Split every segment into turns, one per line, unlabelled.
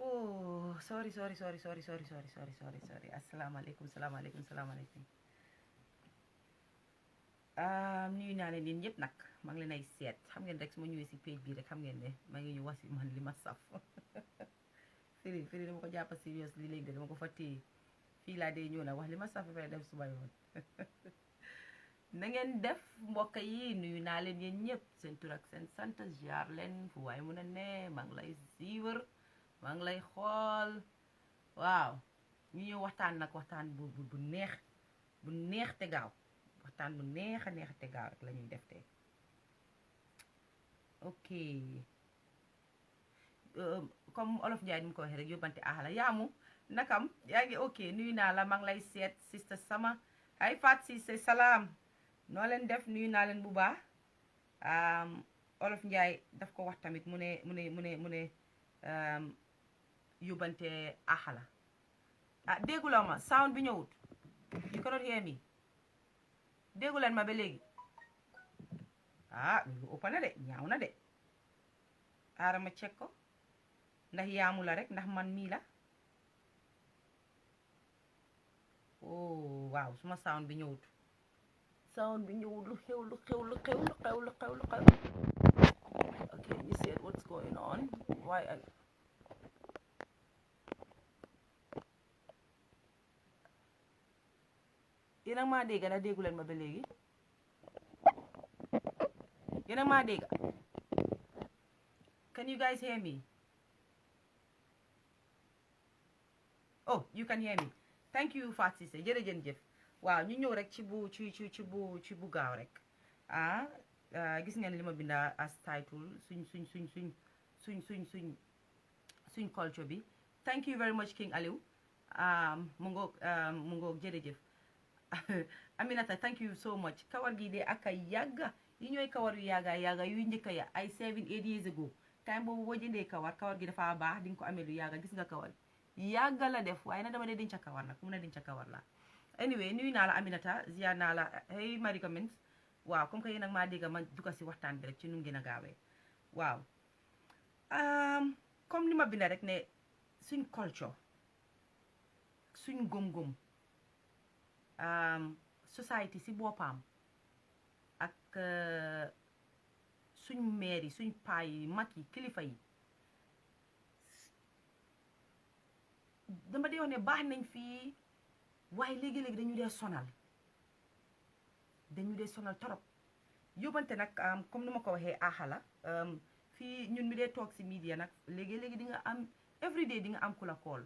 oh sorry asalaamaaleykum. Nuyu naa leen yéen ñëpp nag maa ngi leen ay seet xam ngeen rek su ma ñëwee si page bi rek xam ngeen ne maa ngi ñu wax si man li ma saf firi dama ko jàpp serious li léegi de dama ko fa téye fii laa dee ñëw nag wax li ma saf ba pare dem suba yoon na ngeen def mbokk yi nuyu naa leen yéen ñëpp seen tur ak seen sant jaar leen fu waaye mun a ne maa ngi lay siiwër maa ngi lay xool waaw ñu ñëw waxtaan nag waxtaan bu neex te gaaw waxtaan bu neex a neex te gaaw rek la ñuy def tey ok comme olof Njaay ni mu ko waxee rek yóbbante axala yaamu nakam yaa ngi ok nuyu naa la maa ngi lay seet sista sama ay faat si say salaam noo leen def nuyu naa leen bu baax olof Njaay daf ko wax tamit mu ne yóbbante axala dégguloo ma sound bi ñëwut you cannot hear me déggu leen ma ba léegi lu ëpp na de ñaaw na de aara ma check ko ndax yaamu la rek ndax man mii la oh waaw suma sound bi ñëwut lu xew ok you said what's going on why yéen a maa dégg na déggu leen ma ba léegi yéen a maa dégg can you guys hear me oh you can hear me thank you Fatou Cissé jërëjëf waaw ñu ñëw rek ci bu gaaw rek gis ngeen li ma binda as title suñ culture bi thank you very much King Aliou mu ngoog jërëjëf Aminata thank you so much kawar gi de ak ay yàgga yi ñooy kawar yu yàgga yuy njëkka ya ay 7-8 years ago time boobu boo jëndee kawar gi dafa baax di nga ko amee lu yàgga gis nga kawar yàgga la def waaye nag dama dee denca kawar nag mun a denca kawar la anyway nuyu naa la Aminata ziar naa la hey Marie Comments waaw comme que yéen nag maa dégga ma dugga si waxtaan bi rek ci nu gën a gaawee waaw comme li ma binda rek ne suñ culture suñ gom-gom society si boppam ak suñ meer yi suñ paa yi mag yi kilifa yi dama dee wax ne baax nañ fii waaye léegi-léegi dañu dee sonal torop yóbbante nag comme ni ma ko waxee axala fii ñun mi dee toog si media nag léegi-léegi di nga am everyday di nga am ku la call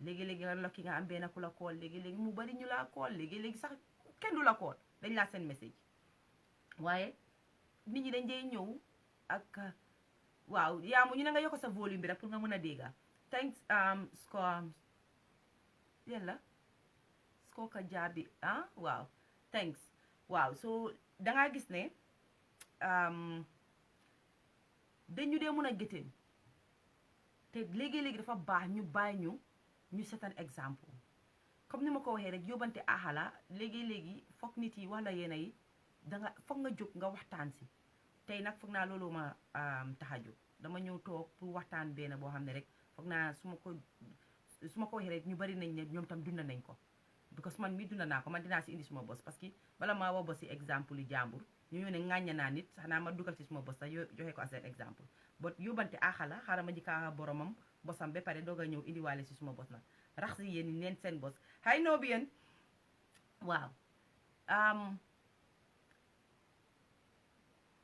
léegi-léegi nga lokki nga am benn ku la call léegi-léegi mu bari ñu laa call léegi-léegi sax kenn du la call dañ laa seen message waaye nit ñi dañ dee ñëw ak waaw yaamu ñu ne nga yokk sa volume bi rek pour nga mën a dégga thanks Skoka Jaabi waaw thanks waaw so dangaa gis ne dañu dee mën a gétteen te léegi-léegi dafa baax ñu bàyyi ñu seetaan exemple comme ni ma ko waxee rek yóbbante axala léegi-léegi foog nit yi wala yéena yi danga foog nga jóg nga waxtaan si tey nag foog naa loolu ma tax a jóg dama ñëw toog pour waxtaan benn boo xam ne rek foog naa su ma ko waxee rek ñu bari nañ ne ñoom tam dunda nañ ko because man mii dunda naa ko man dinaa si indi suma bos parce que bala maa wax bosi exemple yi jàmbur ñu ñëw ne ŋàñña naa nit xanaa ma dugal si suma bos sax joxe ko as an exemple but yóbbante axala xaaral ma jikkaa boromam bosam ba pare doog a ñëw indiwaale si suma bos nag rax si yéen neen seen bos xay noo bi yéen waaw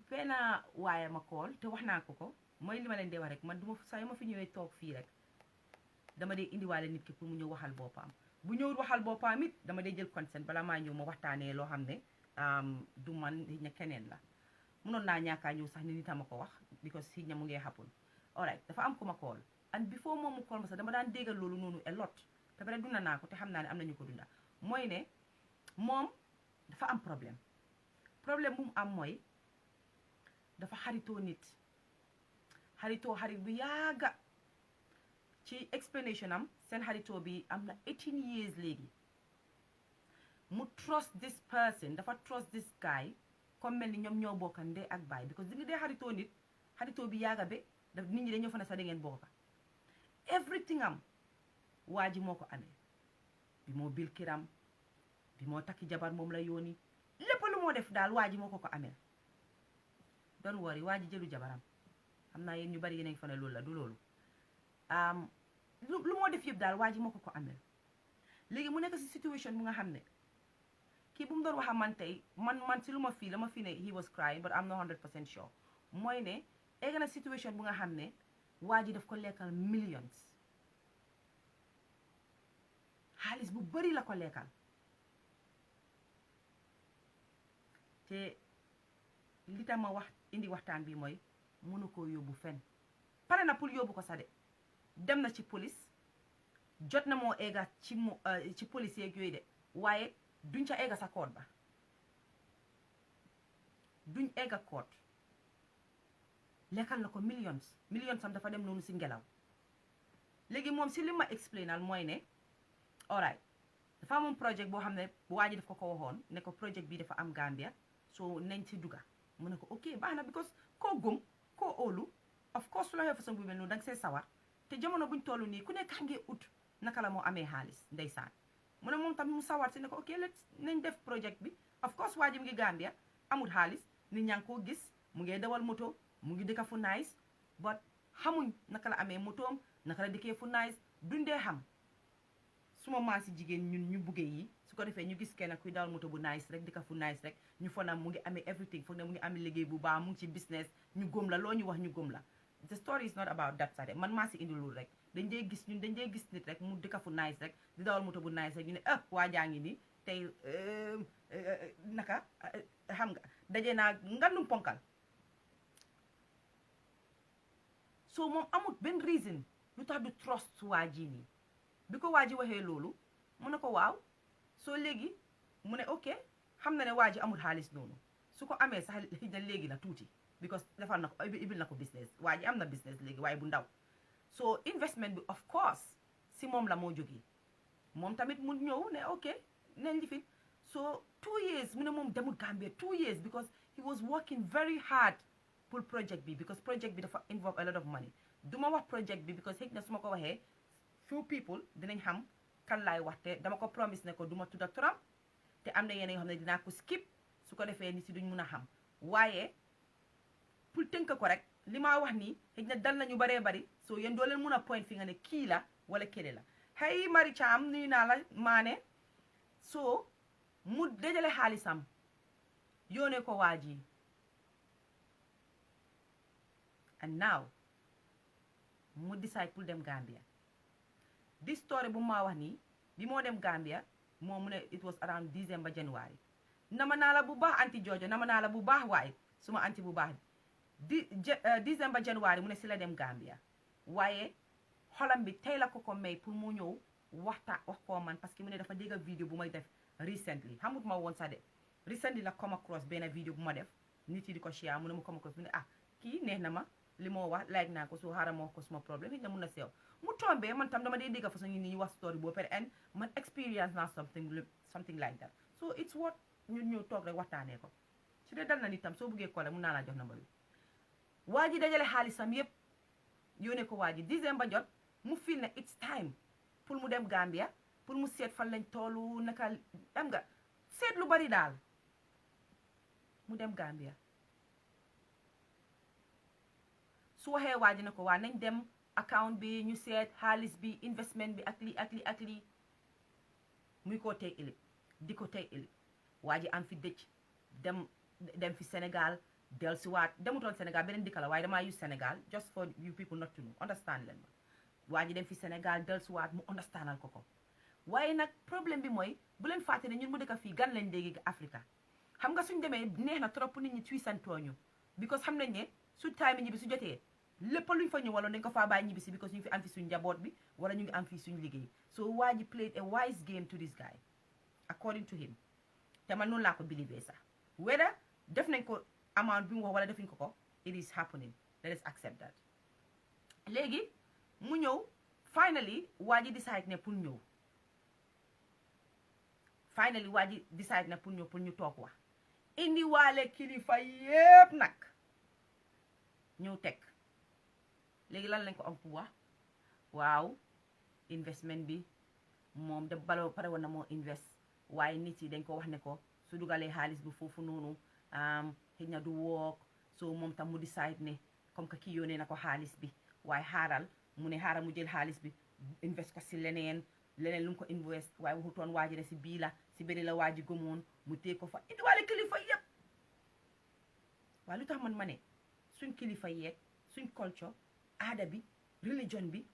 benn waaye ma kool te wax naa ko mooy li ma leen dee wax rek man duma saa yu ma fi ñëwee toog fii rek dama dee indiwaale nit ki pour mu ñëw waxal boppam bu ñëwul waxal boppam it dama dee jël consent bala maa ñëw ma waxtaanee loo xam ne du man ña keneen la mënoon naa ñaakaa ñëw sax ni nit a ma ko wax because si ña mu ngee xappul alright dafa am ku ma kool and before moom mu kool ma sax dama daan déggal loolu noonu a lot te bare dunda naa ko te xam naa ne am na ñu ko dunda mooy ne moom dafa am problème bu mu am mooy dafa xaritoo nit xarit bu yaaga ci explanation am seen xaritoo bi am na 18 years léegi mu trust this person dafa trust this guy comme mel ni ñoom ñoo bokka ndey ak baay because di nga dee xaritoo nit xaritoo bi yaaga be nit ñi dañoo fa ne sax da ngeen bokka everything am waa ji moo ko amee bi moo bil kiram bi moo takki jabar moom la yóoni lépp lu moo def daal waa ji moo ko amee don't worry waa ji jëlu jabaram xam naa yéen ñu bari yéen fa ne loolu la du loolu lu moo def yëpp daal waa ji moo ko amee léegi mu nekk si situation bu nga xam ne kii bu mu doon waxa man tey man si lu ma fii la ma fii ne he was crying but I'm not 100% sure mooy ne egg na situation bu nga xam ne waa ji daf ko lekkal millions xaalis bu bari la ko lekkal te li tax ma wax indi waxtaan bi mooy mënu koo yóbbu fenn pare na pour yóbbu ko sa de dem na ci police jot na moo egga ci police yeeg yooyu de waaye duñ ca egga sa court ba duñ egga court lekkal na ko millions am dafa dem noonu si ngelaw léegi moom si li ma explainal mooy ne alright dafa amoon projet boo xam ne waa ji daf ko waxoon ne ko projet bi dafa am Gambia so nañ si dugga mu ne ko ok baax na because koo gëm koo óolu of course su la xew façon bu mel noonu danga see sawar te jamono buñ toll nii ku nekk xam ngee ut naka la moo amee xaalis ndeysaan mu ne moom tamit mu sawar si ne ko ok nañ def projet bi of course waa ji mu ngi Gambia amul xaalis nit ñaa ngi koo gis mu ngi dawal moto mu ngi dëkka fu nice but xamuñ naka la amee motoom naka la dëkkee fu nice dundee xam suma maasi jigéen ñun ñu buggee yi su ko defee ñu gis kenn kuy dawal moto bu nice rek dëkka fu nice rek ñu fonam mu ngi amee everything foog ne mu ngi amee liggéey bu baax mu ngi ci business ñu gëm la loo ñu wax ñu gëm la the story is not about that sax de man maa si indi loolu rek dañ dee gis nit rek mu dëkka fu nice rek di dawal moto bu nice rek ñu ne waa jaa ngi nii tey naka xam nga daje naa ngandum ponkal so moom amut benn reason lu tax du trust waa ji nii bi ko waa ji waxee loolu mu ne ko waaw soo léegi mu ne ok xam na ne waa ji amul xaalis noonu su ko amee sax na léegi la tuuti because defal na ko ibil na ko business waa ji am na business léegi waaye bu ndaw so investment bi of course si moom la moo jógee moom tamit mu ñëw ne ok nañ li fi so 2 years mu ne moom demul Gambia 2 years because he was working very hard pour project bi because project bi dafa involve a lot of money duma wax project bi because xëy na su ma ko waxee few people dinañ xam kan laay waxte dama ko promise ne ko duma tudda turam te am na yeneen yoo xam ne dinaa ko skip su ko defee nit si duñ mun a xam waaye pour tënk ko rek li ma wax nii xëy na dal nañu baree bari so yéen doo leen mun a point fi nga ne kii la wala kële la hey Mari Cham nuyu naa la maane so mu dajale xaalisam yónnee ko waa ji and now mu decide pour dem Gambia this story bu ma wax nii bi moo dem Gambia moom mu ne it was around December January nama naa la bu baax anti Jojo nama naa la bu baax waaye suma anti bu baax December January mu ne si la dem Gambia waaye xolam bi tey la ko may pour mu ñëw wax koo man parce que mu ne dafa dégg vidéo bu may def recently xamut ma woon sax de recently la come across benn vidéo bu ma def nit yi di ko share mu ne mu come across mu ne kii neex na ma li moo wax like naa ko soo xaaral ma wax ko suma problème it na mun na seew mu tombee man tam dama dee dégg façon ñu wax story boo pare and man experience naa something like that so it's what ñun ñëw toog rek waxtaanee ko su dee dal na nit tam soo buggee kole mun naa laa jox number bi waa ji dajale xaalisam yépp yónnee ko waa ji December jot mu feel ne it's time pour mu dem Gambia pour mu seet fan lañ toolu naka am nga seet lu bari daal mu dem Gambia su waxee waa ji ne ko waa nañ dem account bi ñu seet xaalis bi investment bi ak lii muy koo tey ëllëg di ko tey ëllëg waa ji am fi dëcc dem fi Sénégal del si waat demutoon Sénégal beneen dëkk la waaye damaa use Sénégal just for you people not to know understand leen ma waa ji dem fi Sénégal del si waat mu understandal ko waaye nag problème bi mooy bu leen fàtte ne ñun mu dëkk fii gan lañ léegi Africa xam nga suñ demee neex na trop nit ñi tuisantooñu because xam nañ ne su time ñibbi su jotee lépp luñ fa ñëwaloon dañ ko faa bàyyi ñibbi si because ñu ngi fi am fi suñ njaboot bi wala ñu ngi am fi suñ liggéey so waa ji played a wise game to this guy according to him te man noonu laa ko believe sax whether def nañ ko amount bi mu wax wala defuñ ko it is happening let us accept that léegi mu ñëw finally waa ji decide ne pour ñëw finally waa ji decide ne pour ñëw pour ñu toog wax indi waale kilifa yépp nag ñëw teg léegi lan lañ ko am pour wax waaw investment bi moom da baloo pare woon na moo invest waaye nit yi dañ ko wax ne ko su dugalee xaalis bi foofu noonu xëy na du wook so moom tam mu decide ne comme que kii yónnee na ko xaalis bi waaye xaaral mu jël xaalis bi invest ko si leneen lu mu ko invest waaye waxutoon waaji ne si bii la si bëri la waaji gëmoon mu téye ko fa indiwaale kilifa yëpp waaye lu tax man ma ne suñ kilifa yeeg suñ culture aada bi religion bi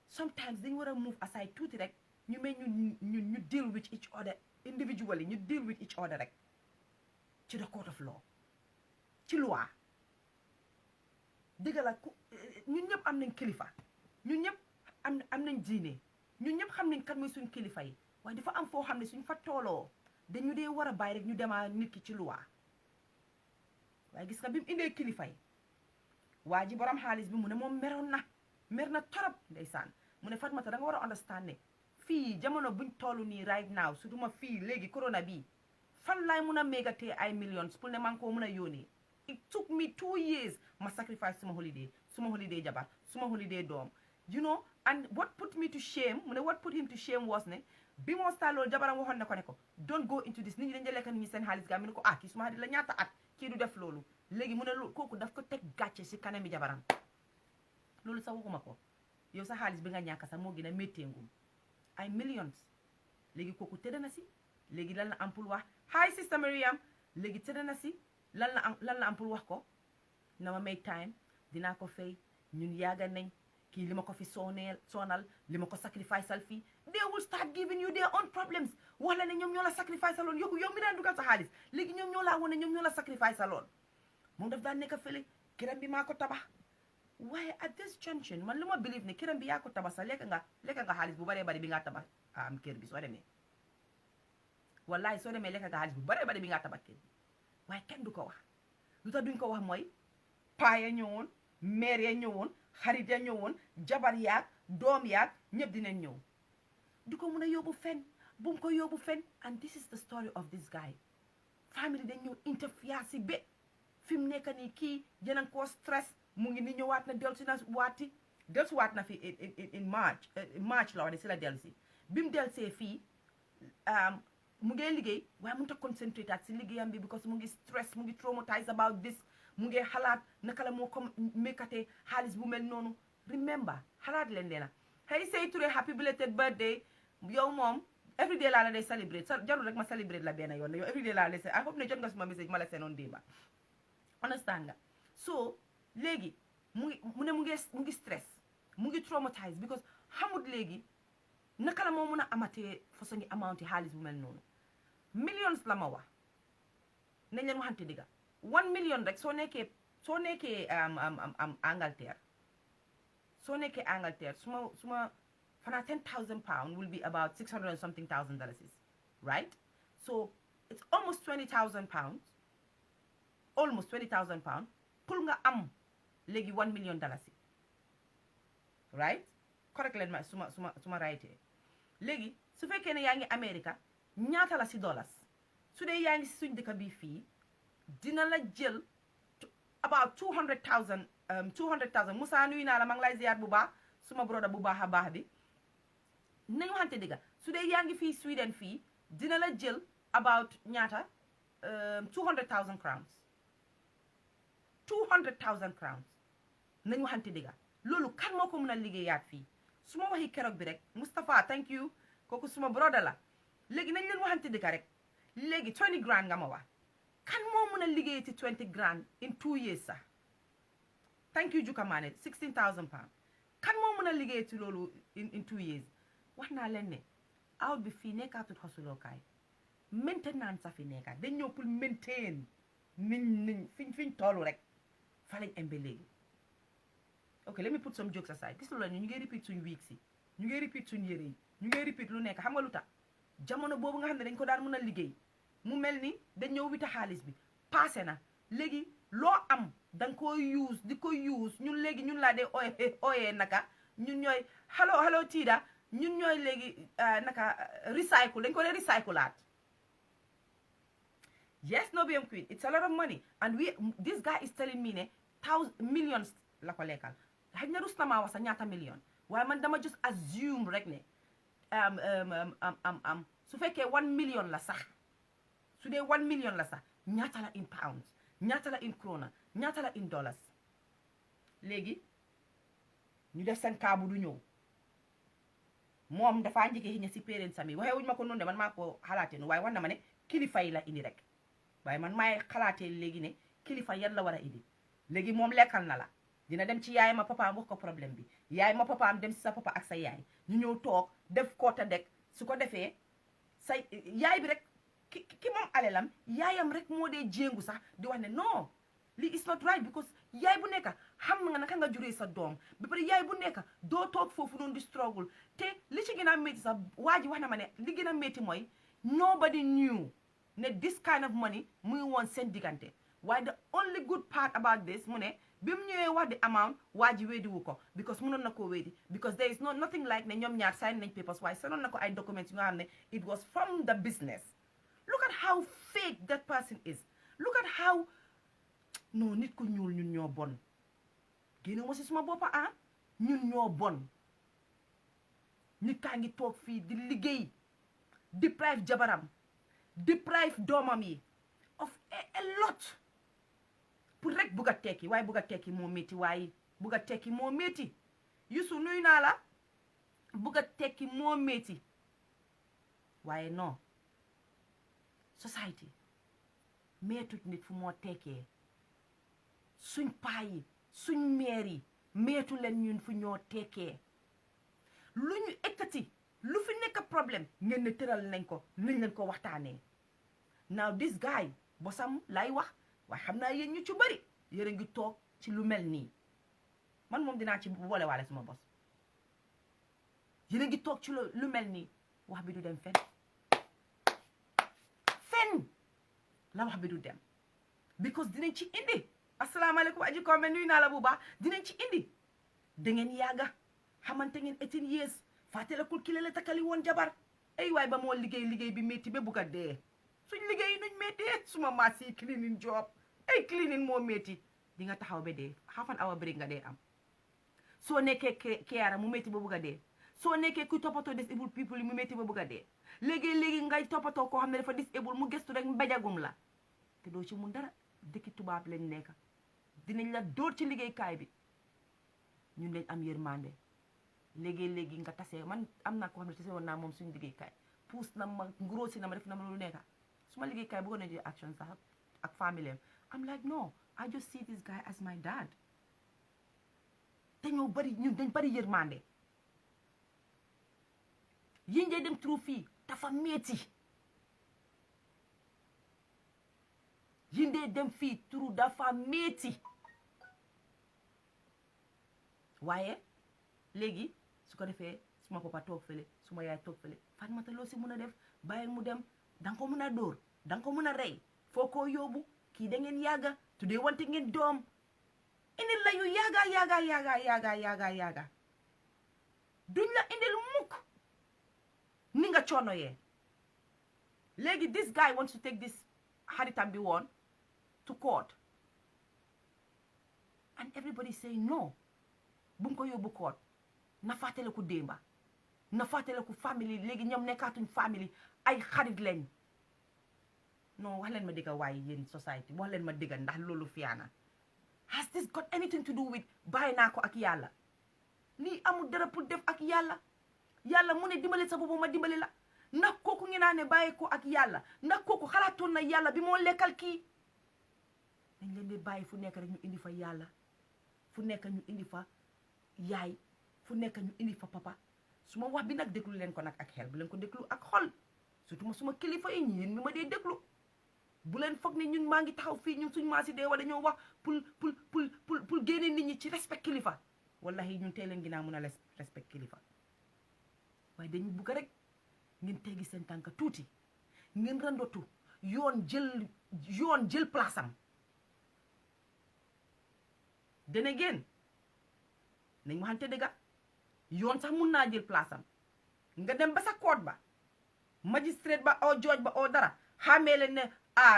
sometimes dañu war a move aside tuuti rek ñu mel ñu deal with each other individually ñu deal with each other rek ci the court of law ci loi dëgg la ñun ñëpp am nañ kilifa ñun ñëpp am nañ diine ñun ñëpp xam nañ kan mooy suñ kilifa yi waaye dafa am foo xam ne suñ fa tooloo dañu dee war a bàyyi rek ñu demaa nit ki ci loi waaye gis nga bi mu indee kilifa yi waa ji borom xaalis bi mu ne moom mer na torop ndeysaan mu ne Fatoumatta da nga war a understand ne fii jamono buñ toll nii right now surtout ma fii léegi corona bii fan laay mun a mégatee ay millions pour ne maa ngi koo mun a yónnee it took me 2 years ma sacrifice suma holiday jabar suma holiday doom you know and what put me to shame mu ne what put him to shame was ne bi moo staa loolu jabaram waxoon ne ko don't go into this nit ñi dañ lekk nit ñi seen xaalis gaa mu ne ko kii suma xarit la ñaata at kii du def loolu léegi mu ne loolu kooku daf ko teg gàcce si kanami jabaram loolu sax waxuma ko yow sa xaalis bi nga ñàkk sax moo gën a métteengum ay millions léegi kooku tëdd na si léegi lan la am pour wax hi sister Mariam léegi tëdd na si lan la am pour wax ko na ma may time dinaa ko fay ñun yaaga nañ kii li ma ko fi soonal li ma ko sacrifice al fii they will start giving you their own problems wax la ne ñoom ñoo la sacrifice aloon yow mi daan dugal sa xaalis léegi ñoom ñoo laa wane ñoom ñoo la sacrifice aloon moom daf daan nekk fële kiram bi maa ko tabax waaye at this junction man lu ma believe ne kiram bi yaa ko tabax sax lekk nga xaalis bu baree bari bi ngaa tabax am kër bi soo demee wallahi soo demee lekk nga xaalis bu baree bari bi ngaa tabax kër bi waaye kenn du ko wax lu tax duñ ko wax mooy paa ya ñëwoon mère ya ñëwoon xarit ya ñëwoon jabar yaag doom yaag ñëpp dinañ ñëw du ko mun a yóbbu fen bu mu ko yóbbu fen and this is the story of this guy family dañ ñëw interfere si bé fi mu nekk nii kii jënan koo stress mu ngi ni ñëwaat na dellusiwaat na fi in March la wax de si la dellusi bi mu dellusee fii mu ngi liggéey waaye mënut a concentrate si liggéeyam bi because mu ngi stress mu ngi traumatized about this mu ngi xalaat naka la moo ko mékkatee xaalis bu mel noonu remember xalaat leen leena hey Sey Touré happy belated birthday yow moom everyday laa la day celebrate jarul rek ma celebrate la benn yoon yow everyday laa la day I hope ne jot nga suma message ma la seenoon démba understand nga so léegi mu ne mu ngi stress mu ngi traumatized because xamut léegi naka la moo mun a amatee façon ngi amount xaalis bu mel noonu millions la ma wax nañ leen waxante digga 1 million rek soo nekkee Angleterre suma fanaa 10,000 pounds will be about 600 and something thousand dollars right so it's almost 20,000 pounds pour nga am léegi 1 million dollars right correct leen ma suma raytee léegi su fekkee ne yaa ngi America ñaata la si dollars su dee yaa ngi si suñ dëkk bii fii dina la jël about 200,000 Moussa nuyu naa la maa ngi lay ziyaar bu baax suma broda bu baax a baax bi nañu waxante digga su dee yaa ngi fii Sweden fii dina la jël about ñaata 200,000 crowns 200,000 crowns nañu waxante digga loolu kan moo ko mën a liggéeyaat fii su ma waxi keroog bi rek Moustapha thank you kooku suma broda la léegi nañ leen waxante digga rek léegi 20 grand nga ma wax kan moo mën a liggéey ci 20 grand in 2 years sax thank you Juka Mané 16,000 pounds kan moo mën a liggéey ci loolu in 2 years wax naa leen ne out bi fii nekkaatut xosulookaay maintenance sa fi nekkaat dañ ñëw pour maintain niñ fiñ toolu rek fa lañ embe léegi ok let me put some jokes aside gis la ñu ngi repeat suñ week si ñu ngi repeat suñ yére yi ñu ngi repeat lu nekk xam nga lu tax jamono boobu nga xam ne dañ ko daan mën a liggéey mu mel ni dañ ñëw wita xaalis bi passé na léegi loo am danga ko use di ko use ñun léegi ñun laa dee ooyee naka ñun ñooy hello Tida ñun ñooy léegi naka recycle dañ ko dee recyclaat yes no BM Queen it's a lot of money and this guy is telling me ne millions la ko lekkal xëy na rus na maa wax sa ñaata million waaye man dama just assume rek ne su fekkee 1 million la sax su dee 1 million la sax ñaata la in pounds ñaata la in krona ñaata la in dollars léegi ñu def seen kaabu du ñëw moom dafaa njëkkee xëy na si parents sami waxee wuñu ma ko noonu de man maa ko xalaatee nu waaye war na ma ne kilifa yi la indi rek waaye man maay xalaatee léegi ne kilifa yan la war a indi léegi moom lekkal na la dina dem ci yaay ma papaam wax ko problème bi yaay ma papaam dem si sa papa ak sa yaay ñu ñëw toog def koota dek su ko defee sa yaay bi rek ki moom alelam yaayam rek moo dee jéngu sax di wax ne non lii is not right because yaay bu nekk xam nga naka nga juree sa doom ba pare yaay bu nekk doo toog foofu noonu di struggle te li ci gën a métti sax waa ji wax na ma ne li gën a métti mooy nobody knew ne this kind of money mu ngi woon seen diggante waaye the only good part about this mu ne bi mu ñëwee wax di amount waa ji wéediwu ko because mënoon na koo wéedi because there is nothing like ne ñoom ñaar sign nañ papers waaye senoon na ko ay documents yu nga xam ne it was from the business look at how fake that person is look at how non nit ku ñuul ñun ñoo bon génne ma si suma boppa ñun ñoo bon nit kaa ngi toog fii di liggéey deprive jabaram deprive doomam yi of a lot pour rek bugg a tekki waaye bugg a tekki moo métti waaye bugg a tekki moo métti Youssou nuyu naa la bugg a tekki moo métti waaye non society meetut nit fu moo tekkee suñ paa yi suñ meer yi meetu leen ñun fu ñoo tekkee lu ñu ekkati lu fi nekk problème ngeen ne tëral nañ ko nañ leen ko waxtaanee now this guy bosam lay wax waaye xam naa yéen ñu ci bëri yéen a ngi toog ci lu mel nii man moom dinaa ci boole waale suma bos yéen a ngi toog ci lu mel nii wax bi du dem fen la wax bi du dem because dinañ ci indi asalaamaaleykum aji ko nuyu naa la bu baax dinañ ci indi da ngeen yàgga xamante ngeen 18 years fàttalekul ki la takkali woon jabar ay waay ba moo liggéey bi métti ba bugg a dee suñ liggéey nuñ méttee suma maas yi cleaning job ay cleaning moo métti di nga taxaw ba dee half an hour break nga dee am soo nekkee keyaara mu métti ba bugg a dee soo nekkee kuy toppatoo disabled people yi mu métti ba bugg a dee léegi ngay toppatoo koo xam ne dafa disabled mu gëstu rek mbéjagum la te doo ci mun dara dëkki tubaab lañ nekk dinañ la dóor ci liggéeykaay bi ñun lañ am yërmande léegi nga tasee man am naa ko xam ne tasee woon naa moom suñu liggéeykaay puus na ma ngróosi na ma def na ma lu nekk suma liggéeykaay bëggoon na jël action sax ak famille am like no I just see this guy as my dad dañoo bari ñun dañ bari yërmande yi ngay dem trou fii dafa metti yi ngay dem fii trou dafa metti waaye léegi su ko defee suma papa toog fële suma yaay toog fële Fatmata loo si mun a def bàyyi mu dem danga ko mun a dóor danga ko mun a rey foo koo yóbbu kii da ngeen yàgga tuddee wante ngeen doom indil la yu yàgga duñ la indil mukk ni nga coono yee léegi this guy wants to take this xaritam bi woon to court and everybody say no bu mu ko yóbbu court na fàttaliku démba na fàttaliku famille léegi ñoom nekkaatuñ famille ay xarit lañ non wax leen ma dëgga waaye yéen society wax leen ma dëgga ndax loolu fiyaana has this got anything to do with bàyyi naa ko ak yàlla lii amul dara pour def ak yàlla mu ne dimbali sa bopp ma dimbali la ndax kooku ngeen naa ne bàyyi ko ak yàlla ndax kooku xalaatoon na yàlla bi moo lekkal kii dañ leen di bàyyi fu nekk rek ñu indi fa yàlla fu nekk ñu indi fa yaay fu nekk ñu indi fa papa su ma wax bi nag déglu leen ko nag ak xel bu leen ko déglu ak xol surtout ma suma kilifa yi ñi yéen mi ma dee déglu bu leen foog ne ñun maa ngi taxaw fii ñun suñ maasi dee wala ñoo wax pour génne nit ñi ci respect kilifa wallahi ñun tey leen ginaa mun a respect kilifa waaye dañu bugg rek ngeen teggi seen tànk tuuti ngeen randotu yoon jël place am dene ngeen nañ waxante dëgga yoon sax mun naa jël place am nga dem ba sa court ba magistrate ba o judge ba o dara xamee leen ne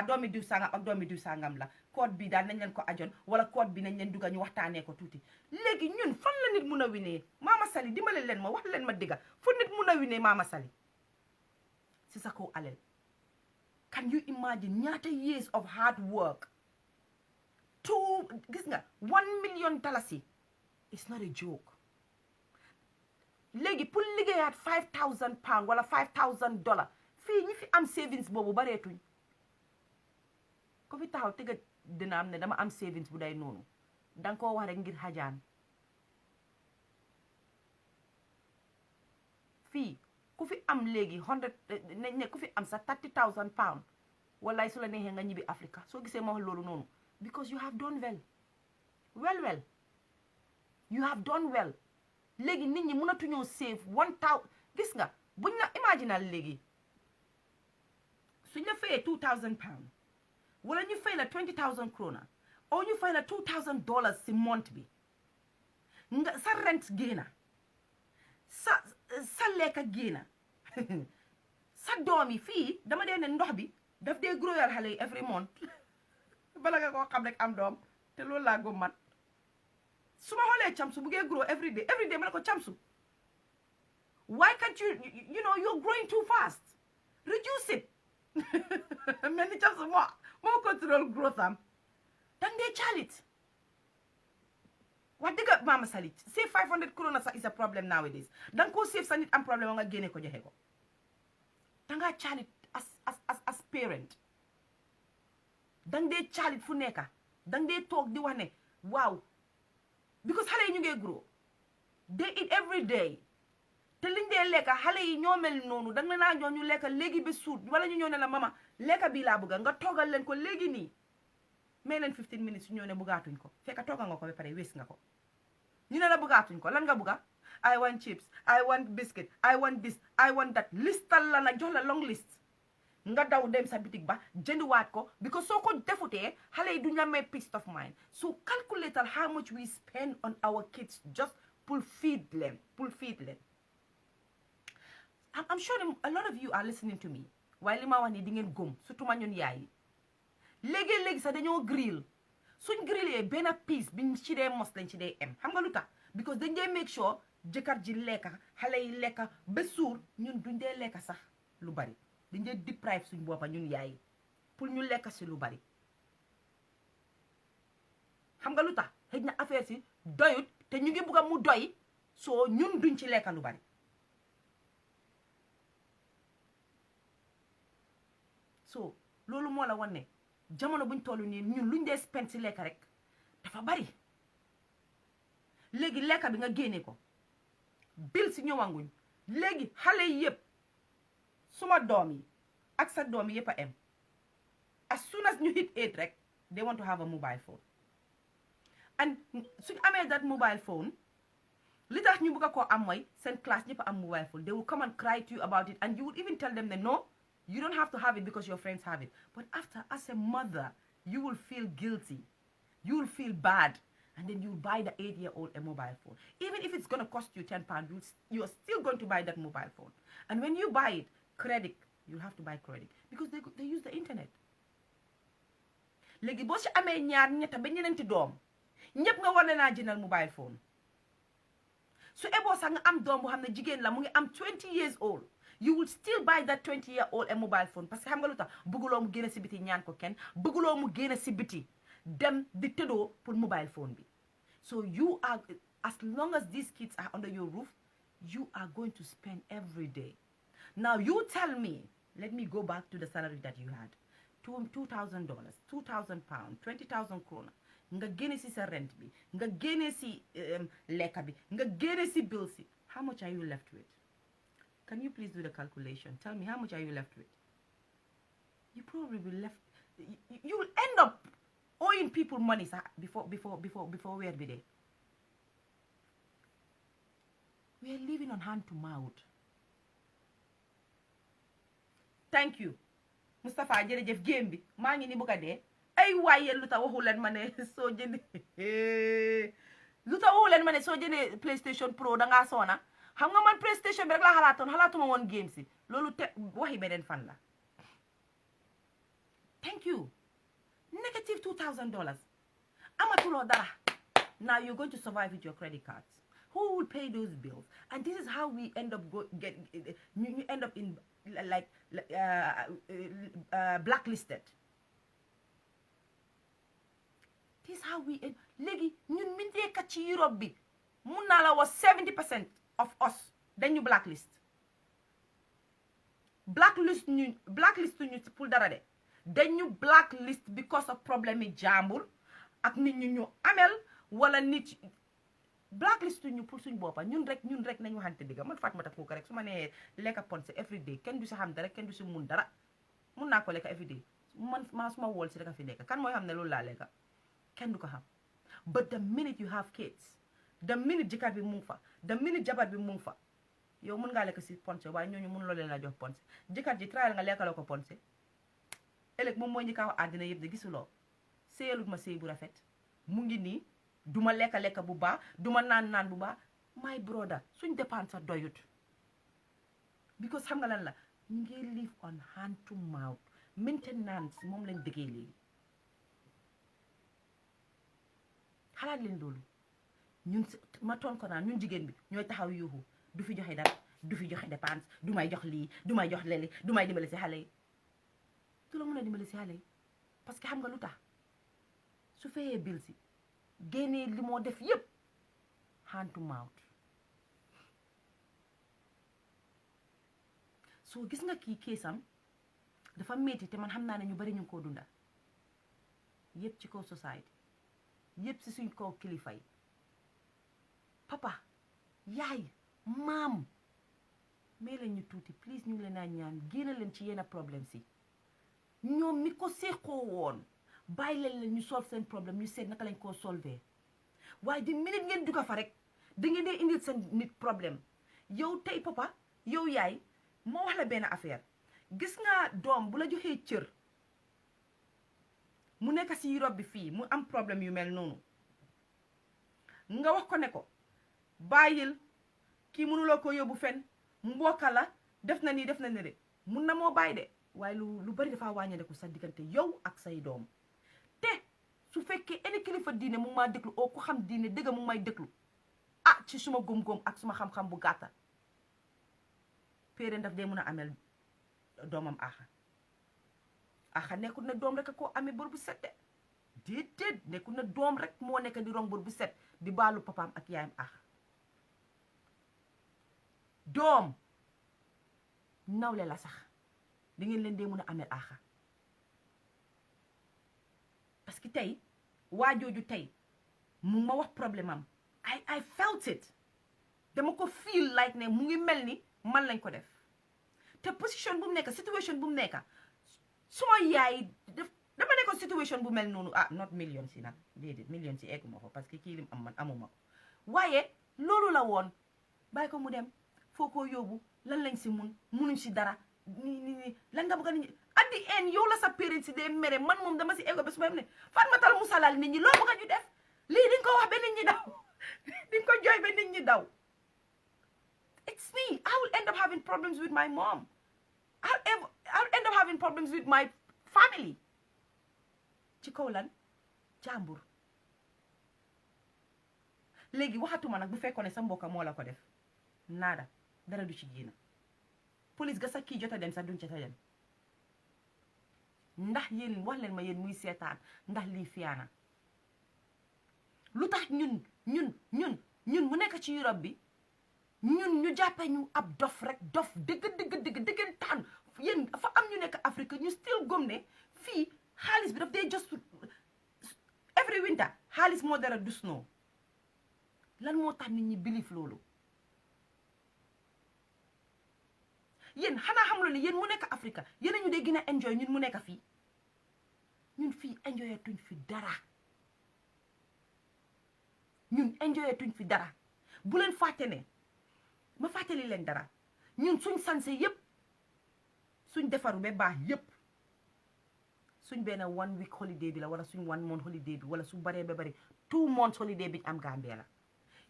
doomi diw sangam ak doomi diw sangam la code bi daal nañ leen ko ajoon wala code bi nañ leen dugga ñu waxtaanee ko tuuti léegi ñun fan la nit mun a winee Mama Sali dimbale leen ma wax leen ma digga fu nit mun a winee Mama Sali si sa kaw alal can you imagine ñaata years of hard work gis nga 1 million dalasi it's not a joke léegi pour liggéeyaat 5,000 pounds wala 5,000 dollars fii ñi fi am savings boobu bareetuñ ko fi taxaw tëgga dina am ne dama am savings bu day noonu danga koo wax rek ngir xajaan fii ku fi am léegi 100 ne ku fi am sa 30,000 pounds wallaay su la neexee nga ñibbi Africa soo gisee ma wax loolu noonu because you have done well you have done well léegi nit ñi mënatuñoo save 1,000 gis nga buñ la imaginal léegi suñ la fayee 2,000 pounds wala ñu fay la 20,000 krona o ñu fay la 2,000 dollars si month bi nga sa rent génna sa lekka génna sa doom yi fii dama dee ne ndox bi daf dee groyal xale yi every month bala nga koo xam rek am doom te loolu laa gëm man su ma xoolee camsu bu ngee grow every day ma ne ko camsu why can't you know you're growing too fast reduce it mel ni camsu moo control growth am dang dee caalit wax dëgg Mama Sali save 500 krona sax is a problem nowadays danga koo save sa nit am problème nga génne ko joxe ko dangaa caalit as parent dang dee caalit fu nekka dang dee toog di wax ne waaw because xale yi ñu ngee grow they eat every day te liñ dee lekka xale yi ñoo mel noonu danga naa ñoo ñu lekka léegi ba suut wala ñu ñëw ne la mama lekka bii laa bëgga nga toogal leen ko léegi nii may leen 15 minutes su ñëw ne bëggaatuñ ko fekka tooga nga ko ba pare wés nga ko ñu ne la bëggaatuñ ko lan nga bëgga I want chips I want biscuit I want this I want that listal la na jox la long list nga daw dem sa bitig ba jëndiwaat ko because soo ko defutee xale yi duñ la may peace of mind so calculate how much we spend on our kids just pour feed them I'm sure a lot of you are listening to me waaye li ma wax nii di ngeen gëm surtout ma ñun yaay yi léegi sax dañoo grill suñ grillee benn piece biñ ci dee mos lañ ci dee em xam nga lu tax because dañ dee make sure jëkkër ji lekka xale yi lekka ba suur ñun duñ dee lekka sax lu bari dañ dee deprive suñ boppa ñun yaay pour ñu lekka si lu bari xam nga lu tax xëy na affaire si doyut te ñu ngi bugg a mu doy soo ñun duñ ci lekka lu bari so loolu moo la wan ne jamono buñ tollu nii ñun luñ dee spend si lekka rek dafa bari léegi lekka bi nga génne ko bil si ñëwanguñ léegi xale yi yëpp suma doom yi ak sa doom yi yëpp a em as soon as ñu hit 8 rek they want to have a mobile phone and suñ amee that mobile phone li tax ñu bëgg a koo am mooy seen classe ñëpp a am mobile phone they will come and cry to you about it and you would even tell them that no you don't have to have it because your friends have it but after as a mother you will feel guilty you will feel bad and then you buy the 8-year-old a mobile phone even if it's going to cost you £10 you're still going to buy that mobile phone and when you buy it credit you'll have to buy credit because they use the internet léegi boo si amee ñaar ñetta ba ñeneenti doom ñëpp nga war naa jëndal mobile phone su eboo sax nga am doom boo xam ne jigéen la mu ngi am 20 years old you will still buy that 20-year-old a mobile phone parce que xam nga lu tax bëgguloo mu génn si biti ñaan ko kenn bëgguloo mu génn si biti dem di tëddoo pour mobile phone bi so you are as long as these kids are under your roof you are going to spend every day now you tell me let me go back to the salary that you had $2,000 2,000 pounds 20,000 krona nga génne si sa rent bi nga génne si lekka bi nga génne si bill si how much are you left with can you please do the calculation tell me how much are you left with you probably will left you will end up owing people money before weer bi dee we are living on hand to mouth thank you Moustapha jërëjëf game bi maa ngi ni bëgg a dee ay waaye lu tax waxu leen ma ne soo jëndee PlayStation Pro dangaa soona xam nga man PlayStation bi rek laa xalaatuma woon game si loolu te waxi beneen fan la thank you negative $2,000 amatuloo dara. Now you're going to survive with your credit cards. Who will pay those bills? And this is how we end up you end up in like blacklisted. This is how we end. Léegi ñun mi nekk ci Europe bi mun naa la wax 70% of us dañu blacklist. Blacklist ñu pour dara de dañu blacklist because of problème yi jàmbur ak nit ñu amel wala nit blacklist ñu pour suñ boppa ñun rek nañ waxante digga man Fatoumatta Coker rek su ma nee lekka ponse every day kenn du si xam dara kenn du si mun dara mun naa ko lekka every day man maa suma wool si rek a fi nekk kan mooy xam ne loolu laa lekka kenn du ko xam. But the minute you have kids, the minute jëkkër bi mu ngi fa, the minute jabar bi mu ngi fa, yow mun ngaa lekk si ponse waaye ñooñu mun loo leen la jox ponse jëkkër ji trial nga lekkaloo ko ponse ëllëg moom mooy ñi ka wax àddina yëpp de gisuloo séyalut ma séy bu rafet mu ngi nii duma lekka bu baax duma naan bu baax my brother suñ dépense sa doyut because xam nga lan la ñu ngi live on hand to mouth maintenance moom lañ dëggee léegi xalaat leen loolu ñun ma toon ko naan ñun jigéen bi ñooy taxaw yuuxu du fi joxe dara du fi joxe dépense du may jox lii du may jox leli du may dimbali si xale yi du la mën a dimbali si xale yi parce que xam nga lu tax su feyee bil si génnee li moo def yëpp hand to mouth soo gis nga kii keesam dafa métti te man xam naa ne ñu bari ñu ngi koo dunda yëpp ci kaw society yëpp si suñ kaw kilifa yi papa yaay maam mais leen ñu tuuti please ñu ngi leen a ñaan génne leen ci yenn problème si ñoom mi ko seqoo woon bàyyi leen ñu solve seen problème ñu seet naka lañ koo solver waaye di minute ngeen dugga fa rek da ngeen dee indil seen nit problème yow tey papa yow yaay moo wax la benn affaire gis nga doom bu la joxee cër mu nekk si Europe bi fii mu am problème yu mel noonu nga wax ko ne ko bàyyil kii mënuloo ko yóbbu fen mbokka la def na nii def na ne de mun na moo bàyyi de waaye lu bari dafa wàññeeku sa diggante yow ak say doom te su fekkee any kilifa diine mu ngi maa déglu oo ku xam diine dëgg mu ngi may déglu ah ci suma góom-góom ak suma xam-xam bu gàtta péere daf dee mun a amel doomam axa nekkul na doom rek a koo amee bor bu set de déedéet nekkul na doom rek moo nekk di rong bor bu set di baalu papaam ak yaayam axa doom nawle la sax di ngeen leen dee mun a amel axa parce que tey waajooju tey mu ma wax problème am I felt it dama ko feel like ne mu ngi mel ni man lañ ko def te position bu mu nekk situation bu mu nekk suma yaay dama nekkoon situation bu mel noonu not million si nag déedéet million si egguma ko parce que kii lim am man amuma ko waaye loolu la woon bàyyi ko mu dem foo ko yóbbu lan lañ si munuñ si dara ni lan nga bëgg a nit ñi at the end yow la sa parents si dee mere man moom dama si eggo ba su ma ne Fatoumatta musalal nit ñi loo bëgg a ñu def lii di nga ko wax ba nit ñi daw di nga ko jooy ba nit ñi daw it's me I will end up having problems with my mom I'll end up having problems with my family ci kaw lan jàmbur léegi waxatuma nag bu fekkoon ne sa mbokka moo la ko def naada dara du ci génn police ga sax kii jota dem sax duñ ca dem ndax yéen wax leen ma yéen muy seetaan ndax lii fiyaana lu tax ñun mu nekk ci Europe bi ñun ñu jàppee ñu ab dof rek dof dëgg taan yéen dafa am ñu nekk Afrique ñu still gëm ne fii xaalis bi daf dee just every winter xaalis moo dara du snow lan moo tax nit ñi believe loolu yéen xanaa xamuloo ne yéen mu nekk Afrique yéen ñu dee gën a enjoy ñun mu nekk fii ñun fii enjoy tuñ fi dara ñun enjoy tuñ fi dara bu leen fàtte ne ma fàttali leen dara ñun suñ sanse yépp suñ defaru ba baax yépp suñ benn 1 week holiday bi la wala suñ 1 month holiday bi wala su baree ba bari 2 months holiday bi am Gambia la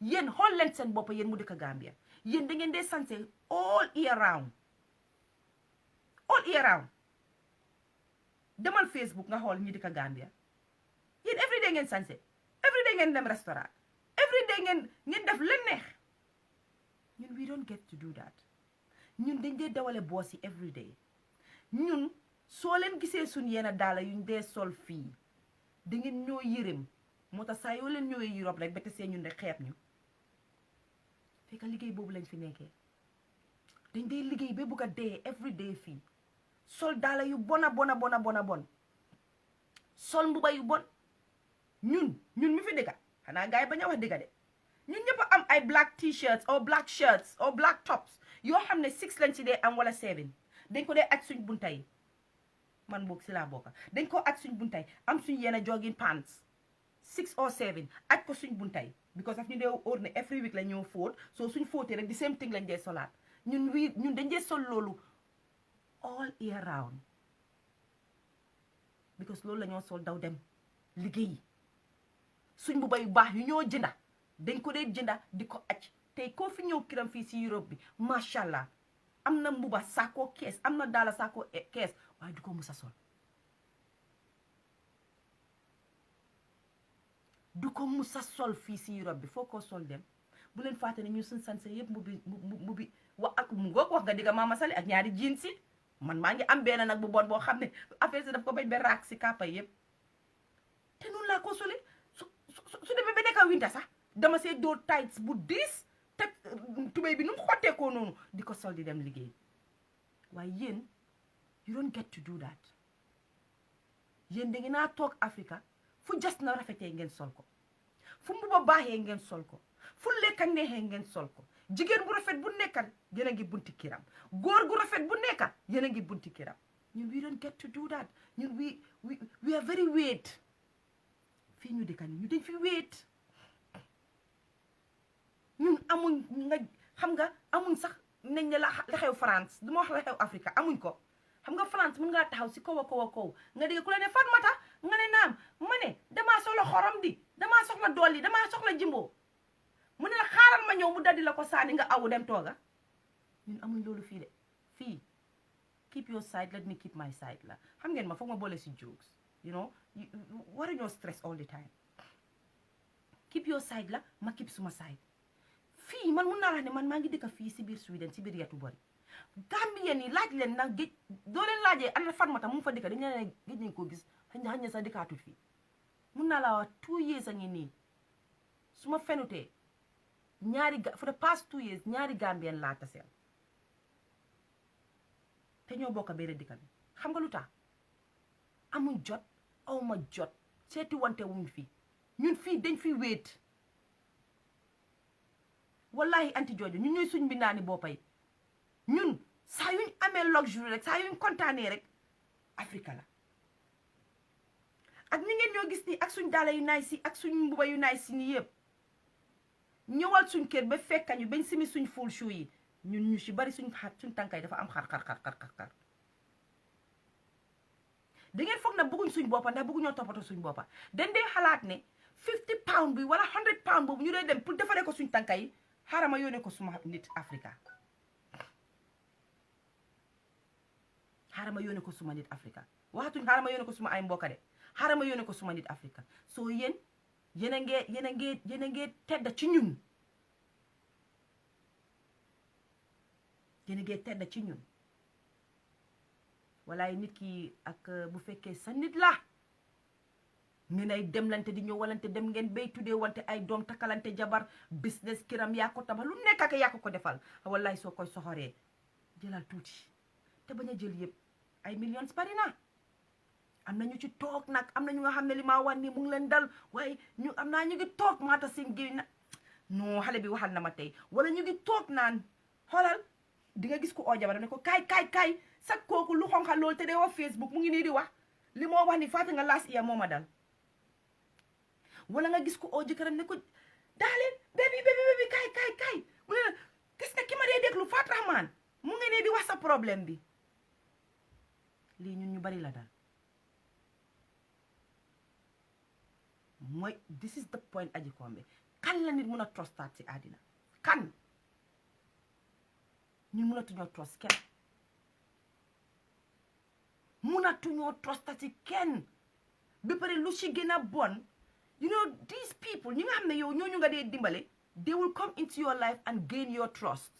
yéen xool leen seen bopp yéen mu dëkk Gambia yéen da ngeen dee sanse all year round demal Facebook nga xool ñi dëkk Gambia yéen every day ngeen sanse every day ngeen dem restaurant every day ngeen def leen neex ñun we don't get to do that ñun dañ dee dawale boos yi every day ñun soo leen gisee suñ yenn daala yuñ dee sol fii da ngeen ñoo yërëm moo tax saa yoo leen ñëwee Europe rek ba te see ñun rek xeeb ñu fekk liggéey boobu lañ fi nekkee dañ dee liggéey ba bugg a dee every day fii sol daala yu bona bon sol mbuba yu bon ñun mi fi dëkka xanaa gars yi bañ a wax dëgga de ñun ñëpp am ay black t-shirts or black shirts or black tops yoo xam ne 6 lañ ci dee am wala 7 dañ ko dee aj suñ bunta yi man boog si laa bokka dañ ko aj suñ bunta yi am suñ yenn jogging pants 6 or 7 aj ko suñ bunta yi because daf ñu dee óor ne every week la ñoo fóot so suñ fóotee rek the same thing lañ dee solaat ñun dañ dee sol loolu all year round because loolu la ñoo sol daw dem liggéeyi suñ mbuba yu baax yu ñoo jënda dañ ko dee jënda di ko aj tey koo fi ñëw kiram fii si Europe bi macha allah am na mbuba saako kees am na daala saako kees waaye du ko musa sol du ko musa sol fii si Europe bi foo ko sol dem bu leen fàtte ne ñu suñ sanse yëpp mbubi wa ak mu ngoog wax nga digga Mama Sali ak ñaari jeans yi man maa ngi am benn nag bu bon boo xam ne affaire si daf ko bañ ba raak si kàppa yëpp te noonu laa ko soli su demee ba nekka winter sax dama see doo tights bu diis te tubéy bi nu mu xottee koo noonu di ko sol di dem liggéey waaye yéen you don't get to do that yéen da ngeen naa toog Africa fu jas na rafetee ngeen sol ko fu mbuba baaxee ngeen sol ko fu lekka neexee ngeen sol ko jigéen bu rafet bu nekka yéen a ngi bunti kiram góor gu rafet bu nekka yéen a ngi bunti kiram ñun we don't get to do that ñun we are very weird fii ñu dëkka ni ñu dañ fi weird ñun amuñ nga xam nga amuñ sax nañ ne la xew France du ma wax la xew Afrique amuñ ko xam nga France mën ngaa taxaw si kaw a kaw nga dégg ku la ne Fatmata nga ne naam ma ne damaa soxla xorom di damaa soxla dolli damaa soxla jimbo mu ne la xaaral ma ñëw mu daldi la ko saani nga awu dem tooga ñun amuñ loolu fii de fii keep your side let me keep my side la xam ngeen ma foog ma boole si jokes you know waruñoo stress all the time keep your side la ma keep suma side fii man mun naa wax ne man maa ngi dëkk fii si biir Sweden si biir Göteborg Gambien yi laaj leen nag géej doo leen laajee ana Fatmata mu ngi fa dëkk dañu leen géej nañ koo gis xëy na sax dëkkaatul fii mun naa laa wax 2 years a ngi nii su ma fenutee for the past 2 years ñaari Gambien laa taseel te ñoo bokk benn dëkk bi xam nga lu tax amuñ jot awma jot seeti wante wuñ fii ñun fii dañ fi wéet wallahi anti jooju ñun ñooy suñ mbindaani boppay ñun saa yuñ amee luxury rek saa yuñ kontaanee rek Afrique la ak ni ngeen ñoo gis ni ak suñ daala yu naay si ak suñ mbuba yu naay si ni yëpp ñëwal suñ kër ba fekkañu bañ simi suñ full shoe yi ñun ñu si bari suñ tànkay dafa am xar da ngeen foog na bëgguñ suñ boppa ndax bëgguñoo toppatoo suñ boppa dañ dee xalaat ne 50 pound bi wala 100 pound boobu ñu dee dem pour defaree ko suñ tànka yi xaaral ma yónnee ko suma nit Africa xaaral ma yónnee ko suma nit Africa waxatuñ xaaral ma yónnee ko suma ay mbokka de xaaral ma yónnee ko suma nit Africa soo yéen yéen a ngee tedda ci ñun yéen a ngee tedda ci ñun walaay nit ki ak bu fekkee sa nit la ngeen ay demlante di ñëw walante dem ngeen bay tuddee wante ay doom takkalante jabar business kiram yaa ko tabax lu nekk ak yaa ko defal wallaay soo koy soxoree jëlal tuuti te bañ a jël yëpp ay millions bari na am na ñu ci toog nag am na ñu nga xam ne li maa wax nii mu ngi leen dal waaye ñu am naa ñu ngi toog maata seen géej na non xale bi waxal na ma tey wala ñu ngi toog naan xoolal di nga gis ko oo jabar ne ko kaay sa kooku lu xonxa loolu te dee wax Facebook mu ngi nii di wax li moo wax ni faata nga laas iya moo ma dal wala nga gis ko oo jëkkëram ne ko daaleen bébi kaay mu ne la gis nga ki ma dee déglu Fatou Rahman mu ngi nii di wax sa problème bi lii ñun ñu bari la dal mooy this is the point Aji Kombe kan la nit mun a trustaat si àddina kan ñu mun a tuñoo trust kenn munatuñoo trustati kenn ba pare lu ci gën a bon you know these people ñi nga xam ne yow ñooñu nga dee dimbale they will come into your life and gain your trust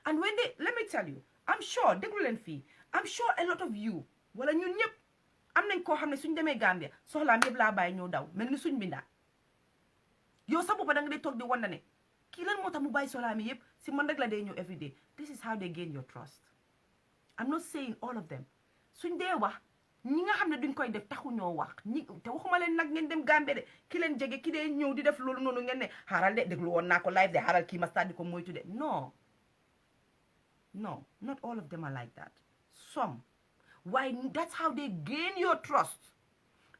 and when they let me tell you I'm sure déglu leen fii I'm sure a lot of you wala ñun ñëpp am nañ koo xam ne suñ demee Gambia soxlaam yëpp laa bàyyi ñëw daw mel ni suñ bindaa yow sa boppa da nga dee toog di wanda ne kii lan moo tax mu bàyyi soxlaam yi yëpp si man rek la dee ñëw every day this is how they gain your trust I'm not saying all of them suñ dee wax ñi nga xam ne duñ koy def taxu ñoo wax ñi te waxuma leen nag ngeen dem Gambie de ki leen jege ki dee ñëw di def loolu noonu ngeen ne xaaral de déglu woon naa ko live de xaaral kii ma stade di ko moytu de non not all of them are like that some why that's how they gain your trust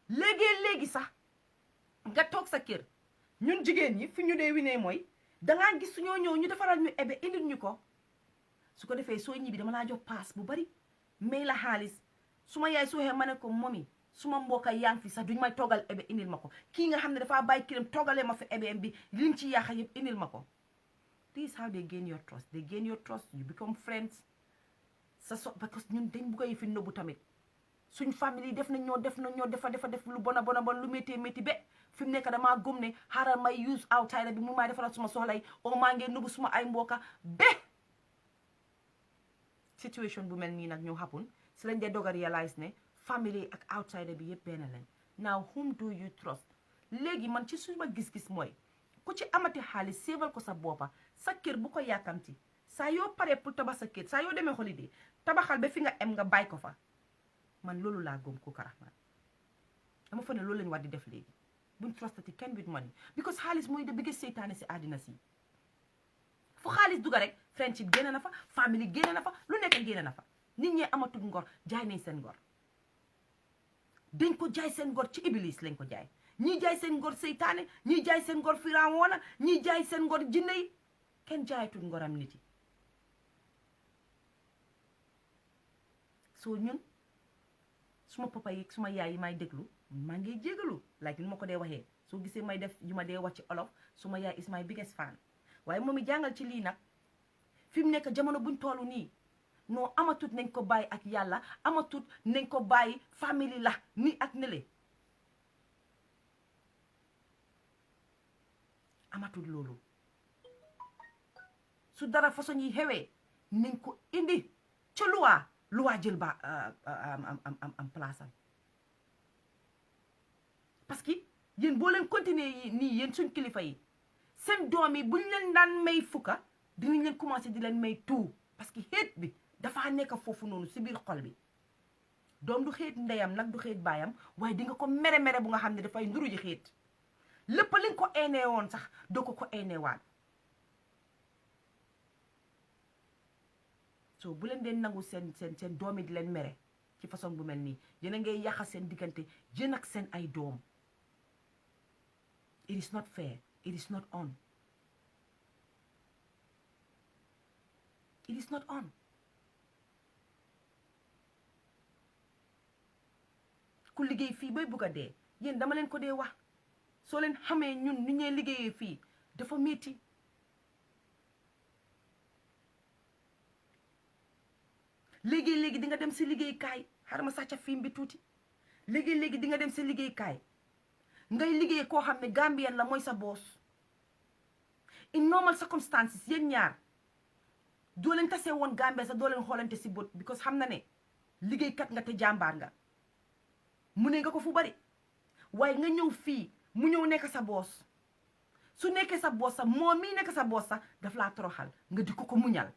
léegi sax nga toog sa kër ñun jigéen ñi fi ñu dee winee mooy dangaa gis suñoo ñëw ñu defaral ñu ebe indil ñu ko su ko defee soo ñibbi dama laa jox paas bu bari may la xaalis suma yaay soo xee ma ne ko momi suma mbokka yaa ngi fi sax duñ may toggal ebe indil ma ko kii nga xam ne dafaa bàyyi kiram toggalee ma fi ebe bi liñ ci yàq yëpp indil ma ko this is how they gain your trust they gain your trust you become friends parce que ñun dañ bugg a fi nëbbu tamit suñ famille def ñoo def lu bon lu métti be fi mu nekk damaa gëm ne xaaral may use outside bi mu may defaral suma soxlay o maa ngee nëbbu suma ay mbokka be situation bu mel nii nag ñoo happen si lañ dee doog a realize ne family ak outsider bi yëpp benn lañ now whom do you trust léegi man ci suma gis-gis mooy ku ci amati xaalis séebal ko sa boppa sa kër bu ko yàkkamti saa yoo paree pour tabax sa kër saa yoo demee holiday tabaxal ba fi nga em nga bàyyi ko fa man loolu laa gëm ko Karahman dama fa ne loolu lañ war di def léegi buñ trustati kenn with money because xaalis mooy de biggest seytaane si àddina si fu xaalis duga rek friendship génne na fa family génne na fa lu nekk génne na fa nit ñee amatul ngor jaay nañ seen ngor dañ ko jaay seen ngor ci iblis lañ ko jaay ñii jaay seen ngor seytaane ñii jaay seen ngor firawona ñii jaay seen ngor jinne yi kenn jaayatul ngoram nit yi soo ñun suma papa yi suma yaay yi may déglu maa ngi jégalu like ni ma ko dee waxee soo gisee may def yu ma dee wax ci olof suma yaay is my biggest fan waaye moom i jàngal ci lii nag fi mu nekk jamono buñ toll nii non amatut nañ ko bàyyi ak yàlla amatut nañ ko bàyyi famille la ni ak nele amatut loolu su dara façon yi xewee nañ ko indi ca luwaa jël ba am place am parce que yéen boo leen continuer yi nii yéen suñ kilifa yi seen doom yi buñ leen daan may fukka dinañ leen commencé di leen may tout parce que xeet bi dafa nekk foofu noonu si biir xol bi doom du xeet ndeyam nag du xeet baayam waaye di nga ko mere bu nga xam ne dafay nduru ji xeet lépp li nga ko eenee woon sax doo ko eenee waat so bu leen deen nangu seen doom yi di leen mere ci façon bu mel nii yéen a ngay yàqa seen diggante yéen ak seen ay doom it is not fair it is not on it is not on ku liggéey fii bay bugg a dee yéen dama leen ko dee wax soo leen xamee ñun ni ñuy liggéeyee fii dafa métti léegi di nga dem si liggéeykaay xaaral ma sàcca film bi tuuti léegi di nga dem si liggéeykaay ngay liggéey koo xam ne Gambien la mooy sa boss in normal circumstances yéen ñaar doo leen tasee woon Gambie sax doo leen xoolante si bët because xam na ne liggéeykat nga te jàmbaar nga mu ne nga ko fu bari waaye nga ñëw fii mu ñëw nekk sa boss su nekkee sa boss sax moom mii nekk sa boss sax daf laa toroxal nga di ko muñal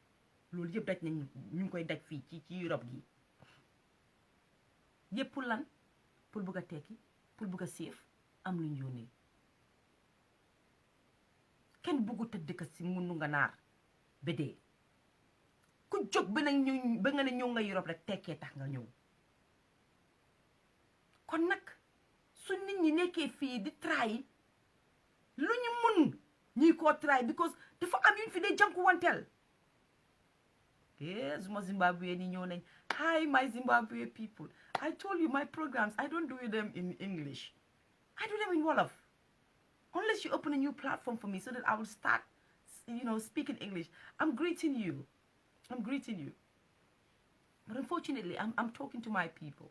loolu yëpp daj nañ ñu ngi koy daj fii ci Europe gi yëpp pour lan pour bugg a tekki pour bugg a séef am luñ yónnee kenn buggu tëdd ka si munu nga naar ba dee ku jóg ba nga ne ñëw nga Europe rek tekkee tax nga ñëw kon nag su nit ñi nekkee fii di try lu ñu mun ñuy koo try because dafa am yuñ fi dee jànku wanteel yes my Zimbabwe ni ñëw nañ hi my Zimbabwe people I told you my programs I don't do them in English I do them in Wolof unless you open a new platform for me so that I will start speaking English I'm greeting you but unfortunately I'm talking to my people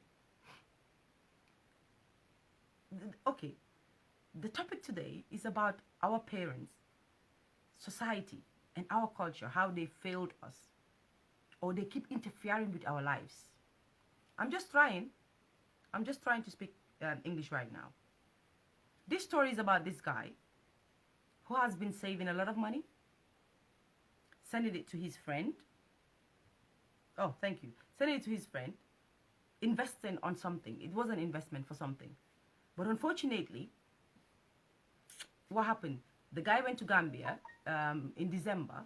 Okay, the topic today is about our parents, society, and our culture, how they failed us, or they keep interfering with our lives. I'm just trying to speak English right now. This story is about this guy who has been saving a lot of money, sending it to his friend. Oh, thank you. Sending it to his friend, investing on something. It was an investment for something. But unfortunately, what happened? The guy went to Gambia in December,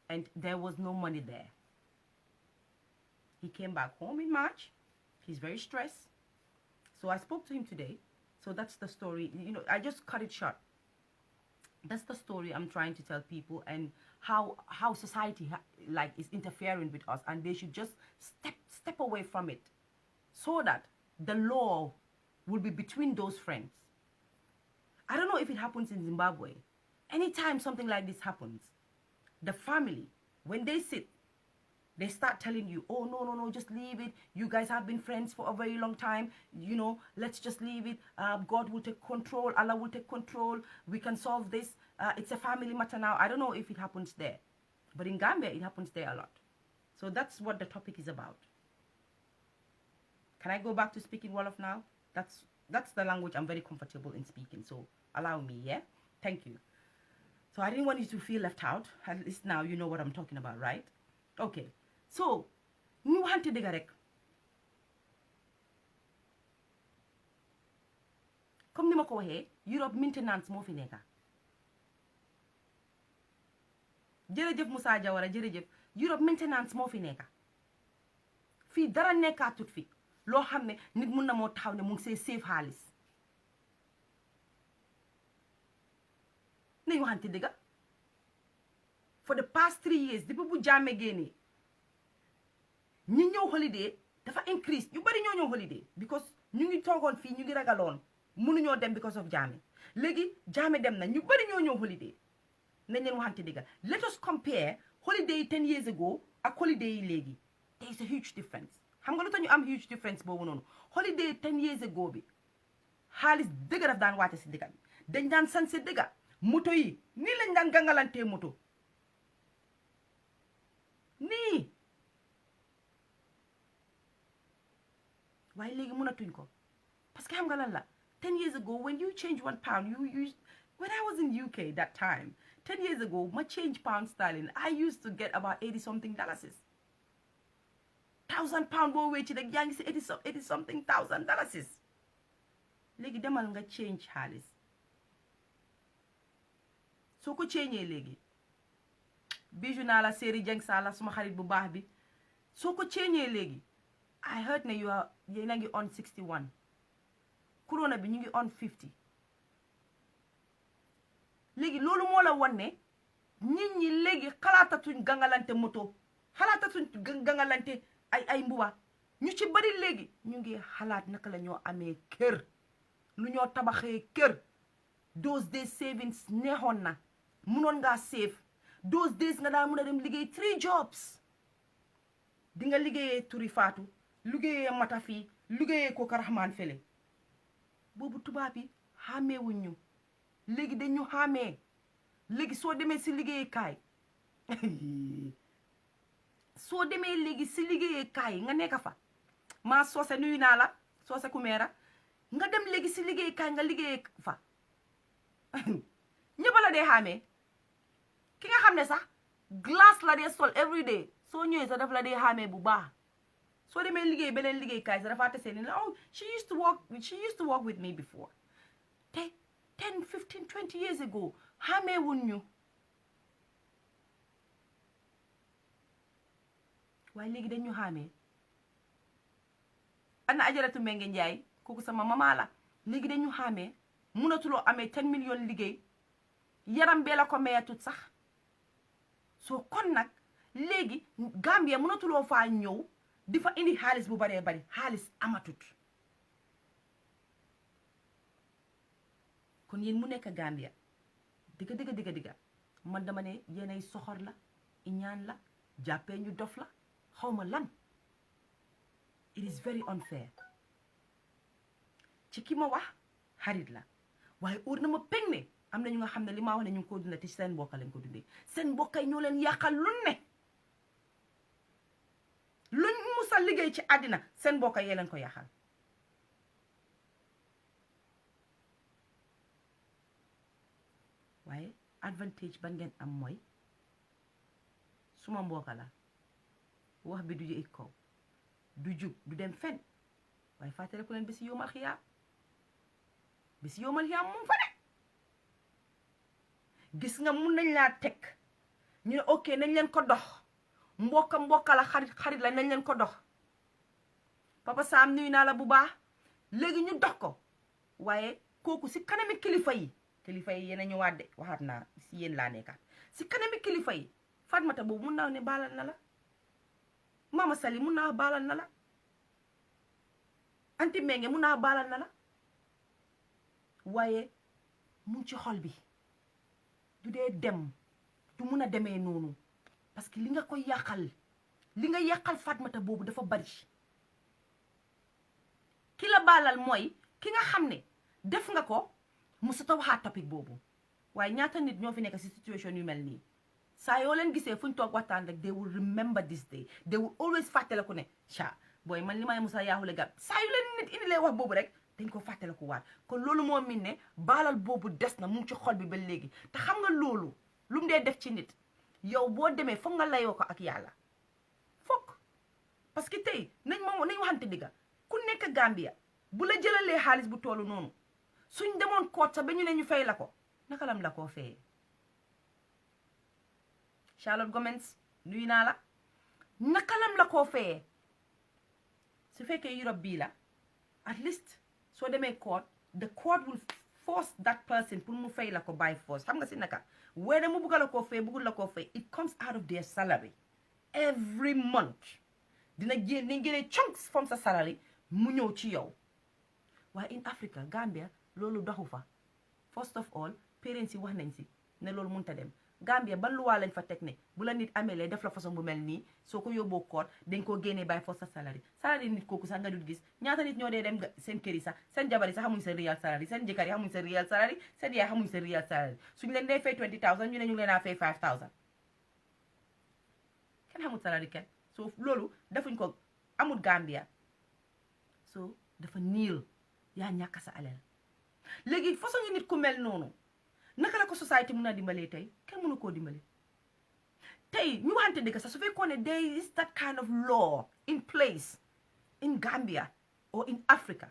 and there was no money there. He came back home in March. He's very stressed. So I spoke to him today. So that's the story. You know, I just cut it short. That's the story I'm trying to tell people, and how society like is interfering with us, and they should just step away from it, so that the law will be between those friends. I don't know if it happens in Zimbabwe. Anytime something like this happens, the family, when they sit, they start telling you, oh, no, just leave it. You guys have been friends for a very long time. You know, let's just leave it. God will take control. Allah will take control. We can solve this. It's a family matter now. I don't know if it happens there. But in Gambia, it happens there a lot. So that's what the topic is about. Can I go back to speaking Wolof now? That's the language I'm very comfortable in speaking. So allow me, yeah? Thank you. So I didn't want you to feel left out. At least now you know what I'm talking about, right? Okay. So, ñu waxante dëgg rek. Comme ni ma ko waxee, Europe maintenance moo fi nekka. Jërëjëf Moussa Jawara, jërëjëf. Europe maintenance moo fi nekka. Fii dara nekkaatut fi. Loo xam ne nit mun na moo taxaw ne mu ngi see save xaalis. Nañu waxante dëgg. For the past 3 years, depuis bu Jammeh génnee, ñi ñëw holiday dafa increase. Ñu bari ñoo ñëw holiday because ñu ngi toogoon fii ñu ngi ragaloon mënuñoo dem because of Jammeh. Léegi Jammeh dem na ñu bari ñoo ñëw holiday. Nañ leen waxante dëgg. Let us compare holiday 10 years ago ak holiday yi léegi. There is a huge difference. Xam nga lu tax ñu am huge difference boobu noonu. Holiday 10 years ago bi xaalis dëgg daf daan wàcce si dëkk bi. Dañ daan sanse dëgg. Moto yi nii lañ daan gangalantee moto. Nii. Waaye léegi mënatuñ ko. Parce que xam nga lan la. 10 years ago, when you change £1, when I was in UK that time, 10 years ago, my change pound sterling, I used to get about 80-something dollars. £1,000 boo wécci rek yaa ngi si 80-something thousand dollars. Léegi demal nga change xaalis. Soo ko changeee léegi. Bijou naa la Seri Jeng Sala suma xarit bu baax bi. Soo ko changeee léegi. I heard ne yéen a ngi on 61. Corona bi ñu ngi on 50. Léegi loolu moo la wan ne nit ñi léegi xalaatatuñ gangalante moto, xalaatatuñ gangalante ay mbuba. Ñu ci bari léegi ñu ngi xalaat naka la ñoo amee kër, lu ñoo tabaxee kër. Those days savings neexoon na, munoon ngaa save. Those days nga daa mun a dem liggéey 3 jobs. Di nga liggéeyee Turi Faatu, liggéeyee Mata fii, liggéeyee ko Karaxmaan fele. Boobu tubaab yi xàmmee wuñ ñu. Léegi dañ ñu xàmmee. Léegi soo demee si liggéeyukaay. Soo demee léegi si liggéeyukaay nga nekk fa. maa soose nuyu naa la soose kumeera. Nga dem léegi si liggéeyukaay nga liggéeyee fa. ñëpp la dee xàmmee. Ki nga xam ne sax glace la dee sol every day. Soo ñëwee sax daf la dee xàmmee bu baax. Soo demee liggéey beneen liggéeykaay sax dafa tese ni la oh she used to work with me before. Te 10, 15, 20 years ago xàmmee wuñ ñu. waaye léegi dañ ñu xàmmee. Ana Ajaratu Menge Njaay kooku sama mama la. Léegi dañ ñu xàmmee. Mënatuloo amee 10 million liggéey. Yaram bee la ko mayatut sax. soo kon nag léegi Gambia mënatuloo faa ñëw di fa indi xaalis bu baree bari xaalis amatut. kon yéen mu nekk Gambia digga man dama ne yéenay soxor la iñaan la jàppee ñu dof la xawma lan. It is very unfair. ci ki ma wax xarit la waaye óor na ma peg ne am na ñu nga xam ne li ma wax ne ñu ngi ko dundee te seen mbokk lañ ko dundee seen mbokk yi ñoo leen yàqal luñ musa liggéey ci àddina seen mbokk yee leen ko yàqal waaye advantage ban ngeen am mooy suma mbokk la wax bi du jëg kaw du jub du dem fen waaye fàttale ku leen bisi yowmal xiyaam moom fa de gis nga mun nañ laa teg ñu ne ok nañ leen ko dox mbokka la xarit la nañ leen ko dox Papa Sam nuyu naa la bu baax léegi ñu dox ko waaye kooku si kanami kilifa yi yéen a ñëwaat de waxaat naa si yéen laa nekkaat si kanami kilifa yi Fatmata boobu mun naa ne baalal na la Mama Sali mun naa baalal na la Anti Menge mun naa baalal na la waaye mu ci xol bi du dee dem du mun a demee noonu parce que li nga koy yàqal Fatmata boobu dafa bari ki la baalal mooy ki nga xam ne def nga ko musuta waxaat topic boobu waaye ñaata nit ñoo fi nekk si situation yu mel nii saa yoo leen gisee fu ñu toog waxtaan rek they will remember this day they will always fàttale ko ne booy man li may musa yaaxule gab saa yu leen nit indi lee wax boobu rek dañ ko fàttale ko waat kon loolu moo min ne baalal boobu des na mu ngi ci xol bi ba léegi te xam nga loolu lu mu dee def ci nit yow boo demee foog nga layoo ko ak yàlla foog parce que tey nañ waxante digga ku nekk Gambia bu la jëlalee xaalis bu toolu noonu suñ demoon koot sax ba ñu ne ñu fay la ko naka lam la koo fayee Charlotte Gomez nuyu naa la naka lam la koo fayee su fekkee Europe bii la at least soo demee court the court will force that person pour mu fay la ko by force xam nga si naka whether mu bugg la koo fay buggul la koo fay it comes out of their salary every month dañ génnee chunks from sa salary mu ñëw ci yow waaye in Africa Gambia loolu doxu fa first of all parents yi wax nañ si ne loolu mënut a dem Gambia ban luwaa lañ fa teg ne bu la nit amelee def la façon bu mel nii soo ko yóbboo koot dañ koo génnee by force sa salary nit kooku sax nga dul gis ñaata nit ñoo dee dem seen kër yi sax seen jabar yi sax xamuñ sa real salary seen jëkkër yi xamuñ sa real salary seen yaay xamuñ sa real salary suñu leen dee fay 20,000 ñu ne ñu leen a fay 5,000 kenn xamul salary kenn so loolu defuñ ko amul Gambia so dafa niil yaa ñàkk sa alal léegi façon nit ku mel noonu naka la ko society mun a dimbalee tey kenn mënu koo dimbale tey ñu waxante dëgg sax su fekkoon ne there is that kind of law in place in Gambia or in Africa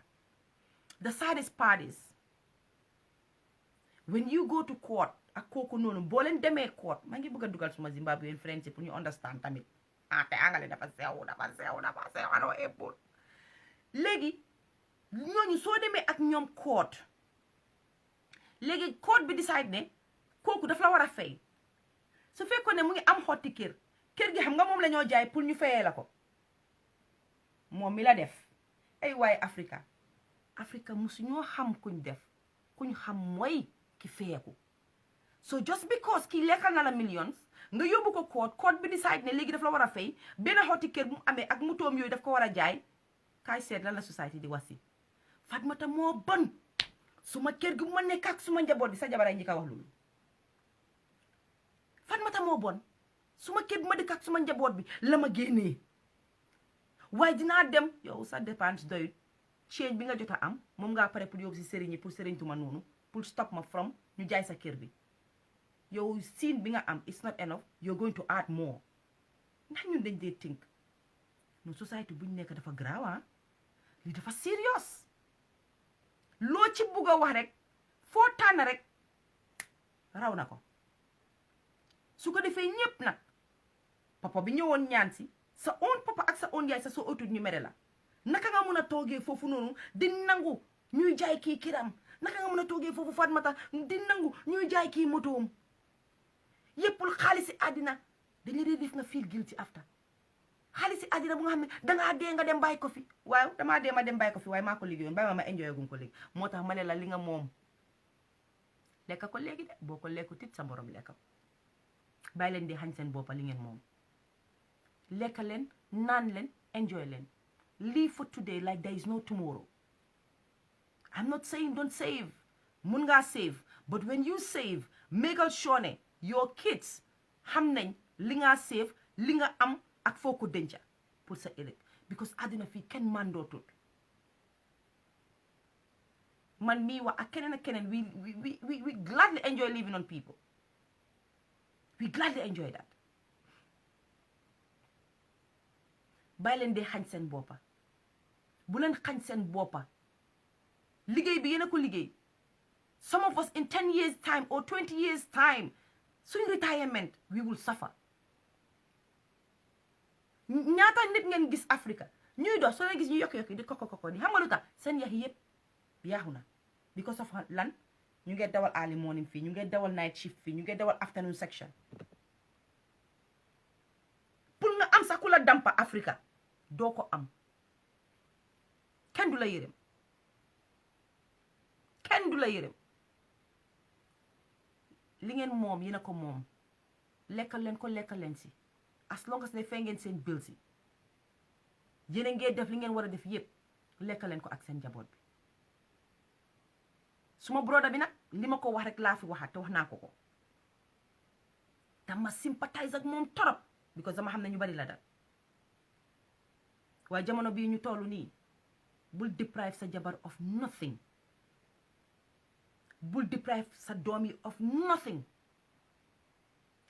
the saddest part is when you go to court ak kooku noonu boo leen demee court maa ngi bëgg a dugal suma Zimbabwean friends pour ñu understand tamit te angale dafa sew anoo épol léegi ñooñu soo demee ak ñoom court léegi court bi decide ne kooku daf la war a fay su fekkoon ne mu ngi am xotti kër gi xam nga moom la ñoo jaay pour ñu fayee la ko moom mi la def ay waaye Africa musu ñoo xam kuñ xam mooy ki feyeku so just because kii lekkal na la millions nga yóbbu ko court bi decide ne léegi daf la war a fay benn xotti kër bu mu amee ak mutoom yooyu daf ko war a jaay kaay seet lan la société di wasi Fatmata moo bon suma kër gi bu ma nekk ak suma njaboot bi sa jabaray njëkk a wax loolu Fatmata moo bon suma kër bi ma dëkk ak suma njaboot bi la ma génnee waaye dinaa dem yow sa dépense doyut change bi nga jot a am moom ngaa pare pour yóbbu si sëriñ yi pour sëriñ tuma noonu pour stop ma from ñu jaay sa kër bi yow siin bi nga am it's not enough you're going to add more ndax ñun dañ dee think no society buñ nekk dafa grave li dafa serious loo ci bugg a wax rek foo tànn rek raw na ko su ko defee ñëpp nag papa bi ñëwoon ñaan si sa own papa ak sa own yaay sa soo ëtut ñu mere la naka nga mun a toogee foofu noonu di nangu ñuy jaay kii kiram naka nga mun a toogee foofu Fatmata di nangu ñuy jaay kii motoom yëppul xaalisi àddina dañ la dee def nga feel guilty after xaalisi àddina bu nga xam ne dangaa dee nga dem bàyyi ko fi waaw damaa dee ma dem bàyyi ko fi waaye maa ko liggéeyoon bàyyi ma enjoy gum ko léegi moo tax ma ne la li nga moom lekka ko léegi de boo ko lekku tit sa borom lekka bàyyi leen di xañ seen boppa li ngeen moom lekka leen naan leen enjoy leen live for today like there is no tomorrow I'm not saying don't save mun ngaa save but when you save make sure ne your kids xam nañ li nga save li nga am ak foo ko denca pour sa ëllëg because àddina fii kenn mandootul man mii wax ak keneen ak keneen we gladly enjoy living on people we gladly enjoy that bàyyi leen dee xañ seen boppa bu leen xañ seen boppa liggéey bi yéen a ko liggéey some of us in 10 years time or 20 years time suñ retirement we will suffer ñaata nit ngeen gis Africa ñuy dox soo leen gis ñu yokk di koko ni xam nga lu tax seen yax yëpp yaaxu na because of lan ñu ngi dawal early morning fii ñu ngi dawal night shift fii ñu ngi dawal afternoon section pour nga am sax ku la dampa Africa doo ko am kenn du la yërëm kenn du la yërëm li ngeen moom yéen a ko moom lekkal leen si as long as ne fay ngeen seen bill si yéen a ngeen def li ngeen war a def yépp lekkal leen ko ak seen njaboot bi suma broda bi nag li ma ko wax rek laa fi waxaat te wax naa ko dama sympathise ak moom torop because dama xam ne ñu bari la dal waaye jamono bii ñu tollu nii bul deprive sa jabar of nothing bul deprive sa doom yi of nothing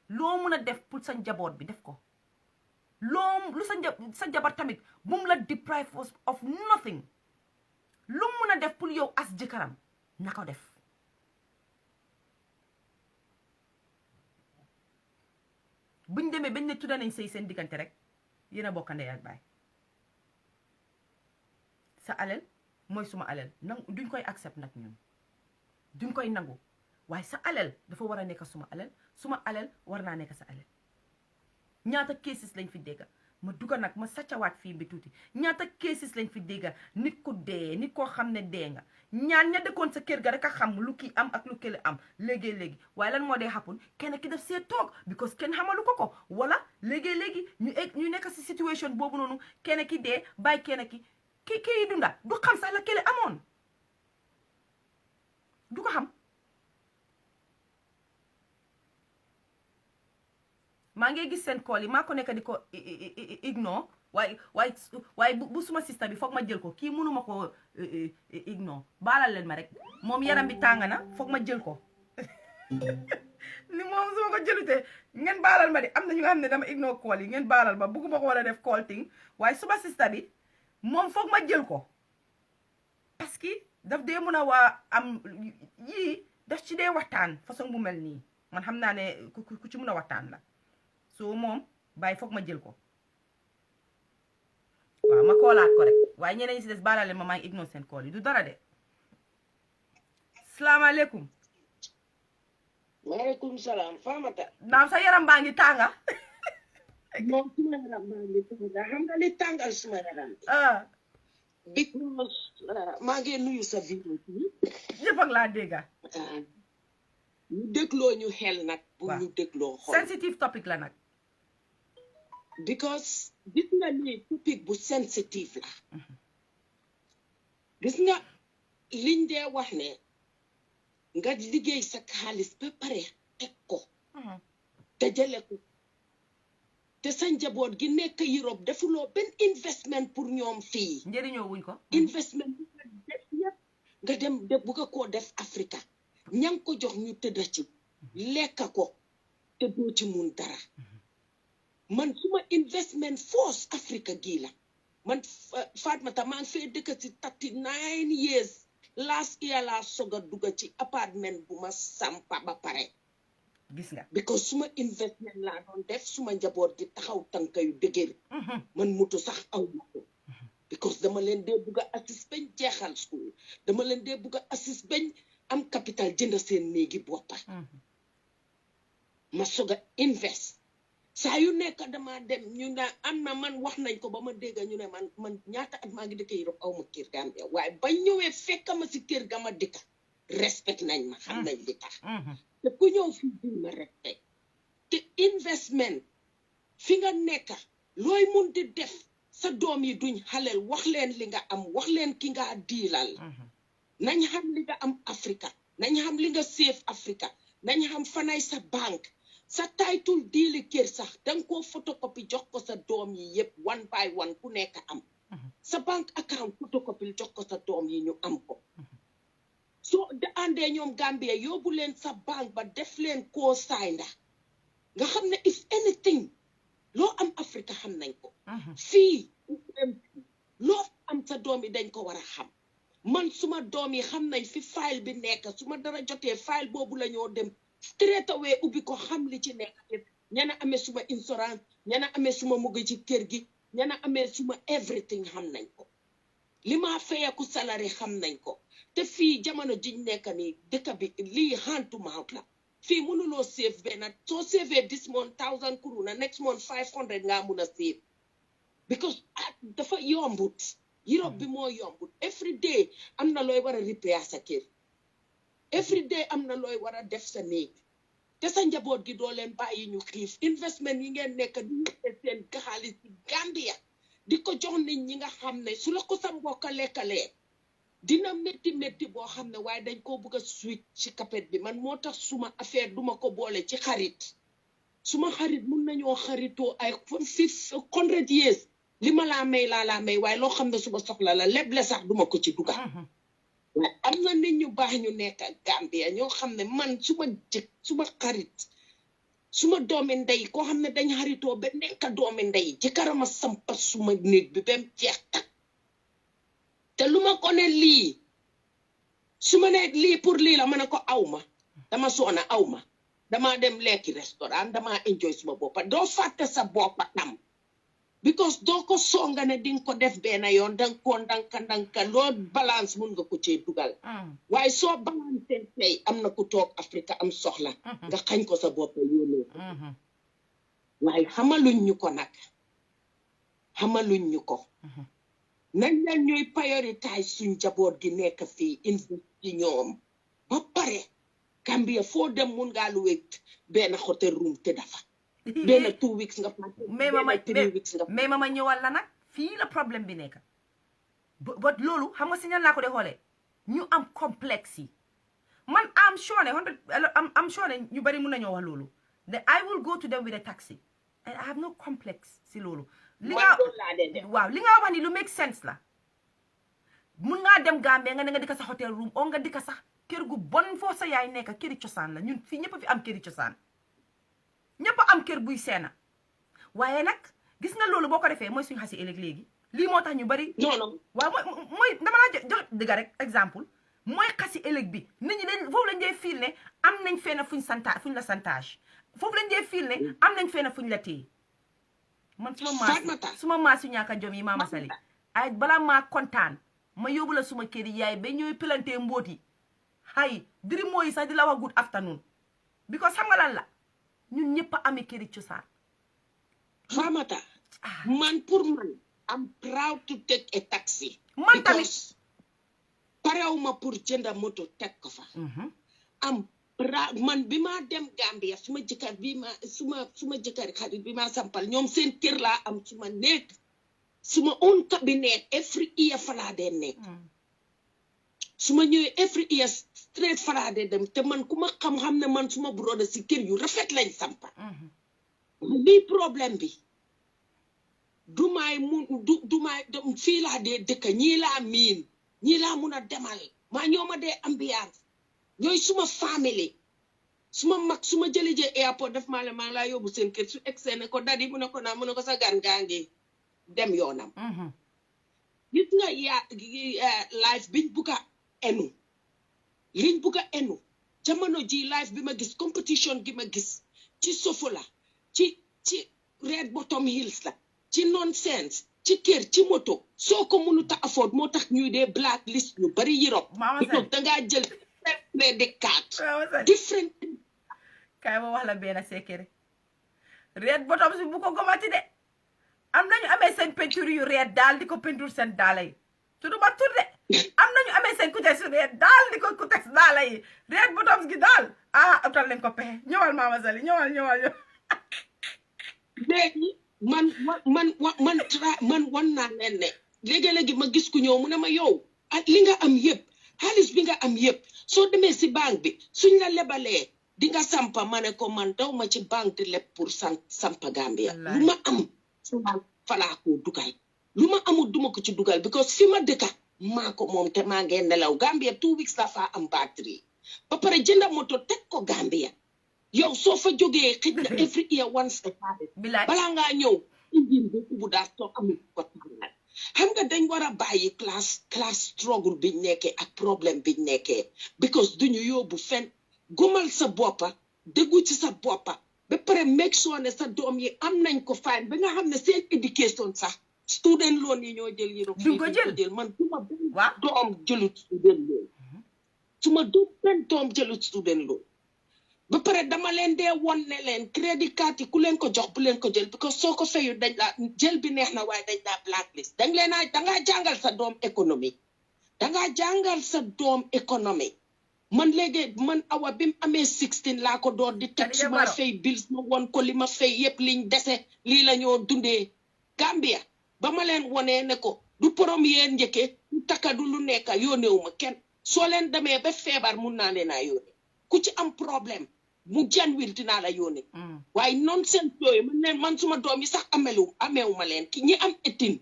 loo mun a def pour sa njaboot bi def ko lu sa jabar tamit bu mu la deprive of nothing lu mun a def pour yow as jëkkëram na ko def buñ demee bañ ne tudda nañ sëy seen diggante rek yéen a bokk ndey ak baay sa alal mooy suma alal duñ koy accept nag ñun duñ koy nangu waaye sa alal dafa war a nekk suma alal war naa nekk sa alal ñaata cases lañ fi dégga ma dugga nag ma sàccawaat fii bi tuuti ñaata cases lañ fi dégga nit ku dee nit koo xam ne dee nga ñaan ña dëkkoon sa kër ga rek a xam lu kii am ak lu kële am léegi waaye lan moo dee happen kenn ki def see toog because kenn xamalu ko wala léegi ñu nekk si situation boobu noonu kenn ki dee bàyyi kenn ki dunda du xam sax la kële amoon du ko xam maa ngi gis seen call yi maa ko nekk di ko ignore waaye bu suma sista bi foog ma jël ko kii mënuma ko ignore baalal leen ma rek moom yaram bi tàng na foog ma jël ko ni moom su ma ko jëlutee ngeen baalal ma de am na ñu nga xam ne dama ignore call yi ngeen baalal ma bugguma ko war a def call ting waaye suma sista bi moom foog ma jël ko parce que daf dee mun a waa am yii daf ci dee waxtaan façon bu mel nii man xam naa ne ku ci mun a waxtaan la so moom bàyyi foog ma jël ko waaw ma koolaat ko rek waaye ñeneen ñi si des baalale ma maa ngi ignore seen kool yi du dara de salaamaaleykum
maaleykum salaam Famata
naam sa yaram baa ngi tànga
moom suma yaram baa ngi tànga xam nga li tàngal suma yaram because maa ngi nuyu sa vidéo bi
ñëpp ak laa dégga
ñu dégloo ñu xel nag bu ñu dégloo xol
sensitive topic la nag
because gis nga ni topic bu sensitive la gis nga liñ dee wax ne nga liggéey sa xaalis ba pare teg ko dajale ko te sa njaboot gi nekk Europe defuloo benn investment pour ñoom fii
njëriñoo wuñ ko
investment bu nga def yëpp nga dem de bugg koo def Africa ña ko jox ñu tëdda ci lekka ko te doo ci mun dara man suma investment force Africa gii la man Fatmata maa ngi fee dëkk ci 39 years last year laa soga dugga ci appartement bu ma sampa ba pare
gis nga
because suma investment laa doon def suma njaboot gi taxaw tànka yu dëgër man mutu sax aw ma ko because dama leen dee bugg a assist bañ jeexal school dama leen dee bugg a assist bañ am capital jënd seen néegi boppa ma soga invest saa yu nekk dama dem ñu ne am na man wax nañ ko ba ma dégg ñu ne man ñaata at maa ngi dëkk Europe aw ma kër Gambia waaye ba ñëwee fekk ma si kër ga ma dëkk respect nañ ma xam nañ li tax te ku ñëw fii di ma respect te investment fi nga nekk looy mun di def sa doom yi duñ xaleel wax leen li nga am wax leen ki nga diilal nañ xam li nga am Africa nañ xam li nga save Africa nañ xam fanay sa banque sa title deali kër sax danga koo photocopy jox ko sa doom yi yëpp one by one ku nekk am sa bank account photocopy jox ko sa doom yi ñu am ko so da àndee ñoom Gambia yóbbu leen sa banque ba def leen koo saynda nga xam ne if anything loo am Africa xam nañ ko fii loo am sa doom yi dañ ko war a xam man suma doom yi xam nañ fi file bi nekk suma dara jotee file boobu la ñoo dem straight away ubbi ko xam li ci nekk ñana amee suma insurance ñana amee suma mugg ci kër gi ñana amee suma everything xam nañ ko li ma fayeeku salary xam nañ ko te fii jamono jiñ nekk ni dëkk bi lii hand to mouth la fii mënuloo save benn soo save this month 1000 kuruna next month 500 nga mun a save because dafa yombut Europe bi moo yombut every day am na looy war a repair sa kër every day am na looy war a def sa néeg te sa njaboot gi doo leen bàyyi ñu xiif investment yi ngeen nekk di seen xaalis ci Gambia di ko jox nit ñi nga xam ne su la ko sa mbokk lekkalee dina métti boo xam ne waaye dañ koo bëgg a switch ci kapet bi man moo tax suma affaire duma ko boole ci xarit suma xarit mun nañoo xaritoo ay 100 years li ma laa may waaye loo xam ne suma soxla la leble sax duma ko ci dugal waaye am na nit ñu baax ñu nekk ak Gambia ñoo xam ne man suma xarit suma doomi ndey koo xam ne dañ xaritoo ba nekk doomi ndey ci karama sampa suma néeg bi bem jeex tak te lu ma ko ne lii su ma ne lii pour lii la ma ne ko awma dama soona awma dama dem lekki restaurant dama enjoy suma boppa doo fàtte sa boppa tam because doo ko songa ne dinga ko def benn yoon danga ko ndanka loo balance mun nga ko cee dugal waaye soo balance tey am na ku toog Afrique am soxla nga xañ ko sa boppa yónnee ko waaye xamaluñ ñu ko nag xamaluñ ñu ko nañ leen ñuy prioritize suñ jaboot gi nekk fii invest ci ñoom ba pare Gambia foo dem mun ngaa lu wéet benn hotel room te dafa benn 2 weeks nga fa
mais mama ñëwal la nag fii la problème bi nekk but loolu xam nga si ñan laa ko de xoolee ñu am complexe yi man am sure ne ñu bari mun nañoo wax loolu I will go to them with a taxi and I have no complex si loolu li nga wax ni lu make sense la mun ngaa dem Gambie nga ne nga dikka sa hotel room o nga dikka sax kër gu bon foo sa yaay nekk këri cosaan la ñun fii ñëpp fi am këri cosaan ñëpp am kër buy seena waaye nag gis nga loolu boo ko defee mooy suñu xasi ëllëg léegi lii moo tax ñu bari
non
waaw mooy dama laa jox dëgga rek exemple mooy xasi ëllëg bi nit ñi dañ foofu lañ dee fiil ne am nañ fenn fuñ la santage foofu lañ dee fiil ne am nañ fenn fuñ la téye man suma maas yu ñaaka jom yi Mama Sali ay balaa maa kontaan ma yóbbu la suma kër yaay ba ñooy pilantee mbóot yi hay diri mooyi sax di la wax good afternoon because xam nga lan la ñun ñëpp a amee këri cosaan
Famata man pour man I'm proud to take a taxi
man tamit
parew ma pour jënda moto teg ko fa am man bi ma dem Gambia suma jëkkër suma jëkkër xarit bi ma sampal ñoom seen kër laa am suma nekk suma own cabinet every year falaa dee nekk suma ñëwee every year straight falaa dee dem te man ku ma xam-xam ne man suma broda si kër yu rafet lañ sampa lii problème bi du may fii laa dee dëkk ñii laa miin ñii laa mun a demal maa ñooma dee ambiance ñooy suma famille suma mag suma jëlijee airport def maa maa laa yóbbu seen kër su egsee ne ko dadi mu ne ko sa gan gaa ngi dem yoonam gis nga life biñ bugg a enu liñ bugg a enu jamono ji life bi ma gis competition gi ma gis ci Sofola ci Red Bottom Hills la ci nonsense ci kër ci moto soo ko mënut a afford moo tax ñuy dee blacklist ñu bari Europe dangaa jël credit card different
kay ma wax la benn secret Red Bottom si bu ko gomati de am nañu amee seen peinture yu red daal di ko peinture seen daala yi tudd ma tur de am nañu amee seen kutex yu red daal di ko kutex daala yi Red Bottom gi daal utal leen ko pexe ñëwal Mama Sali ñëwal
léegi man wan naa leen ne léegi-léegi ma gis ku ñëw mu ne ma yow ak li nga am yëpp xaalis bi nga am yëpp soo demee si banque bi suñ la lebalee di nga sampa ma ne ko man daw ma ci banque di leb pour sampa Gambia lu ma am falaa koo dugal lu ma amul duma ko ci dugal because fi ma dëkka maa ko moom te maa ngeen nelaw Gambia 2 weeks la fa am batterie ba pare jënda moto teg ko Gambia yow soo fa jógee xëj na every year once a year balaa ngaa ñëw engine bi bu daal soo amul ko tàngal xam nga dañ war a bàyyi class struggle biñ nekkee ak problème biñ nekkee because duñu yóbbu fen gumal sa boppa déggu ci sa boppa ba pare make sure ne sa doom yi am nañ ko fine ba nga xam ne seen education sax student loan yi ñoo jël yi
duñ ko jël
man suma doom jëlut student loan suma doom jëlut student loan ba pare dama leen dee won ne leen crédit card yi ku leen ko jox bu leen ko jël because soo ko fayu dañ la jël bi neex na waaye dañ la blacklist dangaa jàngal sa doom économie dangaa jàngal sa doom économie man léegi man awa bi mu amee 16 laa ko door di teg suma fay bills ma won ko li ma fay yëpp liñ dese lii la ñoo dundee Gambia ba ma leen wonee ne ko du premier njëkke du takadu lu nekka yónneewu ma kenn soo leen demee ba feebar mun naa leen a yónnee ku ci am problème mu janwil dinaa la yónnee waaye nonsense yooyu man suma doom yi sax ameewu ma leen ki ñi am étine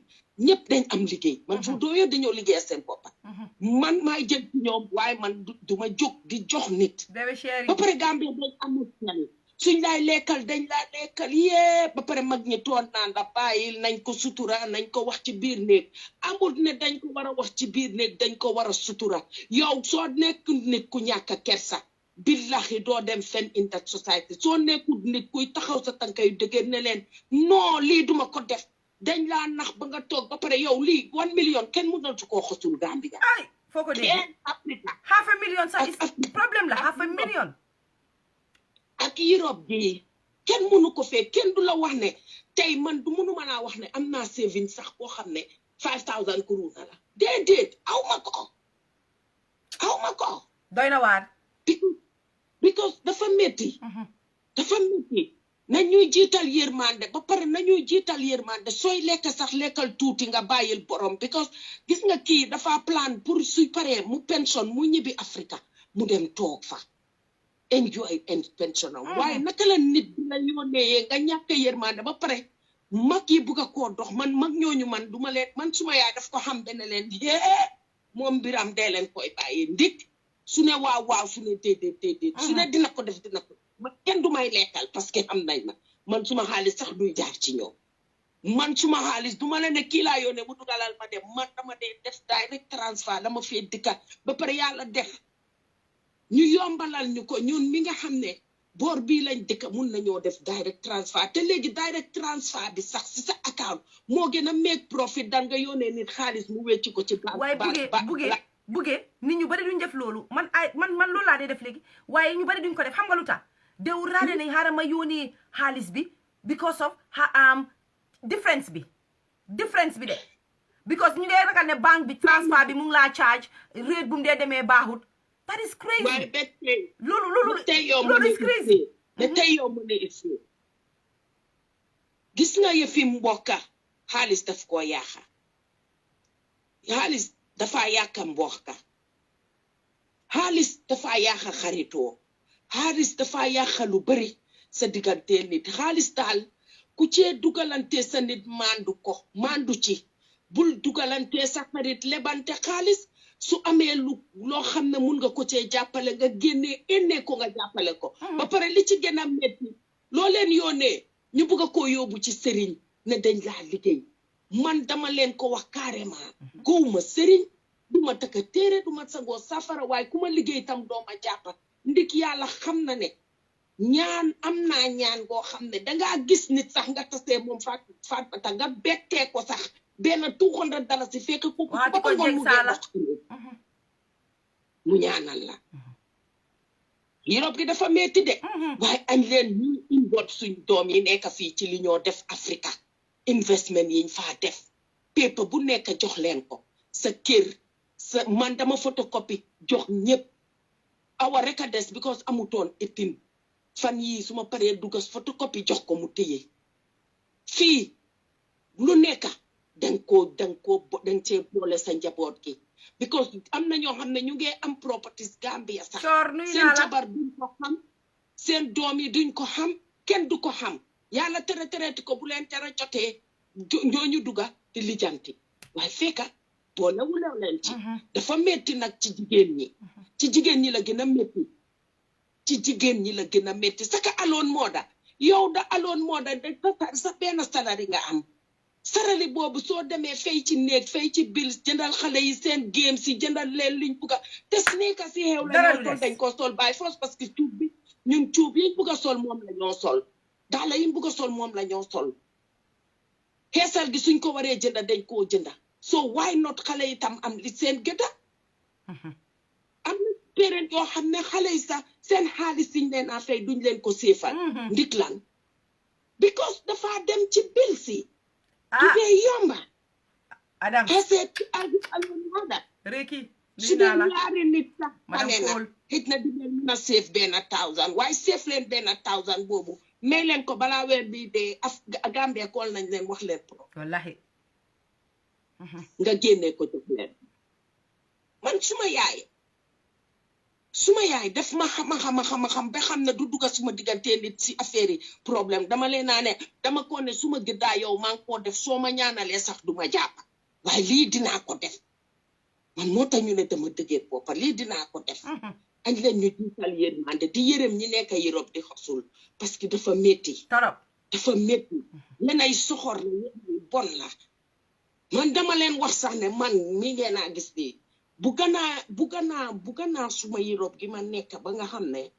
ñëpp dañ am liggéey man suma doom yooyu dañoo liggéey seen boppa man maay jël ci ñoom waaye man duma jóg di jox nit ba pare Gambie dañ amul seen suñ laay lekkal dañ laa lekkal yee ba pare mag ñi toon naan la bàyyil nañ ko sutura nañ ko wax ci biir néeg amul ne dañ ko war a wax ci biir néeg dañ ko war a sutura yow soo nekk nit ku ñàkk a kersa billahi doo dem fen in that society soo nekkul nit kuy taxaw sa tànka yu dëgër ne leen non lii duma ko def dañ laa nax ba nga toog ba pare yow lii 1 million kenn mënatu koo xosul Gambia
ay foo ko dégg
Africa
$500,000 sax problème la $500,000
ak Europe bi kenn mënu ko fee kenn du la wax ne tey man du mënu mën a wax ne am naa saving sax boo xam ne 5,000 kurus la déedéet aw ma ko
doy na waar
because dafa métti nañuy jiital yërmande ba pare nañuy jiital yërmande sooy lekk sax lekkal tuuti nga bàyyil borom because gis nga kii dafa plan pour suy paree mu pension mu ñibbi Afrika mu dem toog fa enjoy pension waaye naka la nit dina yónnee nga ñàkk yërmande ba pare mag yi bugg a koo dox man mag ñooñu man duma leen man suma yaay daf ko xam bene leen moom mbiram dee leen koy bàyyi ndik su ne waaw su ne déedéet su ne dina ko def dina ko ma kenn du may lekkal parce que am nañ ma man suma xaalis sax duy jaar ci ñoom man suma xaalis du ma la ne kii laa yónnee mu dugalal ma dem man dama dee def direct transfert dama fee dikkat ba pare yàlla def ñu yombalal ñu ko ñun mi nga xam ne boor bii lañ dëkk mun nañoo def direct transfert te léegi direct transfert bi sax si sa account moo gën a make profit dan nga yónnee nit xaalis mu wecci ko ci
waaye buggee nit ñu bari duñ def loolu man loolu laa dee def léegi waaye ñu bari duñ ko def xam nga lu tax dew raade nañ xaaral ma yónnee xaalis bi because of difference bi de because ñu dee ragal ne banque bi transfert bi mu ngi laa charge rate bu mu dee demee baaxut that is crazy loolu is crazy
ne tey yow mu ne ici gis nga yëfi mbokka xaalis daf koo yaaxa xaalis dafa yàqa mbokka xaalis dafa yàqa xaritoo xaalis dafa yàqa lu bari sa diggante nit xaalis daal ku cee dugalante sa nit mandu ci bul dugalante sa xarit lebante xaalis su amee loo xam ne mun nga ko cee jàppale nga génnee ko nga jàppale ko ba pare li ci gën a metti loo leen yónnee ñu bëgg a koo yóbbu ci sëriñ ne dañ laa liggéey man dama leen ko wax carrément gowuma sëriñ duma taka téere duma sagoo safara waaye ku ma liggéey tam dooma jàppa ndik yàlla xam na ne ñaan am naa ñaan goo xam ne dangaa gis nit sax nga tasee moom faatbata nga bettee ko sax benn $200 si fekk ko mu ñaanal la Europe gi dafa metti de waaye añ leen ñu inboot suñ doom yi nekk fii ci li ñoo def Afrika investment yiñ faa def paper bu nekk jox leen ko sa kër sa man dama photocopie jox ñëpp awa rek a des because amutoon étine fan yii suma paree dugas photocopie jox ko mu téye fii lu nekk dang cee boole sa njaboot gi because am na ñoo xam ne ñu ngi am properties Gambia sax seen jabar duñ ko xam seen doom yi duñ ko xam kenn du ko xam yàlla tere ko bu leen tere jotee ñooñu duga di lijanti waaye fekka boolewulew leen ci dafa metti nag ci jigéen ñi la gën a metti ci jigéen ñi la gën a metti saka aloon mooda yow da aloon mooda da sa benn salari nga am sarali boobu soo demee fay ci néeg fay ci bills jëndal xale yi seen game si jëndal leen liñ bugga te sneeka si xew la ñoo sol dañ ko sol by force parce que cuub bi ñun cuub yiñ bugga sol moom la ñoo sol daala yiñ bugga sol moom la ñoo sol xeesal gi suñ ko waree jënda dañ koo jënda so why not xale yi tam am li seen gëdda am na parent yoo xam ne xale yi sax seen xaalis siñ leen a fay duñ leen ko séefal ndik lan because dafa dem ci bill si dafay yomba
Adam
xeseet aloon mooda
Reki
su dee ñaari nit sax xale na xëj na di leen mën a séef benn 1000 waaye séef leen benn 1000 boobu may leen ko balaa weer bi dee Gambia kool nañ leen wax leen pro
wallahi
nga génnee ko jox leen man suma yaay def ma xam ba xam ne du dugga suma diggante nit si affaire yi problème dama leen naa ne dama ko ne suma gëddaa yow maa ngi koo def soo ma ñaanalee sax du ma jàpp waaye lii dinaa ko def man moo tax ñu ne dama dëgër boppa lii dinaa ko def añ leen ñu jiital yërmande di yërëm ñi nekk Europe di xosul parce que dafa métti dafa métti yenay soxor la yenay bon la man dama leen wax sax ne man mi ngeen a gis nii bugga naa suma Europe gi ma nekk ba nga xam ne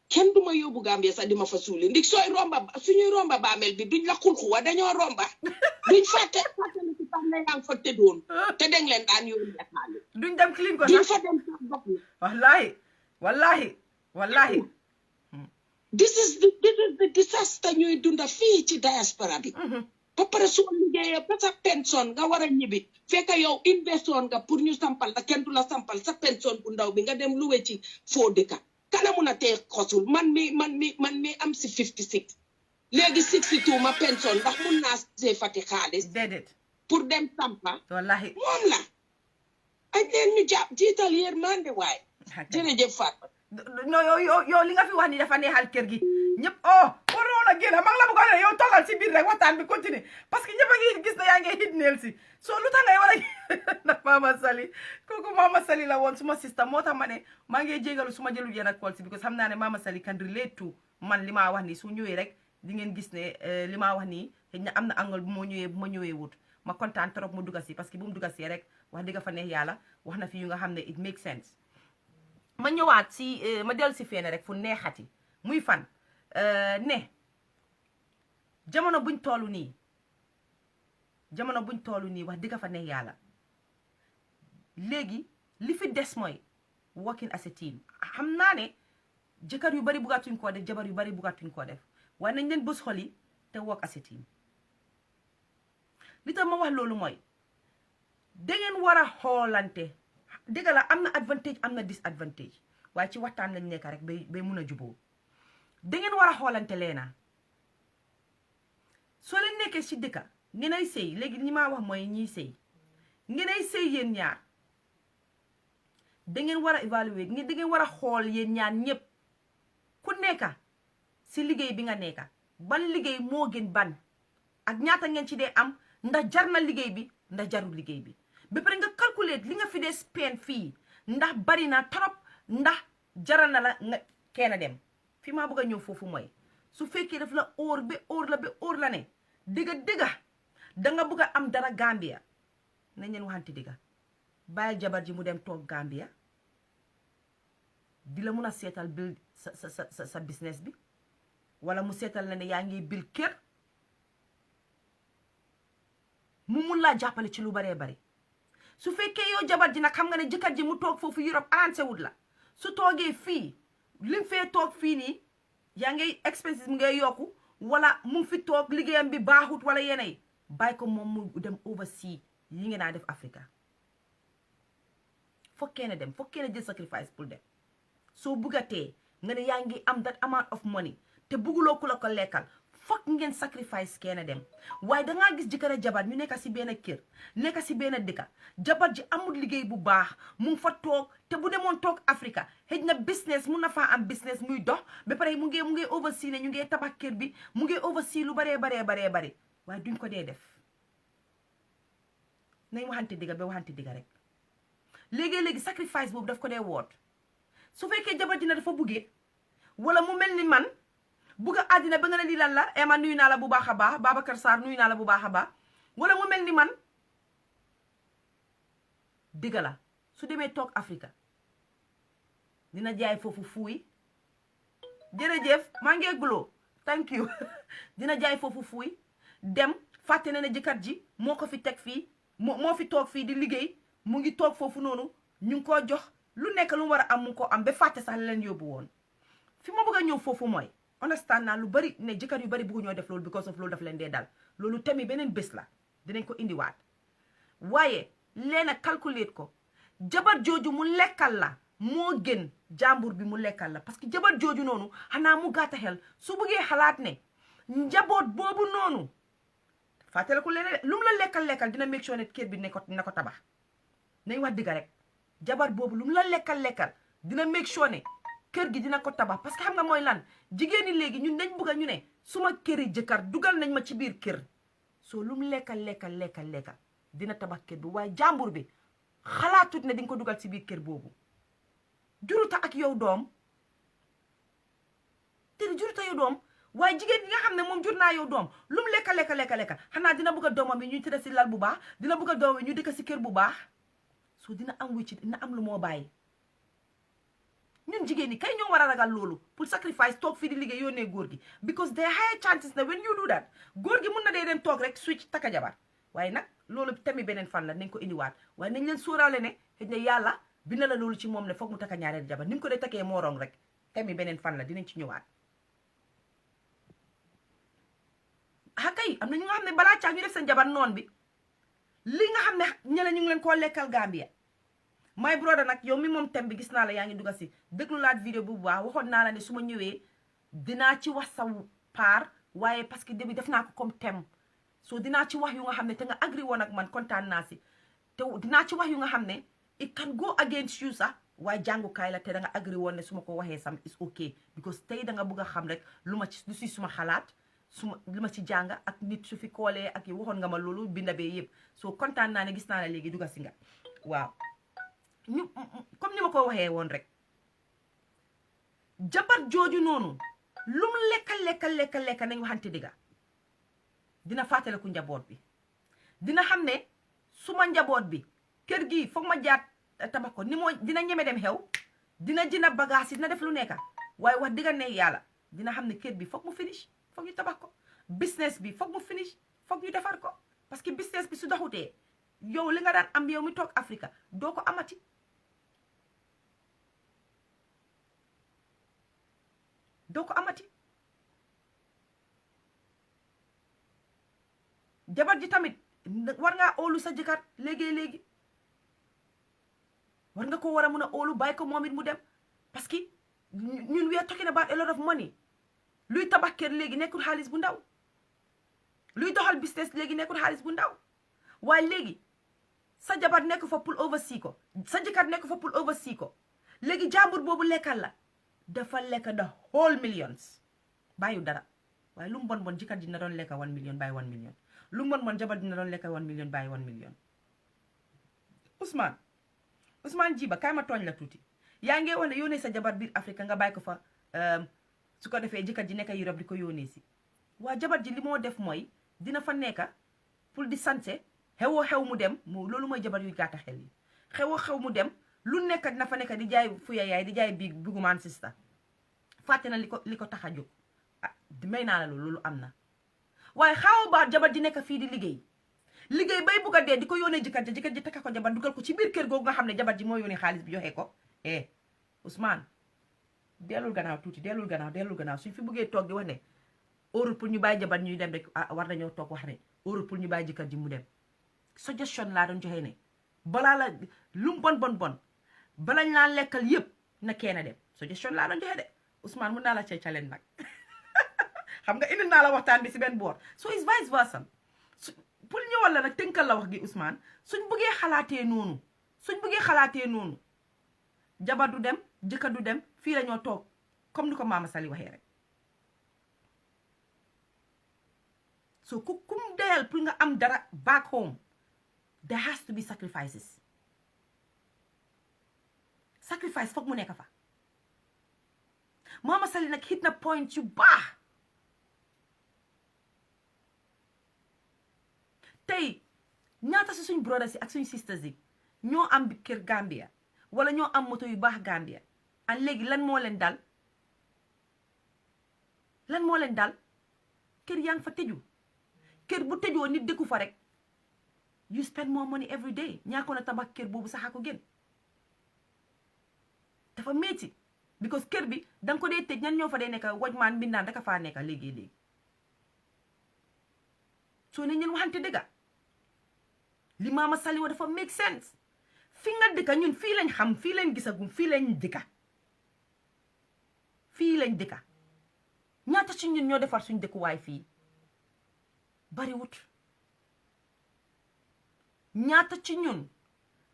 kenn duma yóbbu Gambia sax di ma fa suuli ndik suñuy romba baamel bi duñ la xulxuwa dañoo romba duñ fàtte na ci tax na yaa ngi fa tëddoon te deng leen daan yóbbu xaalis
duñ dem clean ko
duñ fa dem sax bopp
wallahi
this is the disaster ñuy dunda fii ci diaspora bi ba pare soo liggéeyee ba sa pension nga war a ñibbi fekk yow investoon nga pour ñu sampal la kenn du la sampal sa pension bu ndaw bi nga dem luwe ci foo dëkka kana mun a tee xosul man mi am si 56 léegi 62 ma pension ndax mun naa see fati xaalis
déedéet
pour dem sampa
wallahi
moom la añ leen ñu jiital yërmande waaye jërëjëf Fatou
non yow li nga fi wax ni dafa neexal kër gi ñëpp waroo la génn mag la bu ko ne yow toogal si biir rek waxtaan bi continue parce que ñëpp a ngi gis na yaa ngi hit neel si soo lu tax ngay war a ndax Mama Sally kooku Mama Sally la woon suma sista moo tax ma ne maa ngi jégalu suma jëlu yéen ak call si because xam naa ne Mama Sally can relate to man li maa wax ni su ñëwee rek di ngeen gis ne li maa wax nii xëy na am na angle bu ma ñëwee wut ma kontaan trop mu dugga si parce que bu mu dugga si rek wax dëgg fa neex yàlla wax na fi yu nga xam ne it make sense ma ñëwaat si ma dellu si feene rek fu neexati muy fan ne jamono buñ toolu nii wax dëgg fa neex yàlla léegi li fi des mooy working as a team xam naa ne jëkkër yu bari bugatuñ koo def jabar yu bari bugatuñ koo def waaye nañ leen bës xol yi te work as a team li tax ma wax loolu mooy dangeen war a xoolante dëgg la am na advantage am na disadvantage waaye ci waxtaan lañ nekk rek bay mun a juboo dangeen war a xoolante leena soo leen nekkee ci dëkka ngeen ay sëy léegi ñi maa wax mooy ñiy sëy ngeen ay sëy yéen ñaar dangeen war a évaluer dangeen war a xool yéen ñaar ñëpp ku nekka si liggéey bi nga nekka ban liggéey moo gën ban ak ñaata ngeen ci dee am ndax jar na liggéey bi ndax jarul liggéey bi ba pare nga calculer li nga fi dee spend fii ndax bari na trop ndax jaral na la nga kenn dem fi maa bëgg a ñëw foofu mooy su fekkee daf la óor ba óor la ne dëgga danga bëgg a am dara Gambia nañ leen waxante dëgga bàyyi jabar ji mu dem toog Gambia di la mun a seetal bil sa business bi wala mu seetal la ne yaa ngi bil kër mu mun laa jàppale ci lu baree bari su fekkee yow jabar ji nag xam nga ne jëkkër ji mu toog foofu Europe arrangé wut la su toogee fii lim fee toog fii nii yaa ngay expenses mu ngay yokku wala mu fi toog liggéeyam bi baaxut wala yeneen bàyyi ko moom mu dem overseas yi ngeen naa def Africa fokkee ne dem fokkee ne jël sacrifice pour dem soo buggatee nga ne yaa ngi am that amount of money te bugguloo ku la ko lekkal foog ngeen sacrifice kenn dem waaye dangaa gis jëkkër ak jabar ñu nekk si benn kër nekk si benn dëkka jabar ji amul liggéey bu baax mu ngi fa toog te bu demoon toog Africa xëj na business mun na faa am business muy dox ba pare mu ngi oversee ne ñu ngi tabax kër bi mu ngi oversee lu baree waaye duñ ko dee def nañ waxante digga ba waxante digga rek léegi sacrifice boobu daf ko dee woot su fekkee jabar ji na dafa buggee wala mu mel ni man bugg a àddina ba nga ne lii lan la Emma nuyu naa la bu baax a baax Babacar Sarr nuyu naa la bu baax a baax wala mu mel ni man digga la su demee toog Africa dina jaay foofu fuuy jërëjëf maa ngi guloo thank you dina jaay foofu fuuy dem fàtte ne jëkkër ji moo ko fi teg fii moo fi toog fii di liggéey mu ngi toog foofu noonu ñu ngi ko jox lu nekk lu mu war a am mu ngi ko am ba fàtte sax leen yóbbu woon fi ma bëgg a ñëw foofu mooy understand naa lu bari ne jëkkër yu bari bëggu ñoo def loolu because of loolu daf leen dee dal loolu tamit beneen bés la dinañ ko indiwaat waaye leena calculate ko jabar jooju mu lekkal la moo gën jàmbur bi mu lekkal la parce que jabar jooju noonu xanaa mu gàtta xel su bëggee xalaat ne njaboot boobu noonu fàttale ko leneen lu mu la lekkal dina make sure ne kër bi na ko tabax nañ wax digga rek jabar boobu lu mu la lekkal dina make sure ne kër gi dina ko tabax parce que xam nga mooy lan jigéen ñi léegi ñun dañ bëgg a ñu ne suma këri jëkkër dugal nañ ma ci biir kër soo lu mu lekkal dina tabax kër bi waaye jàmbur bi xalaatut ne di nga ko dugal ci biir kër boobu juruta ak yow doom te juruta yow doom waaye jigéen ñi nga xam ne moom jur naa yow doom lu mu lekka xanaa dina bëgg a doomam bi ñu tëdd si lal bu baax dina bëgg a doomam bi ñu dëkk si kër bu baax soo dina am wicc dina am lu moo bàyyi ñun jigéen ñi kay ñoo war a ragal loolu pour sacrifice toog fii di liggéey yónnee góor gi because there are higher chances na when you do that góor gi mun na dee dem toog rek switch takka jabar waaye nag loolu tamit beneen fan la nañ ko indiwaat waaye nañ leen sóoraale ne xëy na yàlla bina la loolu ci moom ne foog mu takka ñaareel jabar ni mu ko dee takkee mooroom rek tamit beneen fan la dinañ ci ñëwaat kay am na ñu nga xam ne balaa caa ñu def seen jabar noon bi li nga xam ne ñeneen ñu ngi leen koo lekkal Gambia my brother nag yow mi moom thème bi gis naa la yaa ngi dugal si déglu laat vidéo bu baax waxoon naa la ne su ma ñëwee dinaa ci wax sa part waaye parce que début def naa ko comme thème so dinaa ci wax yu nga xam ne te nga agree woon ak man kontaan naa si te dinaa ci wax yu nga xam ne it can go against you sax waaye jàngukaay la te da nga agree woon ne su ma ko waxee sam is okay because tey da nga bëgg a xam rek lu si suma xalaat li ma ci jàng ak nit su fi koolee ak yi waxoon nga ma loolu binda bee yëpp so kontaan naa ne gis naa la léegi dugal si nga waaw ñu comme ni ma ko waxee woon rek jabar jooju noonu lu mu lekka nañ waxante digga dina fàttaliku njaboot bi dina xam ne suma njaboot bi kër gi foog ma jaat tabax ko ni moo dina ñeme dem xew dina jënd bagage yi dina def lu nekka waaye wax digga ne yàlla dina xam ne kër bi foog mu finish foog ñu tabax ko business bi foog mu finish foog ñu defar ko parce que business bi su doxutee yow li nga daan am yow mi toog Africa doo ko amati jabar ji tamit war ngaa óolu sa jëkkër léegi war nga ko war a mun a óolu bàyyi ko moom it mu dem parce que ñun we are talking about a lot of money luy tabax kër léegi nekkul xaalis bu ndaw luy doxal business léegi nekkul xaalis bu ndaw waaye léegi sa jabar nekk fa pour oversee ko sa jëkkër nekk fa pour oversee ko léegi jàmbur boobu lekkal la dafa lekk the whole millions bàyyu dara waaye lu mu bon jëkkër dina doon lekka 1 million bàyyi 1 million lu mu bon jabar dina doon lekka 1 million bàyyi 1 million Ousmane Jiba kaay ma tooñ la tuuti yaa ngi wax ne yónnee sa jabar biir Afrique nga bàyyi ko fa su ko defee jëkkër ji nekk Europe di ko yónnee si waa jabar ji li moo def mooy dina fa nekka pour di sanse xew mu dem loolu mooy jabar yuy gàtta xel yi xew mu dem lu nekk dina fa nekk di jaay fuya yaay di jaay bigumaan sista fàtte na li ko tax a jóg may naa la loolu am na waaye xaaw baa jabar ji nekk fii di liggéey bay bugg a dee di ko yónnee jëkkër ji takka ko jabar dugal ko ci biir kër googu nga xam ne jabar ji moo yónnee xaalis bi joxe ko Ousmane dellul gannaaw tuuti dellul gannaaw suñ fi buggee toog di wax ne óorul pour ñu bàyyi jabar ñuy dem rek war nañoo toog wax ne óorul pour ñu bàyyi jëkkër ji mu dem suggestion laa doon joxe ne balaa la lu mu bon balañ laa lekkal yëpp na kenn dem suggestion laa doon joxe de Ousmane mun naa la cay challenge nag xam nga indi naa la waxtaan bi si benn boor so is vice versa pour ñëwal la nag tënkal la wax gi Ousmane suñ bëggee xalaatee noonu jabar du dem jëkkër du dem fii la ñoo toog comme ni ko Mama Sali waxee rek so kum deyal pour nga am dara back home there has to be sacrifice foog mu nekk fa Mama Sali nag hit na point yu baax tey ñaata si suñ brothers yi ak suñ sisters yi ñoo am kër Gambia wala ñoo am moto yu baax Gambia ak léegi lan moo leen dal kër yaa ngi fa tëju kër bu tëjoo nit dëkku fa rek you spend more money every day ñaakoon a tabax kër boobu sax ko gën dafa métti because kër bi danga ko dee tëj ñan ñoo fa dee nekk waj maan mbindaan daka faa nekk léegi soo ne ñeen waxante dëgga li Mama Sali wa dafa make sense fi nga dëkka ñun fii lañ xam fii lañ gisagum fii lañ dëkka ñaata ci ñun ñoo defar suñ dëkkuwaay fii bariwut ñaata ci ñun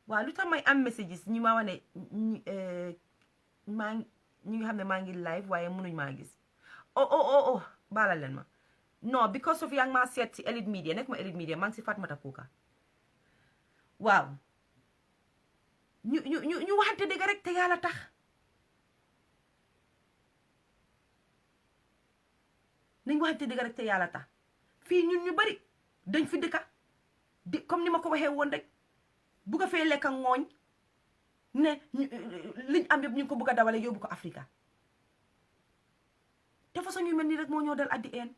waaw lu tax may am messages ñi ma wane ñi nga xam ne maa ngi live waaye mënuñ maa gis oh baala leen ma non because of yaa ngi maa seet si Elite Media nekk ma Elite Media maa ngi si Fatmata Kuka waaw ñu waxante dëgg rek te yàlla tax nañ waxante dëgg rek te yàlla tax fii ñun ñu bari dañ fi dëkka di comme ni ma ko waxee woon rek bugg a fee lekk ngooñ ne liñ am yëpp ñu ngi ko bugg a dawale yóbbu ko Afrika te façon yu mel nii rek moo ñoo dal at the end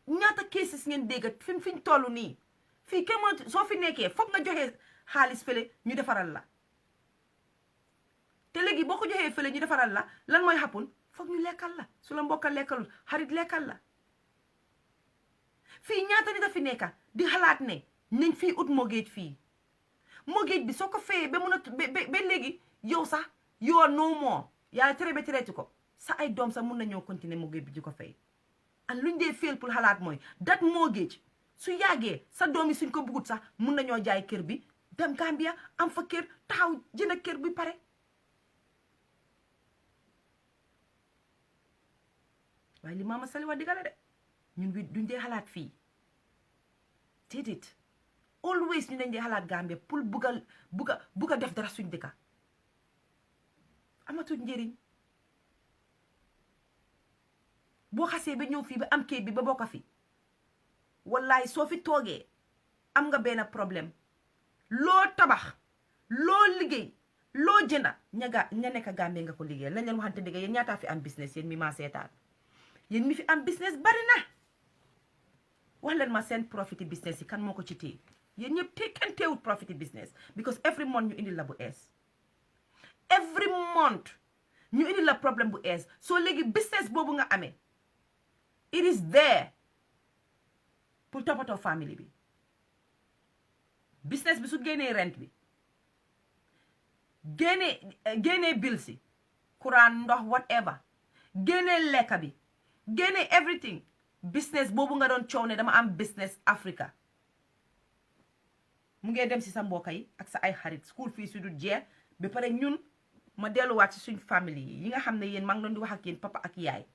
ñaata cases ngeen dégg fiñ toll nii fii kenn mënatu soo fi nekkee foog nga joxe xaalis fële ñu defaral la te léegi boo ko joxee fële ñu defaral la lan mooy happen foog ñu lekkal la su la mbokka lekkalul xarit lekkal la fii ñaata nit a fi nekka di xalaat ne nañ fii ut mortgage bi soo ko fayee ba mun a ba léegi yow sax yoo no more yaa traité ko sa ay doom sax mun nañoo continuer mortgage bi di ko fay and luñ dee fail pour xalaat mooy that mortgage su yàggee sa doom yi suñ ko bugut sax mun nañoo jaay kër bi dem Gambia am fa kër taxaw jënd kër bi pare waaye li Mama Sali wax dëgg la de ñun bi duñ dee xalaat fii déedéet always ñu dañ dee xalaat Gambia pour bugga def dara suñ dëkka amatul njëriñ boo xasee ba ñëw fii ba am kayit bi ba bokka fi wallaay soo fi toogee am nga benn problème loo tabax loo liggéey loo jënda ña nekk Gambie nga ko liggéey lañ leen waxante dëgg yéen ñaataa fi am business yéen mi maa seetaan yéen mi fi am business bari na wax leen ma seen profit business yi kan moo ko ci téye yéen ñëpp kenn teewut profit business because every month ñu indi la bu ees every month ñu indi la problème bu ees soo léegi business boobu nga amee it is there pour toppatoo family bi business bi su génnee rent bi génnee bill si courant ndox whatever génnee lekka bi génnee everything business boobu nga doon coow ne dama am business Africa mu ngee dem si sa mbokk yi ak sa ay xarit school fii su du jeex ba pare ñun ma delluwaat si suñ famille yi nga xam ne yéen maa ngi doon di wax ak yéen papa ak yaay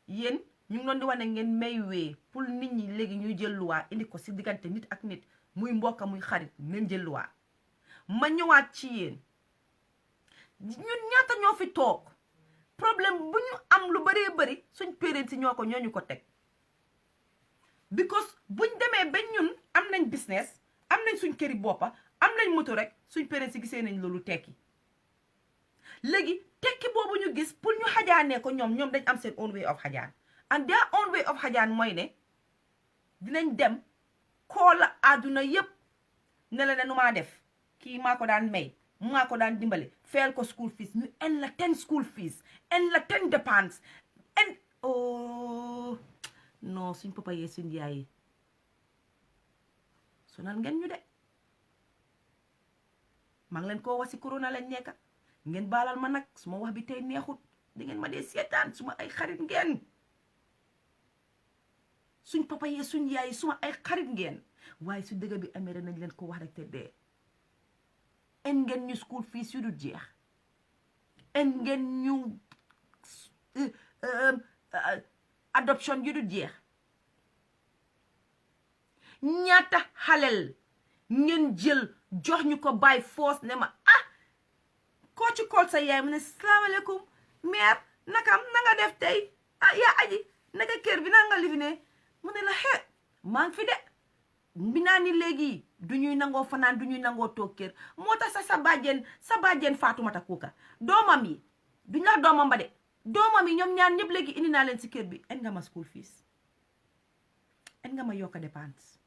yéen ñu ngi doon di wax ne ngeen may wee pour nit ñi léegi ñuy jël luwaa indi ko si diggante nit ak nit muy mbokka muy xarit ngeen jël luwaa ma ñëwaat ci yéen ñun ñaata ñoo fi toog problème bu ñu am lu bëree bëri suñ parents si ñooñu ko teg because buñ demee ba ñun am nañ business am nañ suñ këri boppa am nañ moto rek suñ parents si gisee nañ loolu tekki léegi tekki boobu ñu gis pour ñu xajaanee ko ñoom dañ am seen own way of xajaan and their own way of xajaan mooy ne dinañ dem koola àdduna yépp ne la ne nu maa def kii maa ko daan may maa ko daan dimbale fayal ko school fees ñu en la 10 school fees en la 10 dépenses en oh non suñ papa yee suñ yaay yi sonal ngeen ñu de maa ngi leen koo wax si corona lañ nekka ngeen baalal ma nag suma wax bi tey neexut da ngeen ma dee seetaan suma ay xarit ngeen suñ papa yee suñ yaay yi suma ay xarit ngeen waaye su dëgg bi amee nañ leen ko wax rek te dee en ngeen ñu school fees yu dul jeex en ngeen ñu adoption yu dul jeex ñaata xalel ngeen jël jox ñu ko by force ne ma koo ci kool sa yaay mu ne salaamaaleykum mère nakam na nga def tey yaa aji naka kër bi na nga lifi ne mu ne la maa ngi fi de mbinaa ni léegi du ñuy nangoo fanaan du ñuy nangoo toog kër moo tax sa bàjjen Faatumata Kuuka doomam yi duñ la doomam ba de doomam yi ñoom ñaar ñëpp léegi indi naa leen si kër bi en nga ma school fees en nga ma yokk dépense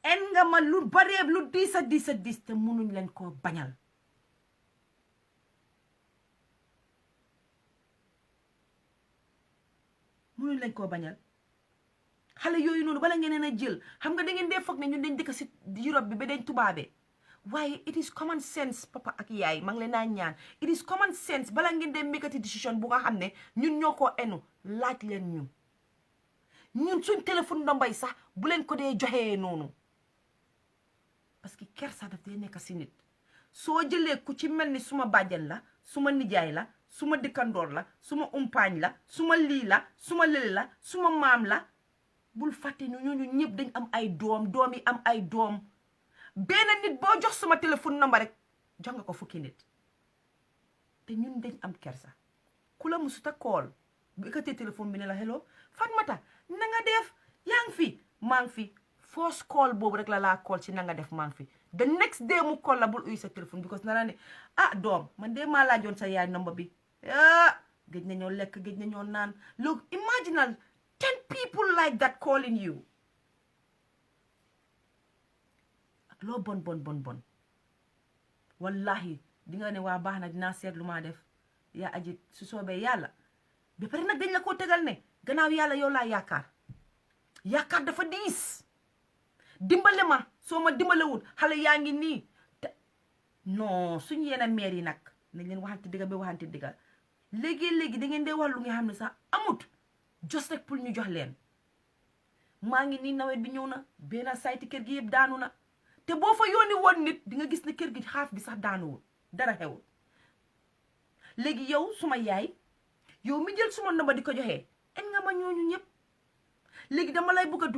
en nga ma lu bareeb lu diis a diis te munuñ leen koo bañal xale yooyu noonu bala ngeen a jël xam nga da ngeen dee foog ne ñun dañ dëkk si Europe bi ba dañ tubaabe waaye it is common sense papa ak yaay maa ngi leen naa ñaan it is common sense bala ngeen dee mékkati décision bu nga xam ne ñun ñoo ko enu laaj leen ñun suñ téléphone ndombay sax bu leen ko dee joxee noonu parce que kersa daf dee nekk si nit soo jëlee ku ci mel ni suma bàjjen la suma nijaay la suma dëkkandoor la suma umpaañ la suma lii la suma lële la suma maam la bul fàtte ñooñu ñëpp dañ am ay doom yi am ay doom benn nit boo jox suma téléphone number rek jox nga ko fukki nit te ñun dañ am kersa ku la musuta kool bu ekkatee téléphone bi ne la hello Fatmata na nga def yaa ngi fi maa ngi fi first call boobu rek la laa call ci na nga def maa ngi fi the next day mu call la bul uy sa téléphone because na la ne doom man de maa laajoon sa yaay number bi gëj na ñoo lekk gëj na ñoo naan look imaginal 10 people like that calling you ak loo bon wallahi di nga ne waa baax na dinaa seet lu maa def yaa aji su soobee yàlla ba pare nag dañ la ko tegal ne gannaaw yàlla yow laa yaakaar dafa diis dimbale ma soo ma dimbalewul xale yaa ngi nii non suñu yenn maire yi nag nañ leen waxante dëgga ba waxante dëgga léegi da ngeen dee wax lu nga xam ne sax amut just rek pour ñu jox leen maa ngi nii nawet bi ñëw na benn sayti kër gi yëpp daanu na te boo fa yónni woon nit di nga gis ne kër gi xaaf bi sax daanuwul dara xewul léegi yow suma yaay yow mi jël suma nomba di ko joxee en nga ma ñooñu ñëpp léegi dama lay bëgg a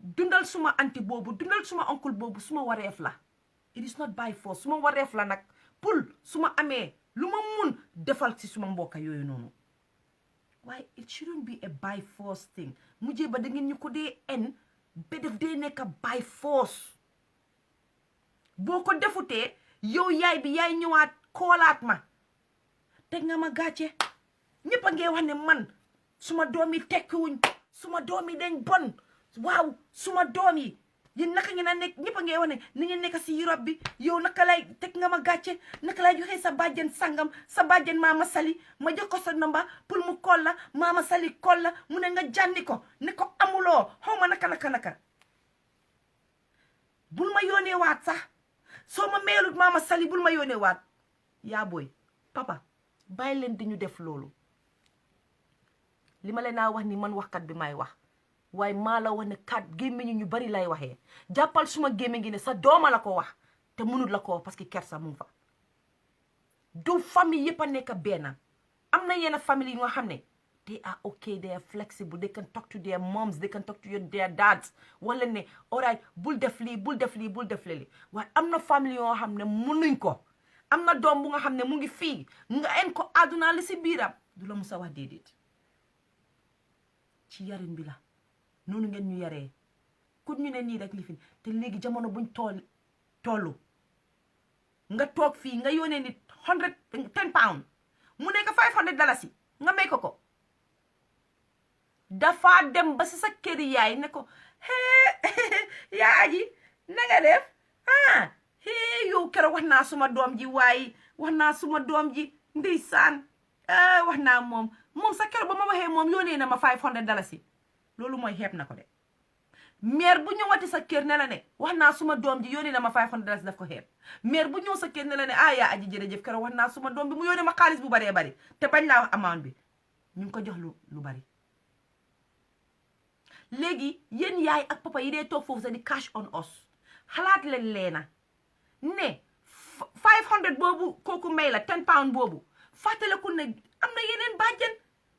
dundal suma anti boobu dundal suma oncle boobu suma wareef la it is not by force suma wareef la nag pour suma amee lu ma mun defal ci suma mbokka yooyu noonu waaye it shouldn't be a by force thing mujjee ba da ngeen ñu ko dee en ba def dee nekk by force boo ko defutee yow yaay bi yaay ñëwaat koolaat ma teg nga ma gàcce ñëpp a ngee wax ne man suma doom yi tekkiwuñ suma doom yi dañ bon waaw suma doom yi yéen naka ngeen a nekk ñëpp a ngee wax ne ni ngeen nekk si Europe bi yow naka lay teg nga ma gàcce naka lay joxee sa bàjjen sangam sa bàjjen maama Sali ma jox ko sa nomba pour mu kol la maama Sali kol la mu ne nga jànni ko ne ko amuloo xaw ma naka bul ma yónnee waat sax soo ma meelut maama Sali bul ma yónnee waat yaa booy papa bàyyi leen di ñu def loolu li ma leen naa wax ni man waxkat bi may wax waaye maa la wax ne kat gémmiñu ñu bari lay waxee jàppal suma gémmiñ gi ne sa dooma la ko wax te mënul la ko wax parce que kersa mu fa du famille yëpp a nekk benn am na yenn famille yi nga xam ne they are okay, they are flexible, they can talk to their moms, they can talk to their dads wala ne alright bul def lii waaye am na famille yoo xam ne mënuñ ko am na doom bu nga xam ne mu ngi fii nga en ko àdduna li si biiram du la musa wax déedéet ci yarin bi la noonu ngeen ñu yaree ku ñu ne nii rek li fi te léegi jamono buñ tollu nga toog fii nga yónnee nit 10 pounds mu nekk $500 nga may ko dafa dem ba si sa kër yaay ne ko yaa aji na nga def yow keroog wax naa suma doom ji waaye wax naa suma doom ji ndeysaan wax naa moom sa keroog ba ma waxee moom yónnee na ma $500 loolu mooy xeeb na ko de mère bu ñëwati sa kër ne la ne wax naa suma doom ji yónnee na ma 500 daf ko xeeb mère bu ñëw sa kër ne la ne yaa aji jërëjëf keroog wax naa suma doom bi mu yónnee ma xaalis bu baree bari te bañ laa wax amount bi ñu ngi ko jox lu bari léegi yéen yaay ak papa yi dee toog foofu sax di cash on us xalaat leen leena ne 500 boobu kooku may la 10 pound boobu fàttaliku ne am na yeneen bàjjen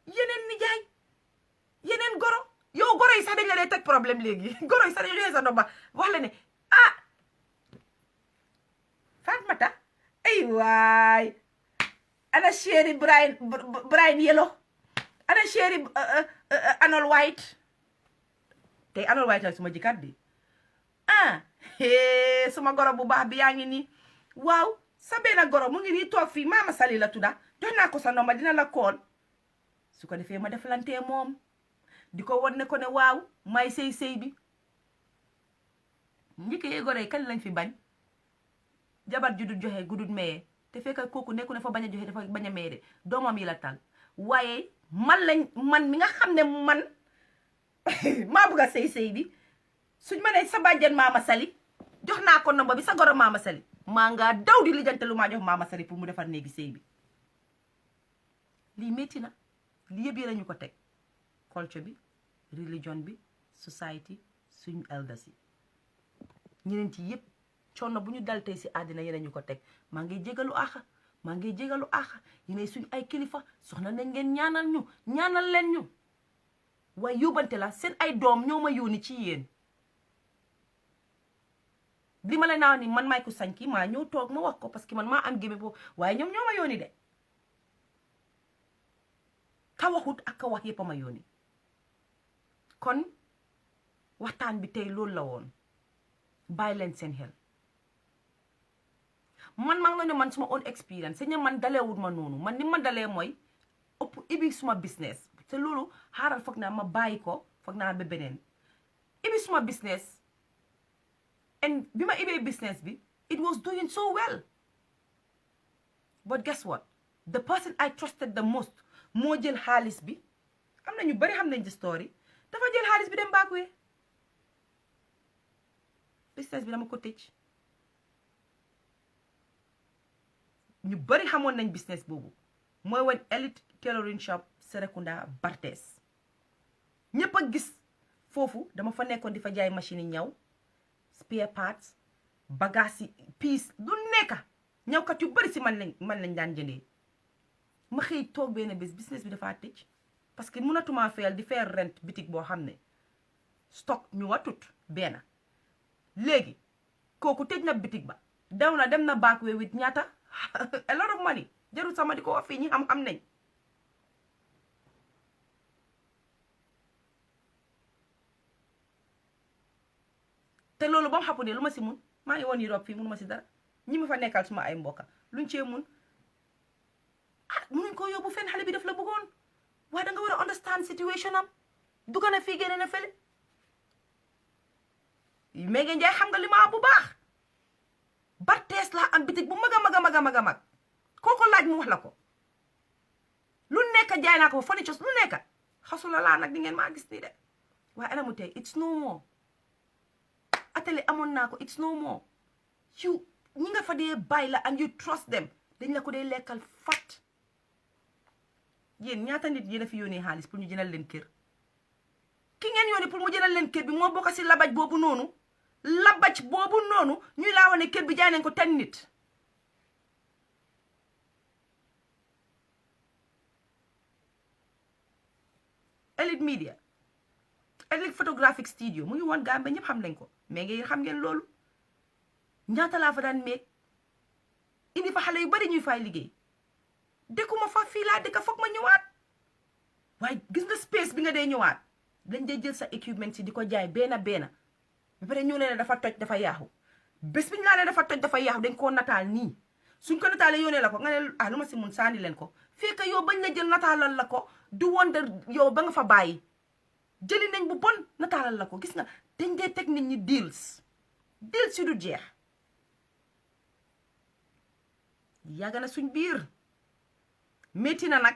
yeneen nijaay yeneen goro yow goro yi sax dañ la dee teg problème léegi goro yi sax dañu joxe sa ndomba wax la ne Fatmata ay waay ana chéri Brian Yellow ana chéri Anol White tey Anol White ak suma jikkat bi suma goro bu baax bi yaa ngi nii waaw sa benn goro mu ngi nii toog fii Mama Sali la tudda jox naa ko sa ndomba dina la kool su ko defee ma deflantee moom di ko won ne ko ne waaw may sëy bi njëkkee goro yi kan lañ fi bañ jabar ju dul joxe gudut mayee te fekk kooku nekku ne fa bañ a joxe dafa bañ a maye de doomam yi la tal waaye man mi nga xam ne man maa bugg a sëy bi suñ ma ne sa bàjjen Mama Sali jox naa ko ndomba bi sa goro Mama Sali maa ngaa daw di lijjante lu maa jox Mama Sali pour mu defar néegi sëy bi lii métti na lii yëpp yéen ñu ko teg culture bi religion bi society suñu elders yi ñeneen ci yëpp coono bu ñu dal tey si àddina yéen ñu ko teg maa ngi jégalu axa yéen suñu ay kilifa soxna nañ ngeen ñaanal leen ñu waaye yóbbante la seen ay doom ñoo ma yónni ci yéen li ma la naa ni man maay ko sañ ki maa ñëw toog ma wax ko parce que man maa am gémé boobu waaye ñoom ñoo ma yónni de ka waxut ak ka wax yëpp a ma yónni kon waxtaan bi tey loolu la woon bàyyi leen seen xel man maa ngi la ne man suma own experience sëñ man daleewut ma noonu man ni ma dalee mooy ëpp ibi suma business te loolu xaaral foog naa ma bàyyi ko foog naa ba beneen ibi suma business and bi ma ibee business bi it was doing so well but guess what the person I trusted the most moo jël xaalis bi am na ñu bari xam nañ di story dafa jël xaalis bi dem baakwee business bi dama ko tëj ñu bari xamoon nañ business boobu mooy woon Elite Tailoring Shop Serekunda Bartes ñëpp a gis foofu dama fa nekkoon di fa jaay machine yi ñaw spare parts bagage yi pièces lu nekka ñawkat yu bari si man lañ daan jëndee ma xëy toog benn bés business bi dafa tëj parce que mënatuma fayal di faire rent bitig boo xam ne stock ñu watut benn léegi kooku tëj na bitig ba daw na dem na backway with ñaata a lot of money jarul sama di ko wax fii ñi am nañ te loolu ba mu xapu ne lu ma si mun maa ngi woon Europe fii munu ma si dara ñi ma fa nekkal suma ay mbokka luñ cee mun munuñ ko yóbbu fenn xale bi daf la bëggoon waaye da nga war a understand situation am dugg na fii génne na fële Mege Njaay xam nga li ma bu baax Bartes laa am bitig bu mag a mag kooko laaj mu wax la ko lu nekk jaay naa ko fa furniture lu nekk xasula laa nag di ngeen maa gis nii de waaye anamu tey it's no more atelier amoon naa ko it's no more you ñi nga fa dee bàyyi la and you trust them dañ la ko dee lekkal fat yéen ñaata nit yéen a fi yónnee xaalis pour ñu jëndal leen kër ki ngeen yónnee pour mu jëndal leen kër bi moo bokk si labaj boobu noonu ñuy laa wane kër bi jaay nañ ko 10 nit Elite Media Elite Photographic Studio mu ngi woon Gambie ñëpp xam nañ ko mais ngeen xam ngeen loolu ñaata laa fa daan meeg indi fa xale yu bari ñuy fay liggéey dëkkuma fa fii laa dëkka foog ma ñëwaat waaye gis nga space bi nga dee ñëwaat dañ dee jël sa équipement si di ko jaay benn ba pare ñu ne dafa toj dafa yaaxu bés bi ñu laa ne dafa toj dafa yaaxu dañ koo nataal nii suñ ko nataalee yónnee la ko nga ne lu ma si mun sànni leen ko fekk yow bañ la jël nataalal la ko du woon de yow ba nga fa bàyyi jëli nañ bu bon nataalal la ko gis nga dañ dee teg nit ñi deals yu du jeex yàgg na suñ biir métti na nag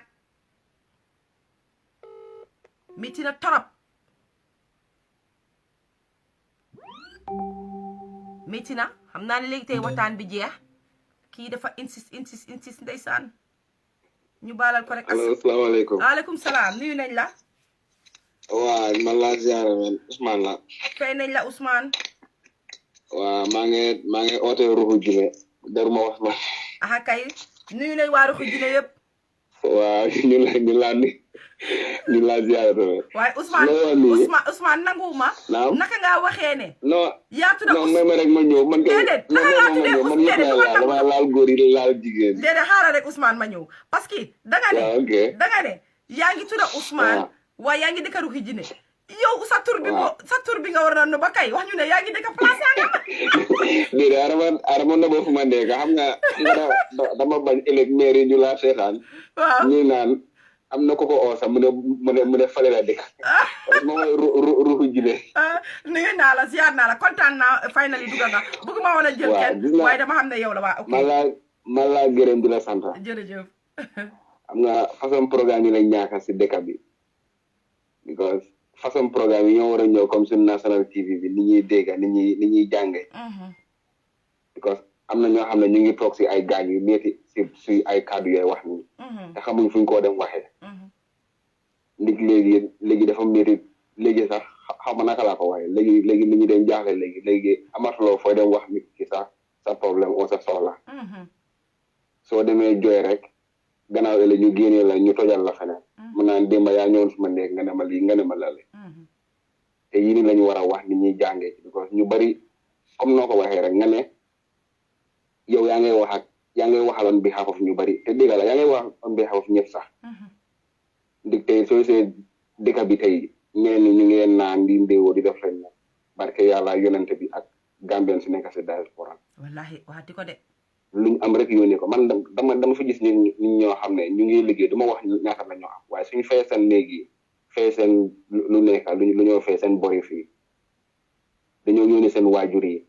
métti na torop métti na xam naa ne léegi tey waxtaan bi jeex kii dafa insist ndeysaan ñu baalal ko rek.
allo asalaamaaleykum.
waaleykum salaam nuyu nañ la.
waaw man laa ziare man Ousmane la.
fay nañ la Ousmane.
waaw maa ngi oote Ruxu Jine daruma wax ma.
aha kay nuyu nañ waa Ruxu Jine yëpp.
waaw ñu laa ziare tamit.
waaye Ousmane nanguwuma.
naam
naka ngaa waxee ne.
non
yaatu na
non may rek ma ñëw man.
déedéet
man yëpp laa dama laal góor yi laal jigéen.
déedéet xaaral rek Ousmane ma ñëw parce que. danga ne yaa ngi tudda Ousmane. waaye yaa ngi dëkk Ruxu Jine. yow sa tur bi nga war a nu ba kay wax ñu ne yaa ngi dëkk place nga ma.
déedéet arama na ba fu ma nekk xam nga dama bañ ëllëg maire yi ñu laa seetaan.
waaw
ñu naan am na ko oo sax mu ne fale la dëkk. moom mooy Ruxu Jine.
nuyu naa la ziar naa la kontaan naa finally dugg nga bëgguma woon a jël kenn waaye dama xam ne yow la waa ok.
man laa gërëm di la sant.
jërëjëf.
xam nga façon programme yi lañ ñaaka si dëkk bi because façon programme yi ñoo war a ñëw comme suñu national TV bi ni ñuy dégg ni ñuy jànge because am na ñoo xam ne ñu ngi toog si ay gaañ yu metti si ay kàddu yooyu wax nii te xamuñ fuñ koo dem waxee ndig léegi dafa metti léegi sax xam ma naka laa ko waxee léegi nit ñi dem jaaxle léegi amatuloo fooy dem wax nit ki sax sa problème oo sa soxla soo demee jooy rek gannaaw ëllëg ñu génnee la ñu tojal la feneen mu naan démba yaa ñëwoon fi ma nekk nga ne ma lii nga ne ma lale te yii ni lañu war a wax nit ñuy jàngee ci because ñu bari comme noo ko waxee rek nga ne yow yaa ngay waxal on behalf of ñu bari te dégg la yaa ngay wax on behalf of ñëpp sax ndig tey soo see dëkk bi tey ñeneen ñi ñu ngi leen naan di ndéewoo di def leen ne barke yàlla yonente bi ak Gambien si nekk si diaspora
wallahi waxati ko de
luñ am rek yónnee ko man dama fi gis nit ñoo xam ne ñu ngi liggéey du ma wax ñaata la ñoo am waaye suñu fay seen néeg yi fay seen lu nekk lu ñoo fay seen bori fii dañoo yónnee seen waajur yi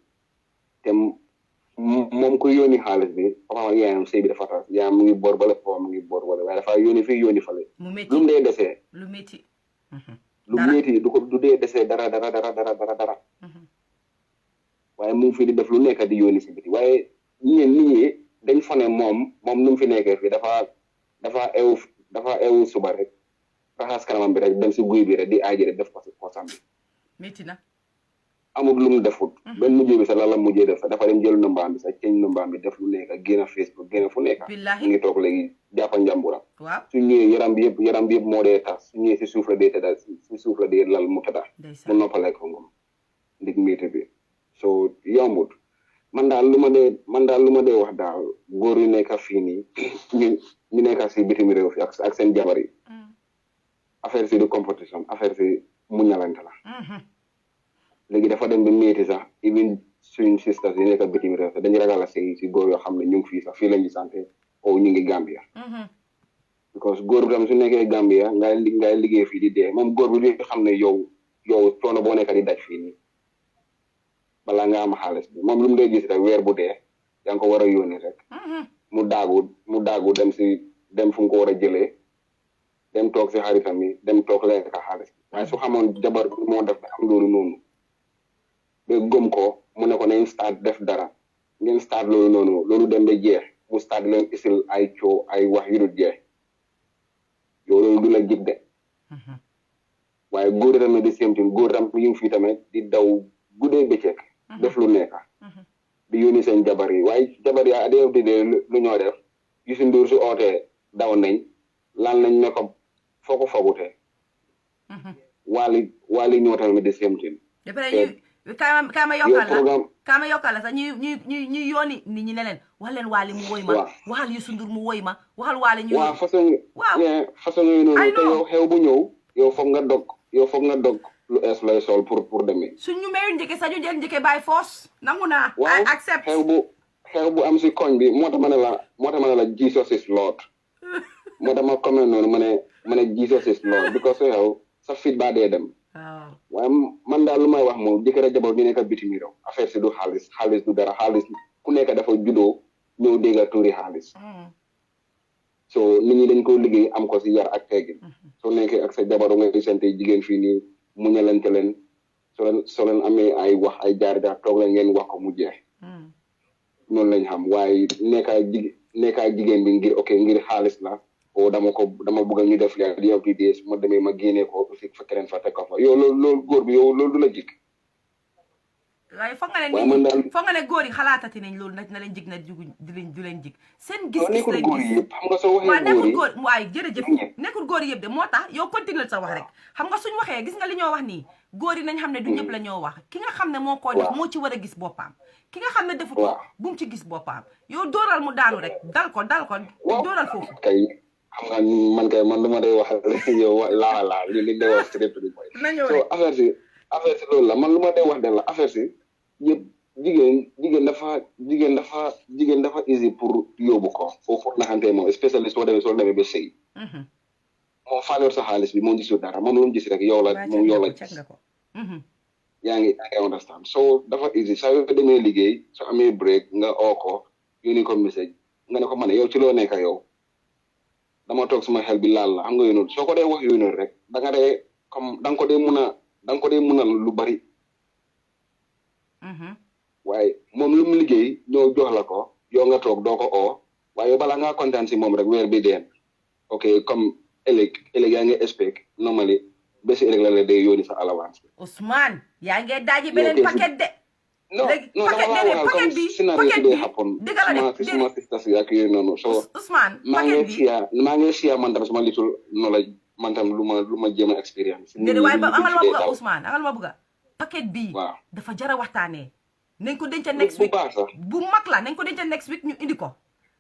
te moom ku yónni xaalis bi papa yaayam sëy bi dafa tas yaayam mu ngi boor bale papa mu ngi boor bale waaye dafa yónni fii yónni fale lu mu dee desee
lu métti
du dee desee dara waaye mu ngi fii di def lu nekk di yónni si biti waaye nit ñi dañ fa ne moom nu mu fi nekkee fii dafa ewu suba rek raxas kanamam bi rek dem si guy bi rek di aaji rek def ko si poosam bi
métti na
amul lu mu defut benn mujjee bi sax la mujjee def sax dafa dem jël numbaam bi sax ceeñ numbaam bi def lu nekk génn Facebook génn fu nekk mu ngi toog léegi jàppa njàmburam su ñëwee yaram bi yëpp moo dee tas su ñëwee si suuf la dee tëdda si suuf la dee lal mu tëdda mu noppale ko moom ndig métti bi so yombut man daal lu ma dee wax daal góor yu nekk fii nii ñu nekk si bitim réew fi ak seen jabar yi affaire si du compétition affaire si muñalante la léegi dafa dem ba métti sax even suñ sisters yi nekk bitim réew sax dañu ragal a sëy si góor yoo xam ne ñu ngi fii sax fii lañu santé o ñu ngi Gambia because góor bi tam su nekkee Gambia ngay liggéey fii di dee moom góor bi li xam ne yow coono boo nekk di daj fii nii balaa nga am xaalis bi moom lu mu dee gis rek weer bu dee yaa ngi ko war a yónni rek mu daagu dem fu nga ko war a jëlee dem toog si xaritam yi dem toog lekk xaalis bi waaye su xamoon jabar bi moo def am loolu noonu ba gëm ko mu ne ko nañ start def dara ngeen start loolu noonu loolu dem ba jeex mu start leen isil ay coow ay wax yu dul jeex yow loolu du la jib de waaye góor tamit di sémtin góor tam yu ngi fii tamit di daw guddee bëccëg def lu nekk di yónni seen jabar yi waaye jabar yi at the end of the day lu ñoo def Youssou Ndour su ootee daw nañ lan nañ ne ko foo ko fagutee waali ñoo tamit di sémtin
kaama yokkal la sax ñuy yooni nit ñi ne leen wax leen waali mu woy ma waxal Youssou Ndour mu woy ma waxal waali ñu
waaw façon yooyu noonu te yow xew bu ñëw yow foog nga dog lu ees lay sol pour demee
suñu meyu njëkke sañu jël njëkke bàyyi force nangu naa
waaw
accept
xew bu am si koñ bi moo tax ma ne la Jesus is Lord moo tax ma comment noonu ma ne Jesus is Lord because so xew sa fit baa dee dem waaye man daal lu may wax moom jëkkër a jabar ñu nekk bitim réew affaire si du xaalis du dara xaalis ku nekk dafa juddoo ñëw dégga tuuri xaalis so nit ñi dañ ko liggéey am ko si yar ak teggin soo nekkee ak sa jabaru nga sante jigéen fii nii muñalante leen soo leen amee ay wax ay jaar-jaar toog leen ngeen wax ko mu jeex noonu lañ xam waaye nekkaa jigéen bi ngir ngir xaalis la o dama bëgg ñu def leen yow di dee su ma demee ma génnee ko fa keneen fa teg ko fa yow loolu góor bi yow loolu du la jik
waaye foog nga ne góor yi xalaatati nañ loolu na leen jig na du leen jig seen gis-gis lañ gis
xam nga soo waxee
nekkul góor waaye jërëjëf nekkul góor yëpp de moo tax yow continuer sa wax rek xam nga suñ waxee gis nga li ñoo wax nii góor yi nañ xam ne du ñëpp la ñoo wax ki nga xam ne moo ko def moo ci war a gis boppam ki nga xam ne defu ko bu mu ci gis boppam yow dooral mu daanu rek dal ko dooral foofu
kay xam nga man dama day wax yow laa li day wax straight to the point so affaire si loolu la man lu ma day wax de la affaire si yëpp jigéen dafa easy pour yóbbu ko foofu naxante moom spécialiste soo demee ba sëy moom faaleer sa xaalis bi moom gisul dara moom lu mu gis rek yow la gis yaa ngi understand so dafa easy saa yoo demee liggéey soo amee break nga oo ko yónni ko message nga ne ko man yow ci loo nekk yow dama toog sama xel bi laal la xam nga yónnoon soo ko dee wax yónnoon rek da nga ko dee mun a lu bari waaye moom lu mu liggéey ñëw jox la ko yow nga toog doo ko oo waaye balaa ngaa kontaan si moom rek weer bi deen comme ëllëg yaa ngi expect normally ba si ëllëg la la day yónni sa allowance bi
Ousmane yaa ngi daaji beneen paquet de
non dama waxal comme scénario si day happen suma sista si ak yooyu noonu so
Ousmane
maa ngi siya man tam suma litul knowledge man tam lu ma jéem a expérience
waaye ba amal ma bëgga Ousmane amal ma bëgga paquet bii dafa jara waxtaanee nañ ko denca next week bu mag la nañ ko denca next week ñu indi ko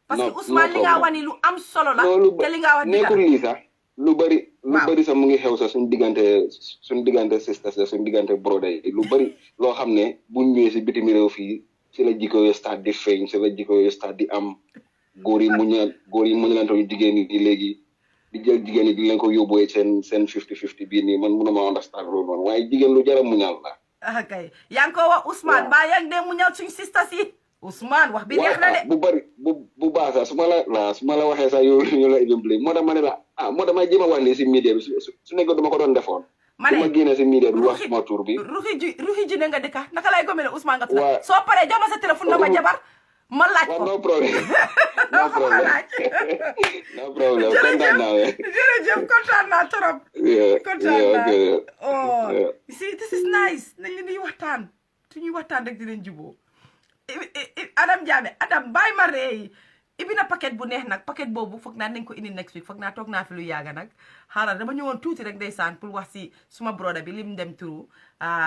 parce que Ousmane li nga wax ni lu am solo la te li nga wax
nekkul lii sax lu bari sax mu ngi xew sax suñu diggante sisters la suñu diggante broda yi lu bari loo xam ne buñ ñëwee si bitim réew fii si la jikko yo start di feeñ si la jikko yo start di am góor yi muñalante ñu jigéen yi léegi di jël jigéen yi di leen ko yóbbuwee seen 50-50 bii nii man mënuma understand loolu noonu waaye jigéen lu jara muñal la
kay yaa ngi ko wax Ousmane ba yaa ngi dee muñal suñu sisters yi Ousmane wax bi neex na de
bu bari bu baax sax su ma la waxee sax yow ñu la exemple moo tax ma ne la moo tax may jéem a wax nii si media bi su nekkoon dama ko doon defoon
ma ne
ma génne si media bi wax suma tur bi
ruxi ji ne nga dëkka naka lay gomee ne Ousmane nga tudd soo paree jox ma sa téléphone na ma jabar ma laaj ko
no problème kontaan naa
jërëjëf kontaan naa trop kontaan naa this is nice nañ leen di waxtaan suñuy waxtaan rek dinañ juboo Adam Jammeh Adam bàyyi ma ree ibi na paquet bu neex nag paquet boobu foog naa nañ ko indi next week foog naa toog naa fi lu yàgga nag xaaral dama ñëwoon tuuti rek ndeysaan pour wax si suma broda bi lim dem turu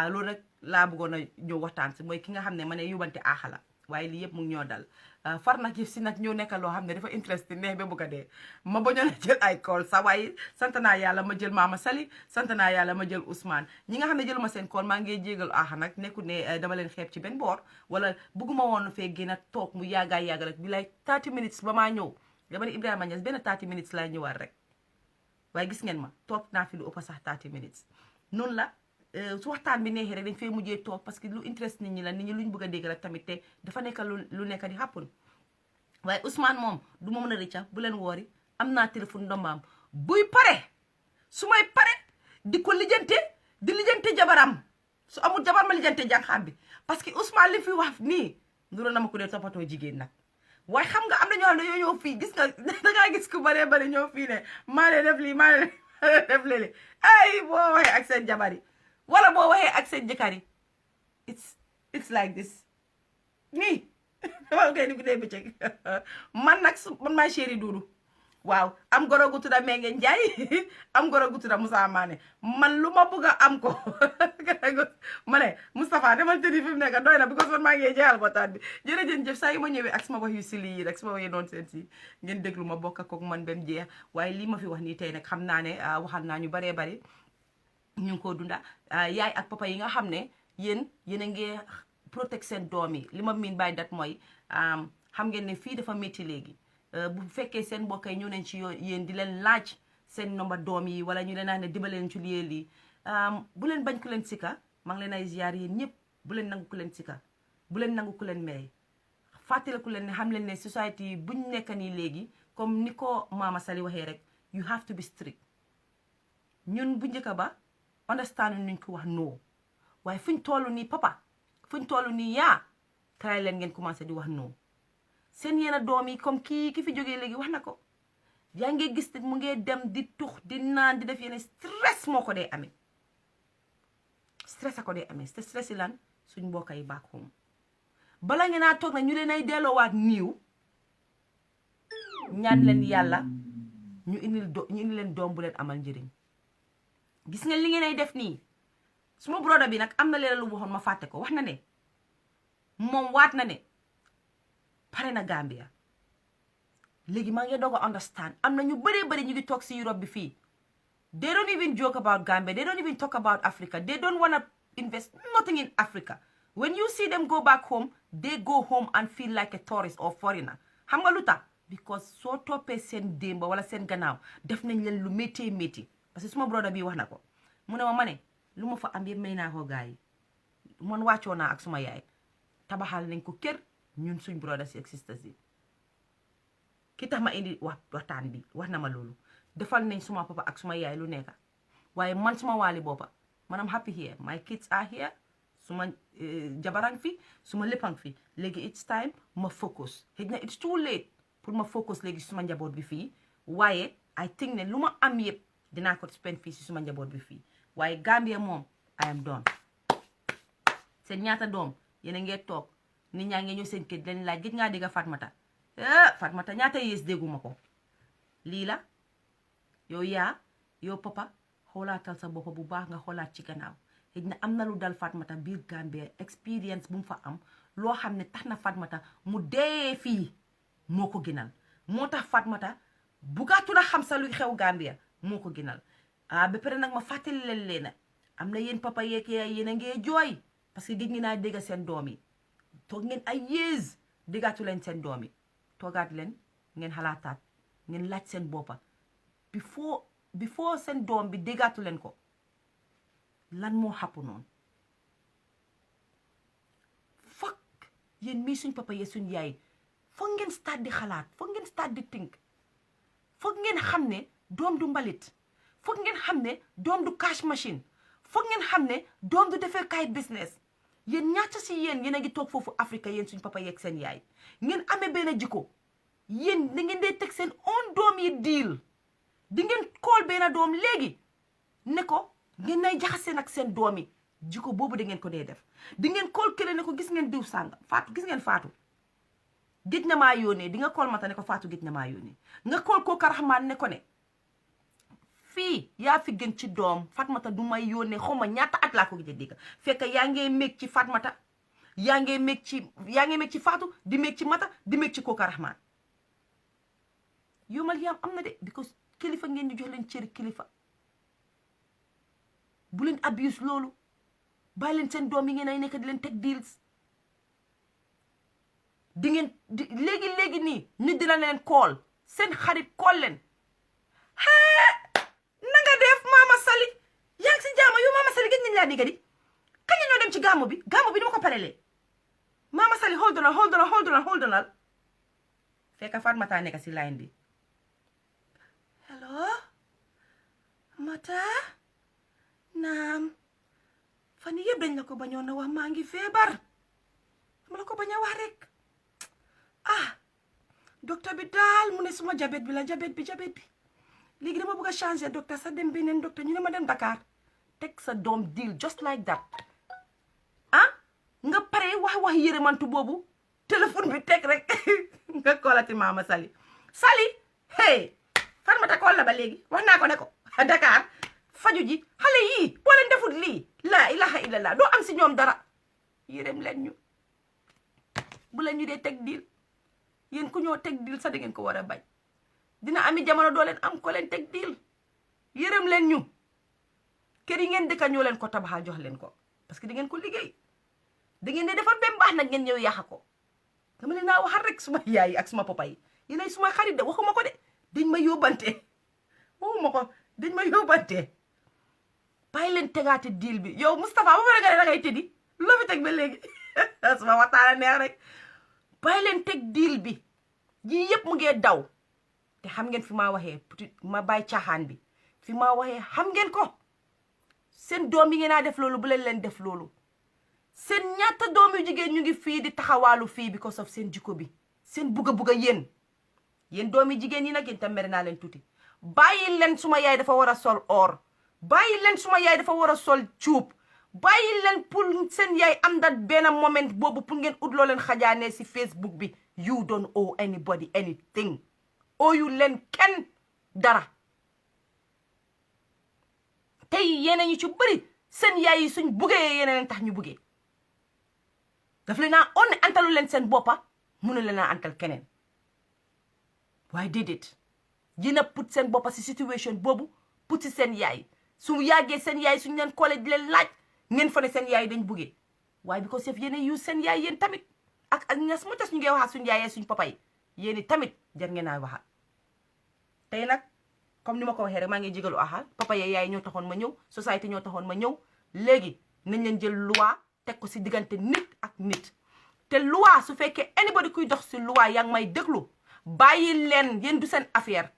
loolu nag laa bëggoon a ñëw waxtaan si mooy ki nga xam ne ma ne yóbbante aaxala waaye lii yëpp mu ngi ñoo dal far nag yëf si nag ñëw nekka loo xam ne dafa interesting neex ba bëgg a dee ma bañoon a jël ay call sax waaye sant naa yàlla ma jël Mama Sali sant naa yàlla ma jël Ousmane ñi nga xam ne jëluma seen call maa ngi jégal aaxa nag nekkul ne dama leen xeeb ci benn boor wala bëgguma woon fee gën a toog mu yàggaay yàgga rek bi lay 30 minutes ba maa ñëw dama ne Ibrahima Niass benn 30 minutes laay ñëwaat rek waaye gis ngeen ma toog naa fi lu ëpp sax 30 minutes noonu la su waxtaan bi neexee rek dañ fay mujjee toog parce que lu interest nit ñi la nit ñi luñ bëgg a dégg rek tamit te dafa nekk lu nekk di happen waaye Ousmane moom du ma mën a rëcca bu leen woori am naa téléphone ndombaam buy pare su may pare di ko lijjante jabaram su amul jabar ma lijjante jànxaam bi parce que Ousmane li fi wax nii nduro na ma ko dee toppatoo jigéen nag waaye xam nga am na ñoo xam ne ñoo ñëw fii gis nga dangaa gis ku baree bari ñëw fii ne maa leen def lii maa leen def léeg ay boo waxee ak seen jabar yi wala boo waxee ak seen jëkkër yi it's like this nii dama koy ni ko dee bëccëg man nag man maay chéri Duudu waaw am goro gu tudda Menge Njaay am goro gu tudda Moussa Mané man lu ma bëgg a am ko ma ne Moustapha demal tëddi fi mu nekk doy na because man maa ngi jeexal waxtaan bi jërëjëf saa yu ma ñëwee ak sama wax yu sili yi rek sama waxee noonu seen si ngeen déglu ma bokk ak man ba mu jeex waaye lii ma fi wax nii tey nag xam naa ne waxal naa ñu baree bari ñu ngi ko dunda yaay ak papa yi nga xam ne yéen a ngi protect seen doom yi li ma miin by that mooy xam ngeen ne fii dafa métti léegi bu fekkee seen mbokk yi ñëw nañ ci yéen di leen laaj seen nomba doom yi wala ñu leen naan ne dimbaleen ci lii bu leen bañ ku leen sika maa ngi leen ay ziar yéen ñëpp bu leen nangu ku leen sika bu leen nangu ku leen may fàttale ku leen ne xam leen ne society buñ nekk nii léegi comme ni ko Mama Sali waxee rek you have to be strict ñun bu njëkk ba understand nuñ ko wax no waaye fuñ toll nii papa fuñ toll nii yaa try leen ngeen commencé di wax non seen yenn doom yi comme ki fi jógee léegi wax na ko yaa ngi gis mu ngi dem di tux di naan di def yenn stress moo ko dee amee stress a ko dee amee te stress yi lan suñ mbokk yi back home bala ngeen a toog na ñu leen ay delloowaat niiw ñaan leen yàlla ñu indi leen doom bu leen amal njëriñ gis nga li ngeen ay def nii suma broda bi nag am na leen lu waxoon ma fàtte ko wax na ne moom waat na ne pare na Gambia léegi maa ngi doog a understand am na ñu bëree ñu ngi toog si Europe bi fii they don't even joke about Gambia they don't even talk about Africa they don't want to invest nothing in Africa when you see them go back home they go home and feel like a tourist or foreigner xam nga lu tax because soo toppee seen démba wala seen gannaaw def nañ leen lu métti parce que suma broda bi wax na ko mu ne ma ne lu ma fa am yëpp may naa ko gars yi man wàccoo naa ak suma yaay tabaxal nañ ko kër ñun suñ broda si ak sisters yi ki tax ma indi waxtaan bi wax na ma loolu defal nañ suma papa ak suma yaay lu nekk waaye man suma waali boppa man am happy here my kids are here suma jabarang fi suma léppang fi léegi it's time ma focus xëy na it's too late pour ma focus léegi suma njaboot bi fii waaye I think ne lu ma am yëpp dinaa ko spend fii si suma njaboot bi fii waaye Gambia moom I am done seen ñaata doom yéen a ngee toog nit ñaa ngi ñëw seen kër leen laaj gis ngaa dégg Fatmata ñaata yées dégguma ko lii la yow papa xoolaatal sa bopp bu baax nga xoolaat ci gannaaw xëy na am na lu dal Fatmata biir Gambia expérience bu mu fa am loo xam ne tax na Fatmata mu dee fii moo ko gënal moo tax Fatmata bugaatu na xam sa luy xew Gambia moo ko gënal ba pare nag ma fàttali leen am na yéen papa yeeg yéen a ngee jooy parce que gis ngeen naa dégg seen doom yi toog ngeen ay yées déggaatu leen seen doom yi toogaat leen ngeen xalaataat ngeen laaj seen boppa before seen doom bi déggaatu leen ko lan moo xappu noonu foog yéen mii suñ papa yee suñ yaay foog ngeen start di xalaat foog ngeen start di think foog ngeen xam ne doom du mbalit foog ngeen xam ne doom du cash machine foog ngeen xam ne doom du defee kaay business yéen ñaata si yéen a ngi toog foofu Afrique yéen suñ papa yeeg seen yaay ngeen amee benn jikko yéen da ngeen dee teg seen own doom yi diil di ngeen kool benn doom léegi ne ko ngeen nay jaxase nag seen doom yi jikko boobu da ngeen ko dee def di ngeen kool kële ne ko gis ngeen diw sànga faatu gis ngeen faatu gëj na maa yónnee di nga kool mata ne ko faatu gëj na maa yónnee nga kool ko karaxmaan ne ko ne fii yaa fi gën ci doom Fatmata du may yónnee xaw ma ñaata at laa ko gëj a dégg fekk yaa ngee meeg ci Fatmata yaa ngee meeg ci faatu di meeg ci mata di meeg ci kooka rahmaan yomal yaam am na de because kilifa ngeen di jox leen cëri kilifa bu leen abuse loolu bàyyi leen seen doom yi ngeen ay nekk di leen teg deals di ngeen léegi nii nit dina leen kool seen xarit kool leen na nga def Mama Sali yaa ngi si jaama yow Mama Sali gën nañ laa dégg di kañ ñoo dem ci gàmmu bi dama ko parelee Mama Sali hold on fekk Fatmata nekk si line bi hello Mata naam fan yëpp dañ la ko bañoon na wax maa ngi feebar dama la ko bañ a wax rek docteur bi daal mu ne suma jabet bi léegi dama bëgg a changer docteur sa dem beneen docteur ñu ne ma dem Dakar teg sa doom deal just like that nga pare wax yërëmantu boobu téléphone bi teg rek nga koolati Mama Sali hey Fatmata kool la ba léegi wax naa ko ne ko Dakar faju ji xale yii boo leen defut lii laa ilaha illallah doo am si ñoom dara yërëm leen ñu bu leen ñu dee teg deal yéen ku ñoo teg deal sax da ngeen ko war a bañ dina ami jamono doo leen am ko leen teg deal yërëm leen ñu kër yi ngeen dëkka ñoo leen ko tabaxal jox leen ko parce que da ngeen ko liggéey da ngeen dee defar ba baax nag ngeen ñëw yàq ko dama leen naa waxal rek suma yaay ak suma papa yi yéenay suma xarit de waxuma ko de dañ ma yóbbante waxuma ko dañ ma yóbbante bàyyi leen tegaate deal bi yow Moustapha ba pare nga ne da ngay tëddi loo fi teg ba léegi suma waxtaana neex rek bàyyi leen teg deal bi yii yëpp mu ngee daw te xam ngeen fi maa waxee ma bàyyi caaxaan bi fi maa waxee xam ngeen ko seen doom yi ngeen a def loolu bu leen def loolu seen ñaata doom yu jigéen ñu ngi fii di taxawaalu fii because of seen jikko bi seen bugga yéen doomi jigéen yi nag yéen tam mere naa leen tuuti bàyyi leen suma yaay dafa war a sol or bàyyi leen suma yaay dafa war a sol cuub bàyyi leen pour seen yaay am dat benn moment boobu pour ngeen ut loo leen xajaanee si Facebook bi you don't owe anybody anything oyu leen kenn dara tey yeneen ñu ci bëri seen yaay yi suñ buggee yeneen tax ñu buggee daf leen naa on antalu leen seen boppa mënu leen a antal keneen waaye déedéet yéen a put seen boppa si situation boobu put si seen yaay su yàggee seen yaay suñ leen koole di leen laaj ngeen fa ne seen yaay dañ buggee waaye bi ko seef yéen yu seen yaay yéen tamit ak ñas mu tas ñu ngi waxa suñ yaayee suñ papa yi yéen tamit jar ngeen a waxa tey nag comme ni ma ko waxee rek maa ngi jégalu axal papa yee yaay ñoo taxoon ma ñëw société ñoo taxoon ma ñëw léegi nañ leen jël loi teg ko si diggante nit ak nit te loi su fekkee anybody kuy dox si loi yaa ngi may déglu bàyyi leen yéen du seen affaire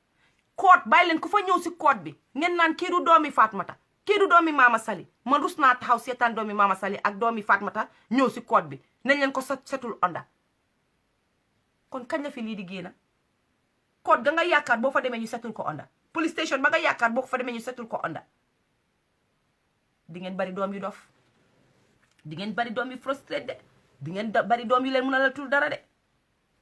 code bàyyi leen ku fa ñëw si code bi ngeen naan kii du doomi Fatmata kii du doomi Mama Sali man rus naa taxaw seetaan doomi Mama Sali ak doomi Fatmata ñëw si code bi nañ leen ko setul onda kon kañ la fi lii di génn code ga nga yaakaar boo fa demee ñu setul ko onda police station ba nga yaakaar boo fa demee ñu setul ko onda di ngeen bari doom yu dof di ngeen bari doom yu frustré de di ngeen bari doom yu leen mën a la tul dara de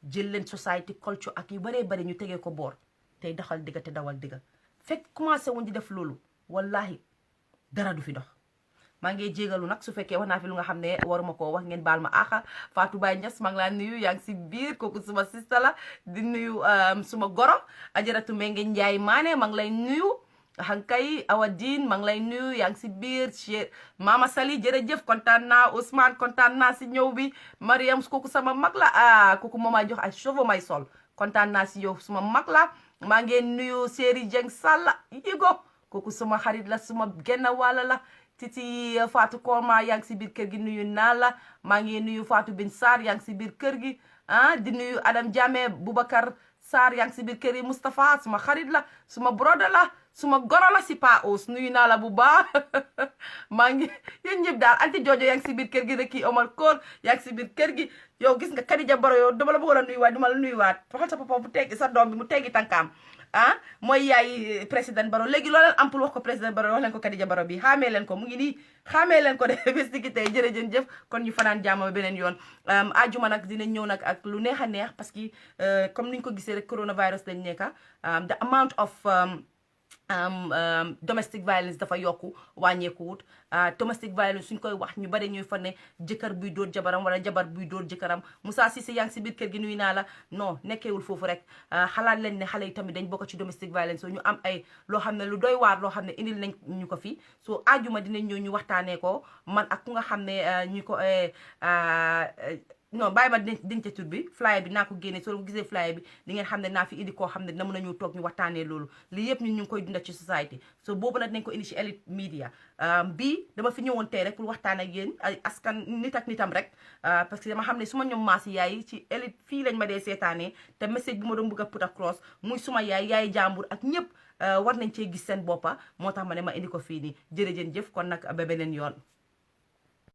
jël leen society culture ak yu baree bari ñu tegee ko boor tey doxal digga te dawal digga fekk commencé wuñ di def loolu wallahi dara du fi dox maa ngi jégalu nag su fekkee wax naa fi lu nga xam ne waruma koo wax ngeen baal ma aaxa Fatou Baye Niass maa ngi laa nuyu yaa ngi si biir kooku suma sista la di nuyu suma goro Ajaratu Menge Njaay Maane maa ngi lay nuyu hankay Awa Diin maa ngi lay nuyu yaa ngi si biir Cheikh Mama Sali jërëjëf kontaan naa Ousmane kontaan naa si ñëw bi Mariam kooku sama mag la kooku moo may jox ay cheveux may sol kontaan naa si yow suma mag la maa ngi nuyu Séri Jeng Salla yigo kooku suma xarit la suma genn wàlla la Titi Fatou Koma yaa ngi si biir kër gi nuyu naa la maa ngi nuyu Fatou Bin Sarr yaa ngi si biir kër gi di nuyu Adam Jammeh Boubacar Sarr yaa ngi si biir kër yi Moustapha suma xarit la suma broda la suma goro la si Pa Ous nuyu naa la bu baax maa ngi yéen ñëpp daal anti Jojo yaa ngi si biir kër gi rek kii Omar Koor yaa ngi si biir kër gi yow gis nga Khadija Baro yow dama la bëggoon a nuyuwaat duma la nuyuwaat waxal sa papa bu teggi sa doom bi mu teggi tànkaam mooy yaay président Baro léegi loo leen am pour wax ko président Baro wax leen ko Khadija Baro bi xaamee leen ko mu ngi nii xaamee leen ko de bés di ki tey jërëjëf kon ñu fanaan jàmm beneen yoon ajuma nag dinañ ñëw nag ak lu neex a neex parce que comme niñ ko gisee rek coronavirus lañ nekka the amount of domestic violence dafa yokku wàññeekuwut domestic violence suñ koy wax ñu bari ñuy fa ne jëkkër buy dóor jabaram wala jabar buy dóor jëkkëram Moussa Cissé yaa ngi si biir kër gi nuyu naa la non nekkeewul foofu rek xalaat leen ne xale yi tamit dañ bokk ci domestic violence so ñu am ay loo xam ne lu doy waar loo xam ne indil nañ ñu ko fi so ajuma dinañ ñëw ñu waxtaanee ko man ak ku nga xam ne ñu ko non bàyyi ma denc tur bi flyer bi naa ko génne soo gisee flyer bi di ngeen xam ne naa fi indi koo xam ne dina mën a ñëw toog ñu waxtaanee loolu lii yëpp ñun ñu ngi koy dunda ci society so boobu nag dinañ ko indi ci Elite Media bii dama fi ñëwoon tey rek pour waxtaan ak yéen ay askan nit ak nitam rek parce que dama xam ne suma ñoom maasi yaay ci Elite fii lañ ma dee seetaanee te message bi ma doon bëgg a put across muy suma yaay jàmbur ak ñëpp war nañ cee gis seen boppa moo tax ma ne ma indi ko fii nii jërëjëf kon nag ba beneen yoon